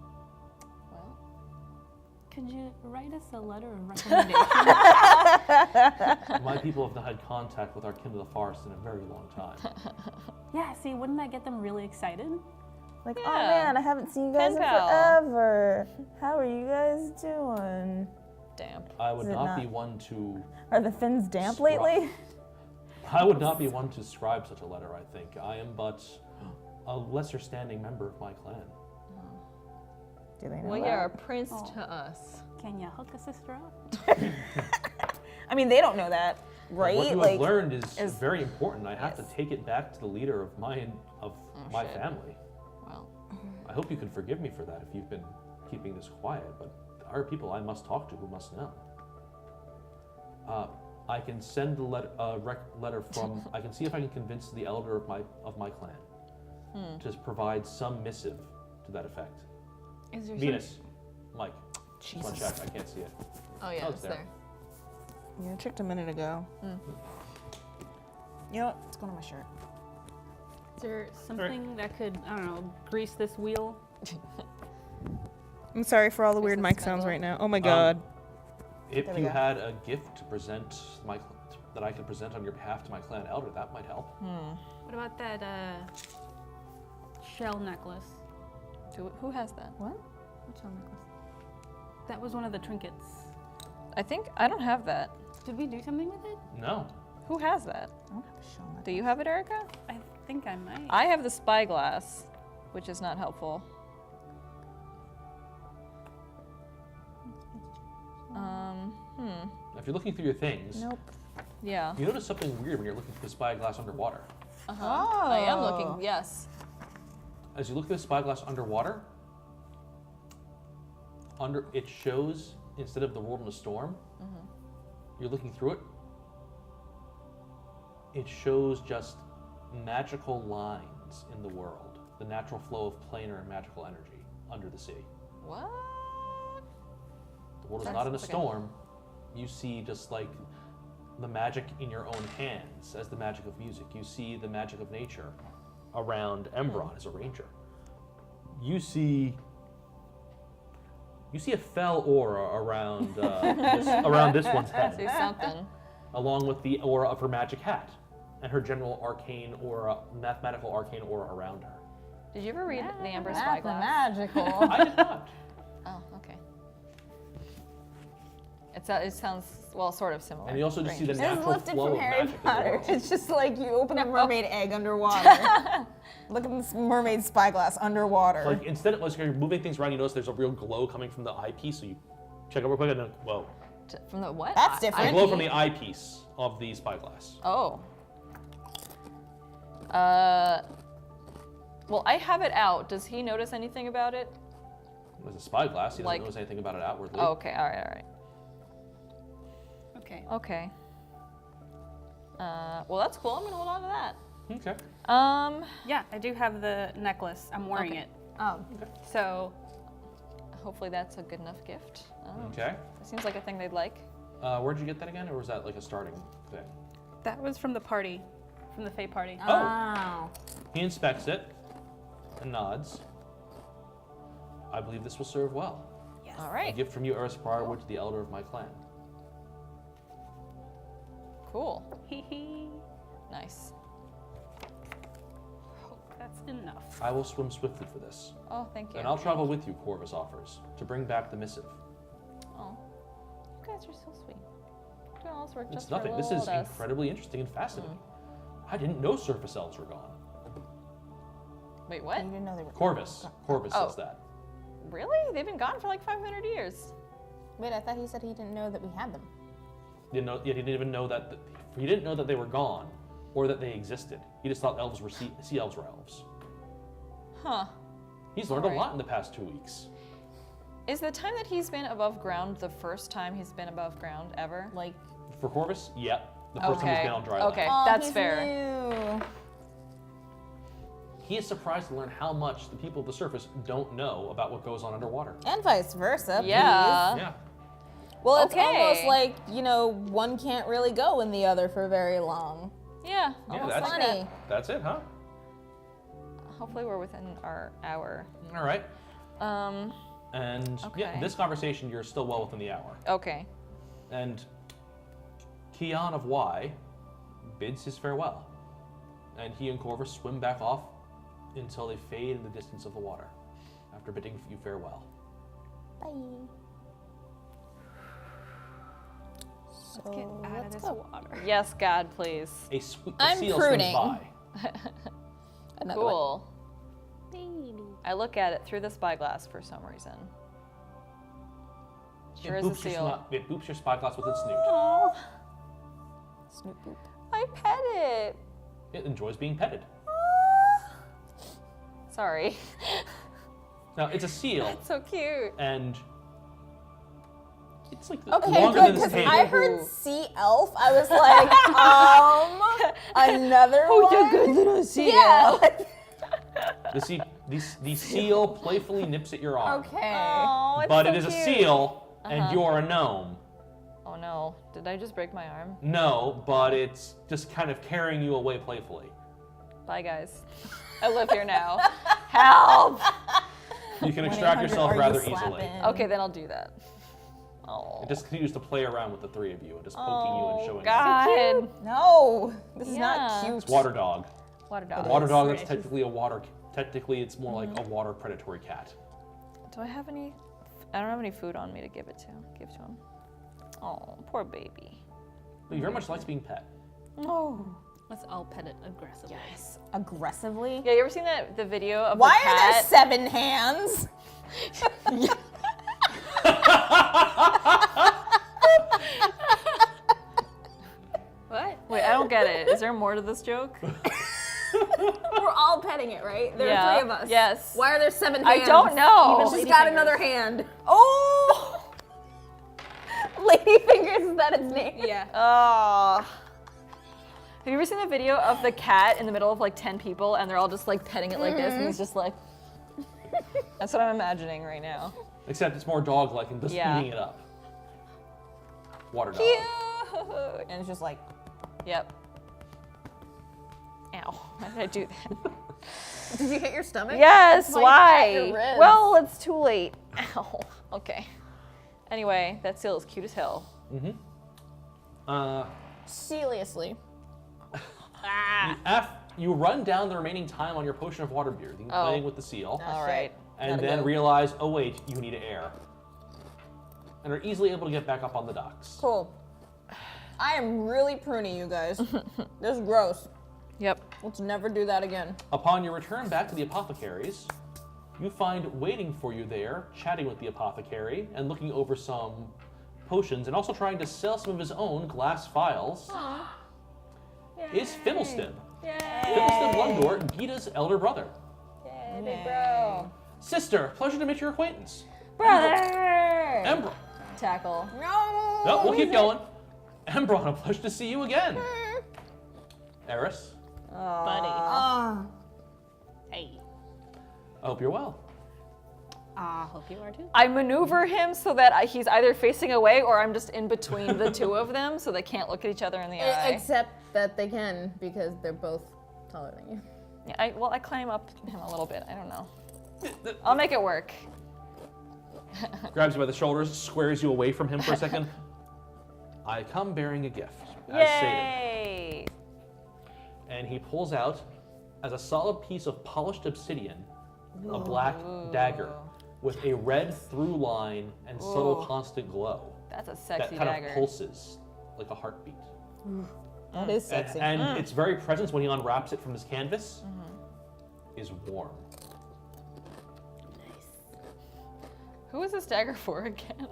[SPEAKER 4] Could you write us a letter of recommendation?
[SPEAKER 2] My people have not had contact with our kin of the forest in a very long time.
[SPEAKER 4] Yeah, see, wouldn't that get them really excited?
[SPEAKER 1] oh
[SPEAKER 3] Yeah.
[SPEAKER 1] man, I haven't seen you guys
[SPEAKER 3] Pen
[SPEAKER 1] in
[SPEAKER 3] pal.
[SPEAKER 1] forever. How are you guys doing?
[SPEAKER 3] damp.
[SPEAKER 2] I would
[SPEAKER 1] Is it
[SPEAKER 2] not be
[SPEAKER 1] not?
[SPEAKER 2] one to.
[SPEAKER 1] Are the fins damp
[SPEAKER 2] Scrub.
[SPEAKER 1] lately?
[SPEAKER 2] I would not be one to scribe such a letter. I think I am but a lesser standing member of my clan.
[SPEAKER 1] Do they know
[SPEAKER 3] Well,
[SPEAKER 1] that?
[SPEAKER 3] you're a prince
[SPEAKER 4] Oh.
[SPEAKER 3] to us.
[SPEAKER 4] Can you hook a sister up?
[SPEAKER 1] I mean, they don't know that, right?
[SPEAKER 2] What you
[SPEAKER 1] like,
[SPEAKER 2] have learned is very important. I have
[SPEAKER 3] Yes.
[SPEAKER 2] to take it back to the leader of my
[SPEAKER 3] shit.
[SPEAKER 2] family.
[SPEAKER 3] Well,
[SPEAKER 2] I hope you can forgive me for that if you've been keeping this quiet, but there are people I must talk to who must know. I can send a letter from. I can see if I can convince the elder of my clan to provide some missive to that effect.
[SPEAKER 3] is there
[SPEAKER 2] Venus, Mike,
[SPEAKER 1] Jesus.
[SPEAKER 2] one check. I can't see it.
[SPEAKER 3] Oh yeah,
[SPEAKER 2] Oh,
[SPEAKER 3] it's
[SPEAKER 2] it's there.
[SPEAKER 3] there.
[SPEAKER 1] Yeah, I checked a minute ago. You know what? Let's go on my shirt.
[SPEAKER 4] Is there something that could, I don't know, grease this wheel?
[SPEAKER 1] I'm sorry for all the weird
[SPEAKER 3] Is it
[SPEAKER 1] mic sounds
[SPEAKER 3] spindle?
[SPEAKER 1] right now. Oh my god.
[SPEAKER 2] If
[SPEAKER 1] There we
[SPEAKER 2] you
[SPEAKER 1] go.
[SPEAKER 2] had a gift to present that I could present on your behalf to my clan elder, that might help.
[SPEAKER 4] What about that shell necklace?
[SPEAKER 3] Who has that?
[SPEAKER 1] What?
[SPEAKER 4] That was one of the trinkets.
[SPEAKER 3] I think I don't have that.
[SPEAKER 4] Did we do something with it?
[SPEAKER 2] No.
[SPEAKER 3] Who has that?
[SPEAKER 1] I don't have a shell necklace.
[SPEAKER 3] Do you have it, Erica?
[SPEAKER 4] I think I might.
[SPEAKER 3] I have the spyglass, which is not helpful.
[SPEAKER 2] If you're looking through your things,
[SPEAKER 1] Nope.
[SPEAKER 3] Yeah.
[SPEAKER 2] you notice something weird when you're looking through the spyglass underwater.
[SPEAKER 3] I am
[SPEAKER 1] Oh.
[SPEAKER 3] looking. Yes.
[SPEAKER 2] As you look through the spyglass underwater, it shows, instead of the world in a storm, you're looking through it, it shows just magical lines in the world, the natural flow of planar and magical energy under the sea.
[SPEAKER 3] What?
[SPEAKER 2] The world is
[SPEAKER 3] That's
[SPEAKER 2] not in a
[SPEAKER 3] okay.
[SPEAKER 2] storm. You see just like the magic in your own hands as the magic of music. You see the magic of nature around Aembron as a ranger. You see a fell aura around around this one's
[SPEAKER 3] See
[SPEAKER 2] head,
[SPEAKER 3] something.
[SPEAKER 2] along with the aura of her magic hat and her general arcane aura, mathematical arcane aura around her.
[SPEAKER 3] Did you ever read the Amber Spyglass?
[SPEAKER 1] Magical.
[SPEAKER 2] I did not.
[SPEAKER 3] Oh, okay. It sounds, well, sort of similar.
[SPEAKER 2] And you also just see the
[SPEAKER 1] This is
[SPEAKER 2] natural
[SPEAKER 1] lifted
[SPEAKER 2] flow
[SPEAKER 1] from
[SPEAKER 2] of
[SPEAKER 1] Harry
[SPEAKER 2] magic in the
[SPEAKER 1] Potter.
[SPEAKER 2] world.
[SPEAKER 1] It's just like you open a mermaid egg underwater. Look at this mermaid spyglass underwater.
[SPEAKER 2] Like instead of you're moving things around, you notice there's a real glow coming from the eyepiece. So you check it real quick, and then whoa,
[SPEAKER 3] From the what?
[SPEAKER 1] That's
[SPEAKER 2] the
[SPEAKER 1] different.
[SPEAKER 2] glow from the eyepiece of the spyglass.
[SPEAKER 3] Oh. Well, I have it out. Does he notice anything about it?
[SPEAKER 2] There's a spyglass. He doesn't
[SPEAKER 3] Like-
[SPEAKER 2] notice anything about it outwardly.
[SPEAKER 3] Oh, okay. All right.
[SPEAKER 4] Okay.
[SPEAKER 3] Okay. Well, that's cool. I'm gonna hold on to that.
[SPEAKER 2] Okay.
[SPEAKER 4] Yeah, I do have the necklace. I'm wearing
[SPEAKER 3] Okay.
[SPEAKER 4] it.
[SPEAKER 1] Oh,
[SPEAKER 4] So
[SPEAKER 3] Hopefully that's a good enough gift. I don't know.
[SPEAKER 2] Okay.
[SPEAKER 3] It seems like a thing they'd like.
[SPEAKER 2] Where'd you get that again, or was that like a starting thing?
[SPEAKER 4] that was from the party, from the Fae party.
[SPEAKER 1] oh.
[SPEAKER 2] He inspects it and nods. I believe this will serve well.
[SPEAKER 4] Yes.
[SPEAKER 3] All
[SPEAKER 2] A
[SPEAKER 3] right.
[SPEAKER 2] gift from you, Eris Briarwood, to the elder of my clan.
[SPEAKER 3] Cool.
[SPEAKER 4] Hee hee.
[SPEAKER 3] Nice.
[SPEAKER 4] Hope that's enough.
[SPEAKER 2] I will swim swiftly for this,
[SPEAKER 3] Oh, thank you.
[SPEAKER 2] and I'll travel with you, Corvus offers, to bring back the missive.
[SPEAKER 3] Oh, you guys are so sweet. Doing all this work
[SPEAKER 2] It's
[SPEAKER 3] just
[SPEAKER 2] nothing.
[SPEAKER 3] for
[SPEAKER 2] This
[SPEAKER 3] little
[SPEAKER 2] is
[SPEAKER 3] old us.
[SPEAKER 2] incredibly interesting and fascinating. I didn't know surface elves were gone.
[SPEAKER 3] Wait, what?
[SPEAKER 1] You didn't know they were.
[SPEAKER 2] Corvus
[SPEAKER 3] Oh.
[SPEAKER 2] says that.
[SPEAKER 3] Really? They've been gone for like 500 years.
[SPEAKER 1] Wait, I thought he said he didn't know that we had them.
[SPEAKER 2] He didn't even know that. He didn't know that they were gone, or that they existed. He just thought elves were sea elves were elves.
[SPEAKER 3] Huh.
[SPEAKER 2] He's learned
[SPEAKER 3] Alright.
[SPEAKER 2] a lot in the past 2 weeks.
[SPEAKER 3] Is the time that he's been above ground the first time he's been above ground ever?
[SPEAKER 1] Like,
[SPEAKER 2] For Corvus, yeah, the first time he's been on dry land.
[SPEAKER 3] Okay,
[SPEAKER 1] oh,
[SPEAKER 3] that's
[SPEAKER 1] he's
[SPEAKER 3] fair.
[SPEAKER 1] new.
[SPEAKER 2] He is surprised to learn how much the people of the surface don't know about what goes on underwater.
[SPEAKER 1] And vice versa.
[SPEAKER 3] Yeah.
[SPEAKER 2] Yeah.
[SPEAKER 1] Please. Well, it's
[SPEAKER 3] Okay.
[SPEAKER 1] almost like, one can't really go in the other for very long.
[SPEAKER 3] Yeah.
[SPEAKER 2] Yeah,
[SPEAKER 3] almost
[SPEAKER 2] that's
[SPEAKER 3] like
[SPEAKER 1] Funny.
[SPEAKER 2] That's it, huh?
[SPEAKER 3] that. Hopefully we're within our hour.
[SPEAKER 2] All right.
[SPEAKER 3] Um,
[SPEAKER 2] And yeah,
[SPEAKER 3] Okay.
[SPEAKER 2] this conversation, you're still well within the hour.
[SPEAKER 3] okay.
[SPEAKER 2] And Kian of Y bids his farewell. And he and Corvus swim back off until they fade in the distance of the water, after bidding you farewell.
[SPEAKER 1] Bye.
[SPEAKER 4] Let's get out of this water.
[SPEAKER 3] Yes, God, please.
[SPEAKER 2] A
[SPEAKER 1] I'm
[SPEAKER 2] seal
[SPEAKER 1] pruning.
[SPEAKER 2] swims by.
[SPEAKER 1] Another one.
[SPEAKER 3] Cool. I look at it through the spyglass for some reason. Sure is a seal.
[SPEAKER 2] It boops your spyglass with its snoot.
[SPEAKER 3] Aw,
[SPEAKER 1] Snoop boop.
[SPEAKER 3] I pet it.
[SPEAKER 2] It enjoys being petted.
[SPEAKER 3] Sorry.
[SPEAKER 2] Now, it's a seal,
[SPEAKER 3] It's so cute.
[SPEAKER 2] and it's like
[SPEAKER 1] Okay,
[SPEAKER 2] longer
[SPEAKER 1] good,
[SPEAKER 2] than his
[SPEAKER 1] because
[SPEAKER 2] table.
[SPEAKER 1] I heard sea elf. I was like, another one?
[SPEAKER 3] than a seal.
[SPEAKER 1] Yeah. like-
[SPEAKER 2] The seal playfully nips at your arm.
[SPEAKER 1] okay.
[SPEAKER 3] Oh, it's
[SPEAKER 2] But
[SPEAKER 3] so
[SPEAKER 2] it is a
[SPEAKER 3] cute.
[SPEAKER 2] seal, and you're a gnome.
[SPEAKER 3] Oh no, did I just break my arm?
[SPEAKER 2] No, but it's just kind of carrying you away playfully.
[SPEAKER 3] Bye guys. I live here now. Help!
[SPEAKER 2] You can extract
[SPEAKER 1] 1-800
[SPEAKER 2] yourself
[SPEAKER 1] are you
[SPEAKER 2] rather easily.
[SPEAKER 1] slapping?
[SPEAKER 3] Okay, then I'll do that. Oh.
[SPEAKER 2] It just continues to play around with the three of you and just poking you and showing
[SPEAKER 3] God.
[SPEAKER 1] No, this is
[SPEAKER 3] Yeah.
[SPEAKER 1] not cute.
[SPEAKER 2] It's water dog.
[SPEAKER 3] Water dog.
[SPEAKER 2] Water dog,
[SPEAKER 4] Right.
[SPEAKER 2] that's technically a water. Technically, it's more like a water predatory cat.
[SPEAKER 3] Do I have any? I don't have any food on me to give to him. Oh, poor baby.
[SPEAKER 2] But he very much likes being pet.
[SPEAKER 3] Oh.
[SPEAKER 4] Let's all pet it aggressively.
[SPEAKER 3] Yes.
[SPEAKER 1] Aggressively?
[SPEAKER 3] Yeah, you ever seen the video of
[SPEAKER 1] Why
[SPEAKER 3] the
[SPEAKER 1] are there
[SPEAKER 3] cat?
[SPEAKER 1] 7 hands?
[SPEAKER 4] What?
[SPEAKER 3] Wait, I don't get it. Is there more to this joke?
[SPEAKER 1] We're all petting it, right? There
[SPEAKER 3] Yeah.
[SPEAKER 1] are 3 of us.
[SPEAKER 3] Yes.
[SPEAKER 1] Why are there 7
[SPEAKER 3] I
[SPEAKER 1] hands?
[SPEAKER 3] don't know.
[SPEAKER 1] She's got another hand. Oh! Ladyfingers, is that its name?
[SPEAKER 4] Yeah.
[SPEAKER 3] Oh. Have you ever seen the video of the cat in the middle of like 10 people and they're all just like petting it like this and he's just like, That's what I'm imagining right now.
[SPEAKER 2] Except it's more dog-like and just
[SPEAKER 3] Yeah.
[SPEAKER 2] eating it up. Water dog.
[SPEAKER 3] Cute.
[SPEAKER 1] And it's just like,
[SPEAKER 3] Yep. Ow. Why did I do that?
[SPEAKER 1] did you hit your stomach?
[SPEAKER 3] Yes,
[SPEAKER 1] Like,
[SPEAKER 3] why?
[SPEAKER 1] at your ribs.
[SPEAKER 3] Well, it's too late. Ow. Okay. Anyway, that seal is cute as hell.
[SPEAKER 1] Seriously.
[SPEAKER 2] You run down the remaining time on your potion of water breathing, playing with the seal,
[SPEAKER 3] All right.
[SPEAKER 2] and
[SPEAKER 1] Gotta
[SPEAKER 2] then
[SPEAKER 1] go.
[SPEAKER 2] realize, oh wait, you need air. And are easily able to get back up on the docks.
[SPEAKER 1] Cool. I am really pruny, you guys. This is gross.
[SPEAKER 3] Yep.
[SPEAKER 1] Let's never do that again.
[SPEAKER 2] Upon your return back to the apothecaries, you find waiting for you there, chatting with the apothecary and looking over some potions and also trying to sell some of his own glass vials, is Fiddleston. Fiddleston Blundor, Gita's elder brother.
[SPEAKER 3] Yay, big bro.
[SPEAKER 2] Sister, pleasure to make your acquaintance.
[SPEAKER 3] Brother!
[SPEAKER 2] Embron.
[SPEAKER 3] Tackle.
[SPEAKER 1] No!
[SPEAKER 2] No, we'll keep going. Embron, a pleasure to see you again. Eris,
[SPEAKER 4] Buddy. Hey.
[SPEAKER 2] I hope you're well.
[SPEAKER 4] Hope you are too.
[SPEAKER 3] I maneuver him so that he's either facing away or I'm just in between the two of them so they can't look at each other in the eye.
[SPEAKER 1] Except that they can, because they're both taller than you.
[SPEAKER 3] Yeah, I climb up him a little bit. I don't know. I'll make it work.
[SPEAKER 2] Grabs you by the shoulders, squares you away from him for a second. I come bearing a gift, as stated.
[SPEAKER 3] Yay!
[SPEAKER 2] And he pulls out, as a solid piece of polished obsidian, a black dagger with a red through line and subtle constant glow
[SPEAKER 3] That's a
[SPEAKER 2] that
[SPEAKER 3] sexy
[SPEAKER 2] kind
[SPEAKER 3] dagger.
[SPEAKER 2] of pulses like a heartbeat.
[SPEAKER 1] That is
[SPEAKER 2] And,
[SPEAKER 1] sexy.
[SPEAKER 2] and its very presence when he unwraps it from his canvas is warm.
[SPEAKER 3] Who is this dagger for again?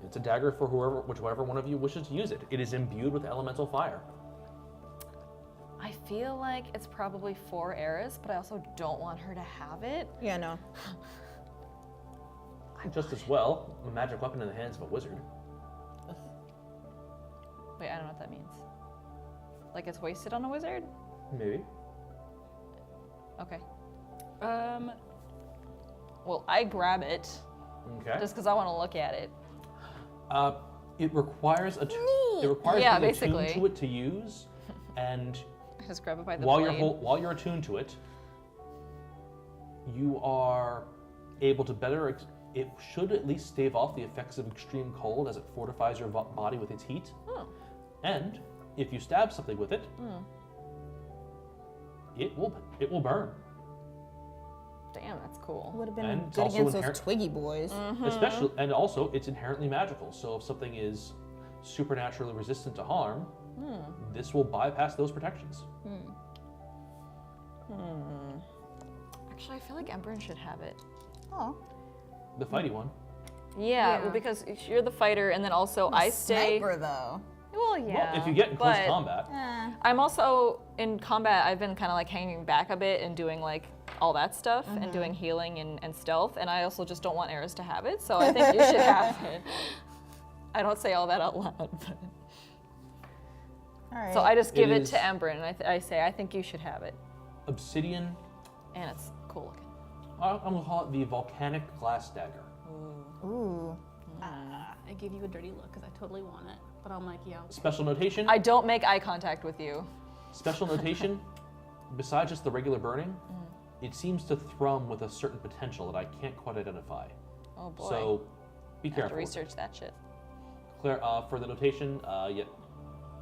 [SPEAKER 2] It's a dagger for whichever one of you wishes to use it. It is imbued with elemental fire.
[SPEAKER 3] I feel like it's probably for Eris, but I also don't want her to have it.
[SPEAKER 1] Yeah, no.
[SPEAKER 2] Just as well, a magic weapon in the hands of a wizard.
[SPEAKER 3] Wait, I don't know what that means. Like it's wasted on a wizard?
[SPEAKER 2] Maybe.
[SPEAKER 3] Okay. Well, I grab it
[SPEAKER 2] Okay.
[SPEAKER 3] just because I want to look at it.
[SPEAKER 2] It requires it requires
[SPEAKER 3] Yeah,
[SPEAKER 2] being
[SPEAKER 3] basically.
[SPEAKER 2] attuned to it to use, and
[SPEAKER 3] I just grab it by the
[SPEAKER 2] while
[SPEAKER 3] blade.
[SPEAKER 2] while you're attuned to it, you are able to better. It should at least stave off the effects of extreme cold as it fortifies your body with its heat.
[SPEAKER 3] Oh.
[SPEAKER 2] And if you stab something with it, it will burn.
[SPEAKER 3] Damn, that's cool.
[SPEAKER 1] Would have been
[SPEAKER 2] And it's
[SPEAKER 1] good
[SPEAKER 2] also
[SPEAKER 1] against those
[SPEAKER 2] inherent-
[SPEAKER 1] Twiggy boys.
[SPEAKER 2] Especially, and also it's inherently magical. So if something is supernaturally resistant to harm, this will bypass those protections.
[SPEAKER 3] Actually, I feel like Aembron should have it.
[SPEAKER 1] Oh.
[SPEAKER 2] The fighty one.
[SPEAKER 3] Yeah,
[SPEAKER 1] Yeah.
[SPEAKER 3] well, because you're the fighter, and then also I stay.
[SPEAKER 1] Sniper, though.
[SPEAKER 3] Well, yeah.
[SPEAKER 2] Well, if you get in close
[SPEAKER 3] but
[SPEAKER 2] combat,
[SPEAKER 3] I'm also in combat. I've been kind of like hanging back a bit and doing like all that stuff and doing healing and stealth. And I also just don't want Eris to have it, so I think you should have it. I don't say all that out loud, but.
[SPEAKER 1] All right.
[SPEAKER 3] So I just give it
[SPEAKER 2] is-
[SPEAKER 3] to Aembron, and I say I think you should have it,
[SPEAKER 2] obsidian.
[SPEAKER 3] and it's cool looking.
[SPEAKER 2] I'm gonna call it the volcanic glass dagger.
[SPEAKER 1] Ooh.
[SPEAKER 4] I give you a dirty look because I totally want it, but I'm like, yeah.
[SPEAKER 2] Special notation.
[SPEAKER 3] I don't make eye contact with you.
[SPEAKER 2] Special notation. Besides just the regular burning, it seems to thrum with a certain potential that I can't quite identify.
[SPEAKER 3] Oh boy.
[SPEAKER 2] So be
[SPEAKER 3] I have to
[SPEAKER 2] careful.
[SPEAKER 3] research that shit.
[SPEAKER 2] Claire, for the notation,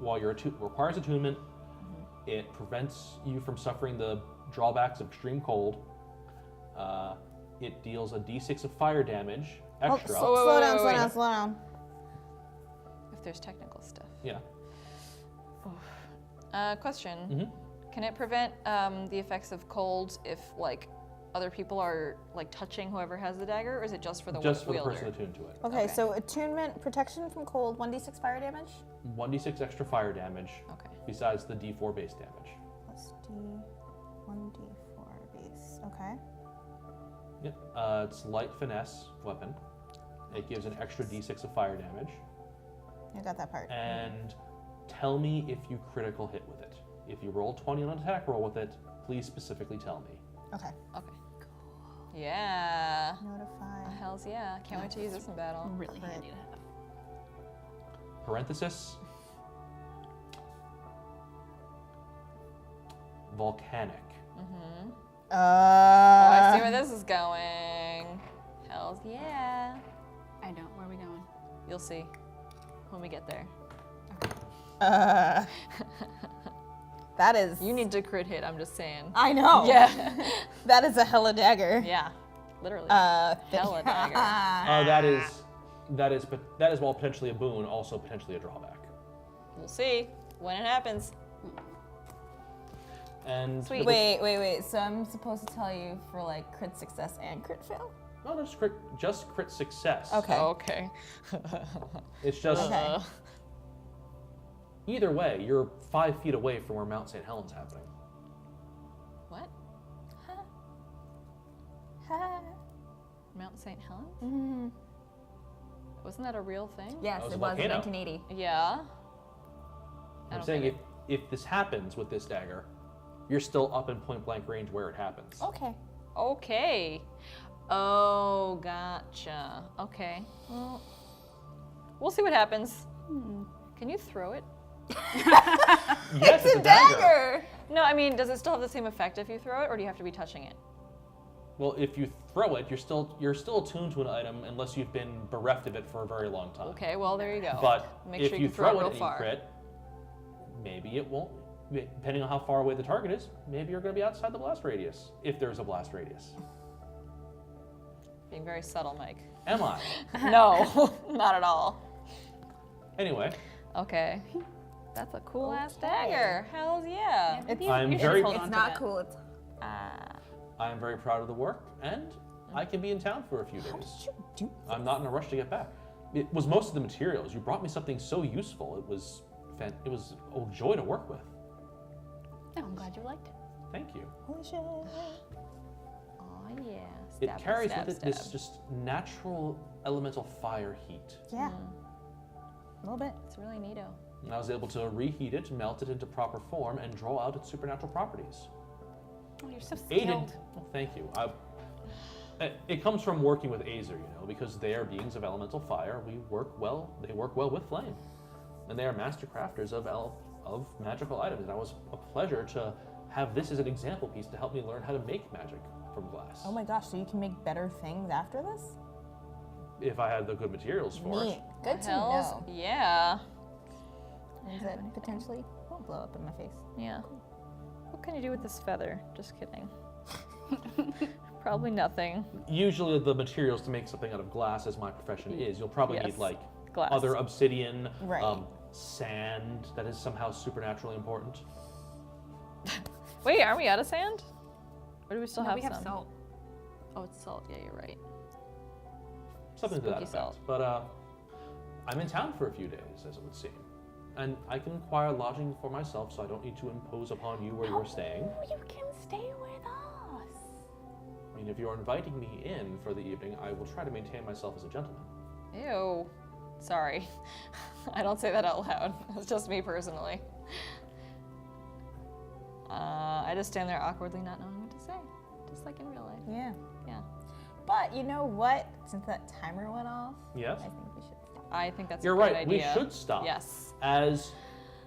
[SPEAKER 2] while you're requires attunement, it prevents you from suffering the drawbacks of extreme cold. It deals a d6 of fire damage extra.
[SPEAKER 1] Slow down,
[SPEAKER 3] wait,
[SPEAKER 1] slow
[SPEAKER 3] wait.
[SPEAKER 1] down, slow down.
[SPEAKER 3] If there's technical stuff.
[SPEAKER 2] Yeah.
[SPEAKER 3] Question. Can it prevent the effects of cold if like other people are like touching whoever has the dagger, or is it just for the
[SPEAKER 2] Just for the
[SPEAKER 3] wielder?
[SPEAKER 2] person attuned to it.
[SPEAKER 1] Okay,
[SPEAKER 3] Okay.
[SPEAKER 1] so attunement, protection from cold, 1d6 fire damage.
[SPEAKER 2] 1d6 extra fire damage,
[SPEAKER 3] Okay.
[SPEAKER 2] besides the d4 base damage.
[SPEAKER 1] Plus d1d4 base. Okay.
[SPEAKER 2] Yep. It's light finesse weapon. It gives an extra d6 of fire damage.
[SPEAKER 1] I got that part.
[SPEAKER 2] And tell me if you critical hit with it. If you roll 20 on an attack roll with it, please specifically tell me.
[SPEAKER 1] Okay.
[SPEAKER 3] Okay. Yeah.
[SPEAKER 1] Notify.
[SPEAKER 3] Hells yeah. Can't wait to use this in battle.
[SPEAKER 4] Really handy to have.
[SPEAKER 2] Parenthesis. Volcanic.
[SPEAKER 3] Oh, I see where this is going. Hells yeah.
[SPEAKER 4] I don't. Where are we going?
[SPEAKER 3] You'll see when we get there.
[SPEAKER 1] That is.
[SPEAKER 3] You need to crit hit, I'm just saying.
[SPEAKER 1] I know.
[SPEAKER 3] Yeah.
[SPEAKER 1] That is a hella dagger.
[SPEAKER 3] Yeah. Literally. Hella dagger.
[SPEAKER 2] That is while potentially a boon, also potentially a drawback.
[SPEAKER 3] We'll see when it happens.
[SPEAKER 2] And
[SPEAKER 3] Sweet.
[SPEAKER 1] Wait. So I'm supposed to tell you for like crit success and crit fail?
[SPEAKER 2] No, just crit success.
[SPEAKER 1] Okay.
[SPEAKER 3] Okay.
[SPEAKER 2] It's just
[SPEAKER 1] Okay.
[SPEAKER 2] either way, you're 5 feet away from where Mount St. Helens happening.
[SPEAKER 3] What? Mount St. Helens?
[SPEAKER 1] Mm-hmm.
[SPEAKER 3] Wasn't that a real thing?
[SPEAKER 1] Yes,
[SPEAKER 2] That was
[SPEAKER 1] it
[SPEAKER 2] a
[SPEAKER 1] was in
[SPEAKER 2] volcano.
[SPEAKER 1] 1980.
[SPEAKER 3] Yeah. I
[SPEAKER 2] I'm
[SPEAKER 3] don't
[SPEAKER 2] saying
[SPEAKER 3] get
[SPEAKER 2] if this happens with this dagger, you're still up in point blank range where it happens.
[SPEAKER 1] Okay.
[SPEAKER 3] Okay. Oh, gotcha. Okay. Well, we'll see what happens. Can you throw it?
[SPEAKER 2] Yes, it's a dagger.
[SPEAKER 3] No, I mean, does it still have the same effect if you throw it, or do you have to be touching it?
[SPEAKER 2] Well, if you throw it, you're still attuned to an item unless you've been bereft of it for a very long time.
[SPEAKER 3] Okay, well, there you go.
[SPEAKER 2] But
[SPEAKER 3] Make
[SPEAKER 2] if
[SPEAKER 3] sure
[SPEAKER 2] you
[SPEAKER 3] can throw
[SPEAKER 2] throw
[SPEAKER 3] it
[SPEAKER 2] it
[SPEAKER 3] real
[SPEAKER 2] and
[SPEAKER 3] far.
[SPEAKER 2] you crit, maybe it won't. Depending on how far away the target is, maybe you're going to be outside the blast radius, if there's a blast radius.
[SPEAKER 3] Being very subtle, Mike.
[SPEAKER 2] Am I?
[SPEAKER 3] No, not at all.
[SPEAKER 2] Anyway,
[SPEAKER 3] Okay. That's a cool ass dagger. Hells yeah.
[SPEAKER 2] I'm
[SPEAKER 4] You should
[SPEAKER 2] very,
[SPEAKER 4] hold on
[SPEAKER 1] It's
[SPEAKER 4] to
[SPEAKER 1] not
[SPEAKER 4] that.
[SPEAKER 1] cool. It's.
[SPEAKER 2] I am very proud of the work, and I can be in town for a few days.
[SPEAKER 1] Do.
[SPEAKER 2] I'm not in a rush to get back. It was most of the materials. You brought me something so useful. It was a joy to work with.
[SPEAKER 4] Oh, I'm glad you liked it.
[SPEAKER 2] Thank you.
[SPEAKER 1] Holy shit.
[SPEAKER 3] Oh yeah.
[SPEAKER 2] It
[SPEAKER 3] Stab,
[SPEAKER 2] carries
[SPEAKER 3] stab,
[SPEAKER 2] with it
[SPEAKER 3] stab.
[SPEAKER 2] this just natural elemental fire heat.
[SPEAKER 1] Yeah. A little bit.
[SPEAKER 3] It's really neato.
[SPEAKER 2] And I was able to reheat it, melt it into proper form, and draw out its supernatural properties.
[SPEAKER 4] Oh, you're so
[SPEAKER 2] Aided.
[SPEAKER 4] skilled.
[SPEAKER 2] Well, thank you. It comes from working with Azer, because they are beings of elemental fire. They work well with flame, and they are master crafters of magical items. And it was a pleasure to have this as an example piece to help me learn how to make magic from glass.
[SPEAKER 1] Oh my gosh, so you can make better things after this?
[SPEAKER 2] If I had the good materials for
[SPEAKER 1] Neat.
[SPEAKER 2] it.
[SPEAKER 1] Good to
[SPEAKER 3] Hells
[SPEAKER 1] know.
[SPEAKER 3] yeah.
[SPEAKER 1] Means that potentially won't blow up in my face.
[SPEAKER 3] Yeah. What can you do with this feather? Just kidding. Probably nothing.
[SPEAKER 2] Usually the materials to make something out of glass, as my profession is, you'll probably
[SPEAKER 3] Yes.
[SPEAKER 2] need like
[SPEAKER 3] Glass.
[SPEAKER 2] other obsidian,
[SPEAKER 1] Right.
[SPEAKER 2] sand that is somehow supernaturally important.
[SPEAKER 3] Wait, aren't we out of sand? Or do we still
[SPEAKER 4] No,
[SPEAKER 3] have
[SPEAKER 4] we have
[SPEAKER 3] some?
[SPEAKER 4] salt.
[SPEAKER 3] Oh, it's salt. Yeah, you're right.
[SPEAKER 2] Something to that
[SPEAKER 3] Spooky
[SPEAKER 2] effect.
[SPEAKER 3] salt.
[SPEAKER 2] But I'm in town for a few days, as it would seem. And I can acquire lodging for myself, so I don't need to impose upon you where you're staying.
[SPEAKER 4] Oh, you can stay with us.
[SPEAKER 2] I mean, if you're inviting me in for the evening, I will try to maintain myself as a gentleman.
[SPEAKER 3] Ew. Sorry. I don't say that out loud. It's just me personally. I just stand there awkwardly not knowing what to say. Just like in real life.
[SPEAKER 1] Yeah.
[SPEAKER 3] Yeah.
[SPEAKER 1] But you know what? Since that timer went off,
[SPEAKER 2] Yes?
[SPEAKER 1] I think we should stop.
[SPEAKER 3] I think that's
[SPEAKER 2] You're
[SPEAKER 3] a great
[SPEAKER 2] right,
[SPEAKER 3] idea.
[SPEAKER 2] we should stop.
[SPEAKER 3] Yes.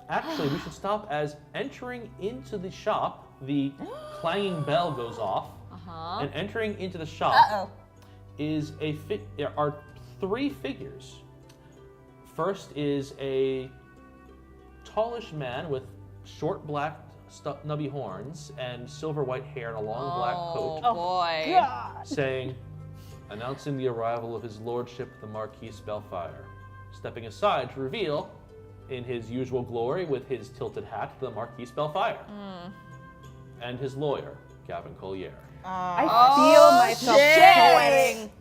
[SPEAKER 2] Actually, we should stop as entering into the shop, the clanging bell goes off,
[SPEAKER 3] Uh-huh.
[SPEAKER 2] and entering into the shop
[SPEAKER 1] Uh-oh.
[SPEAKER 2] is there are 3 figures. First is a tallish man with short black nubby horns and silver white hair and a long black coat,
[SPEAKER 3] Oh boy.
[SPEAKER 2] saying, announcing the arrival of his lordship, the Marquis Spellfire. Stepping aside to reveal, in his usual glory with his tilted hat, the Marquis Spellfire. And his lawyer, Gavin Collier.
[SPEAKER 4] I feel myself sweating.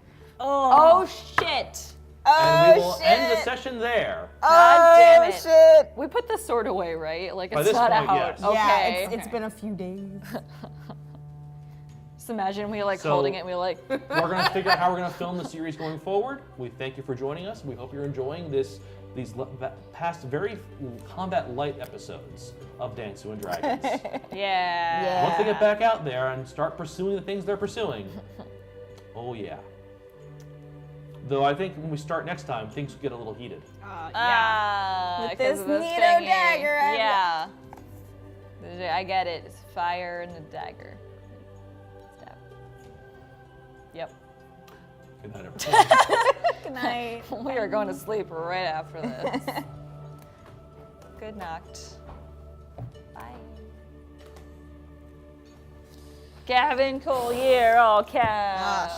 [SPEAKER 3] Oh shit.
[SPEAKER 2] And we will end the session there.
[SPEAKER 3] God damn it.
[SPEAKER 1] Shit.
[SPEAKER 3] We put the sword away, right? Like
[SPEAKER 2] By
[SPEAKER 3] it's
[SPEAKER 2] this
[SPEAKER 3] not
[SPEAKER 2] point,
[SPEAKER 3] out.
[SPEAKER 2] yes.
[SPEAKER 3] Okay.
[SPEAKER 1] Yeah, it's been a few days.
[SPEAKER 3] Just imagine we like
[SPEAKER 2] So-
[SPEAKER 3] holding it and we like
[SPEAKER 2] We're going to figure out how we're going to film the series going forward. We thank you for joining us. We hope you're enjoying these past very combat light episodes of Dansu and Dragons.
[SPEAKER 3] yeah.
[SPEAKER 2] Once they get back out there and start pursuing the things they're pursuing, Oh yeah. Though I think when we start next time, things will get a little heated.
[SPEAKER 4] Yeah.
[SPEAKER 3] Ah,
[SPEAKER 1] With
[SPEAKER 3] 'cause
[SPEAKER 1] this
[SPEAKER 3] of the
[SPEAKER 1] neato
[SPEAKER 3] thingy.
[SPEAKER 1] dagger,
[SPEAKER 3] Yeah. I get it. It's fire and a dagger. Stab. Yep.
[SPEAKER 2] Good night, everyone.
[SPEAKER 1] Good night.
[SPEAKER 3] We are going to sleep right after this. Good night. Bye. Gavin Collier, all cash.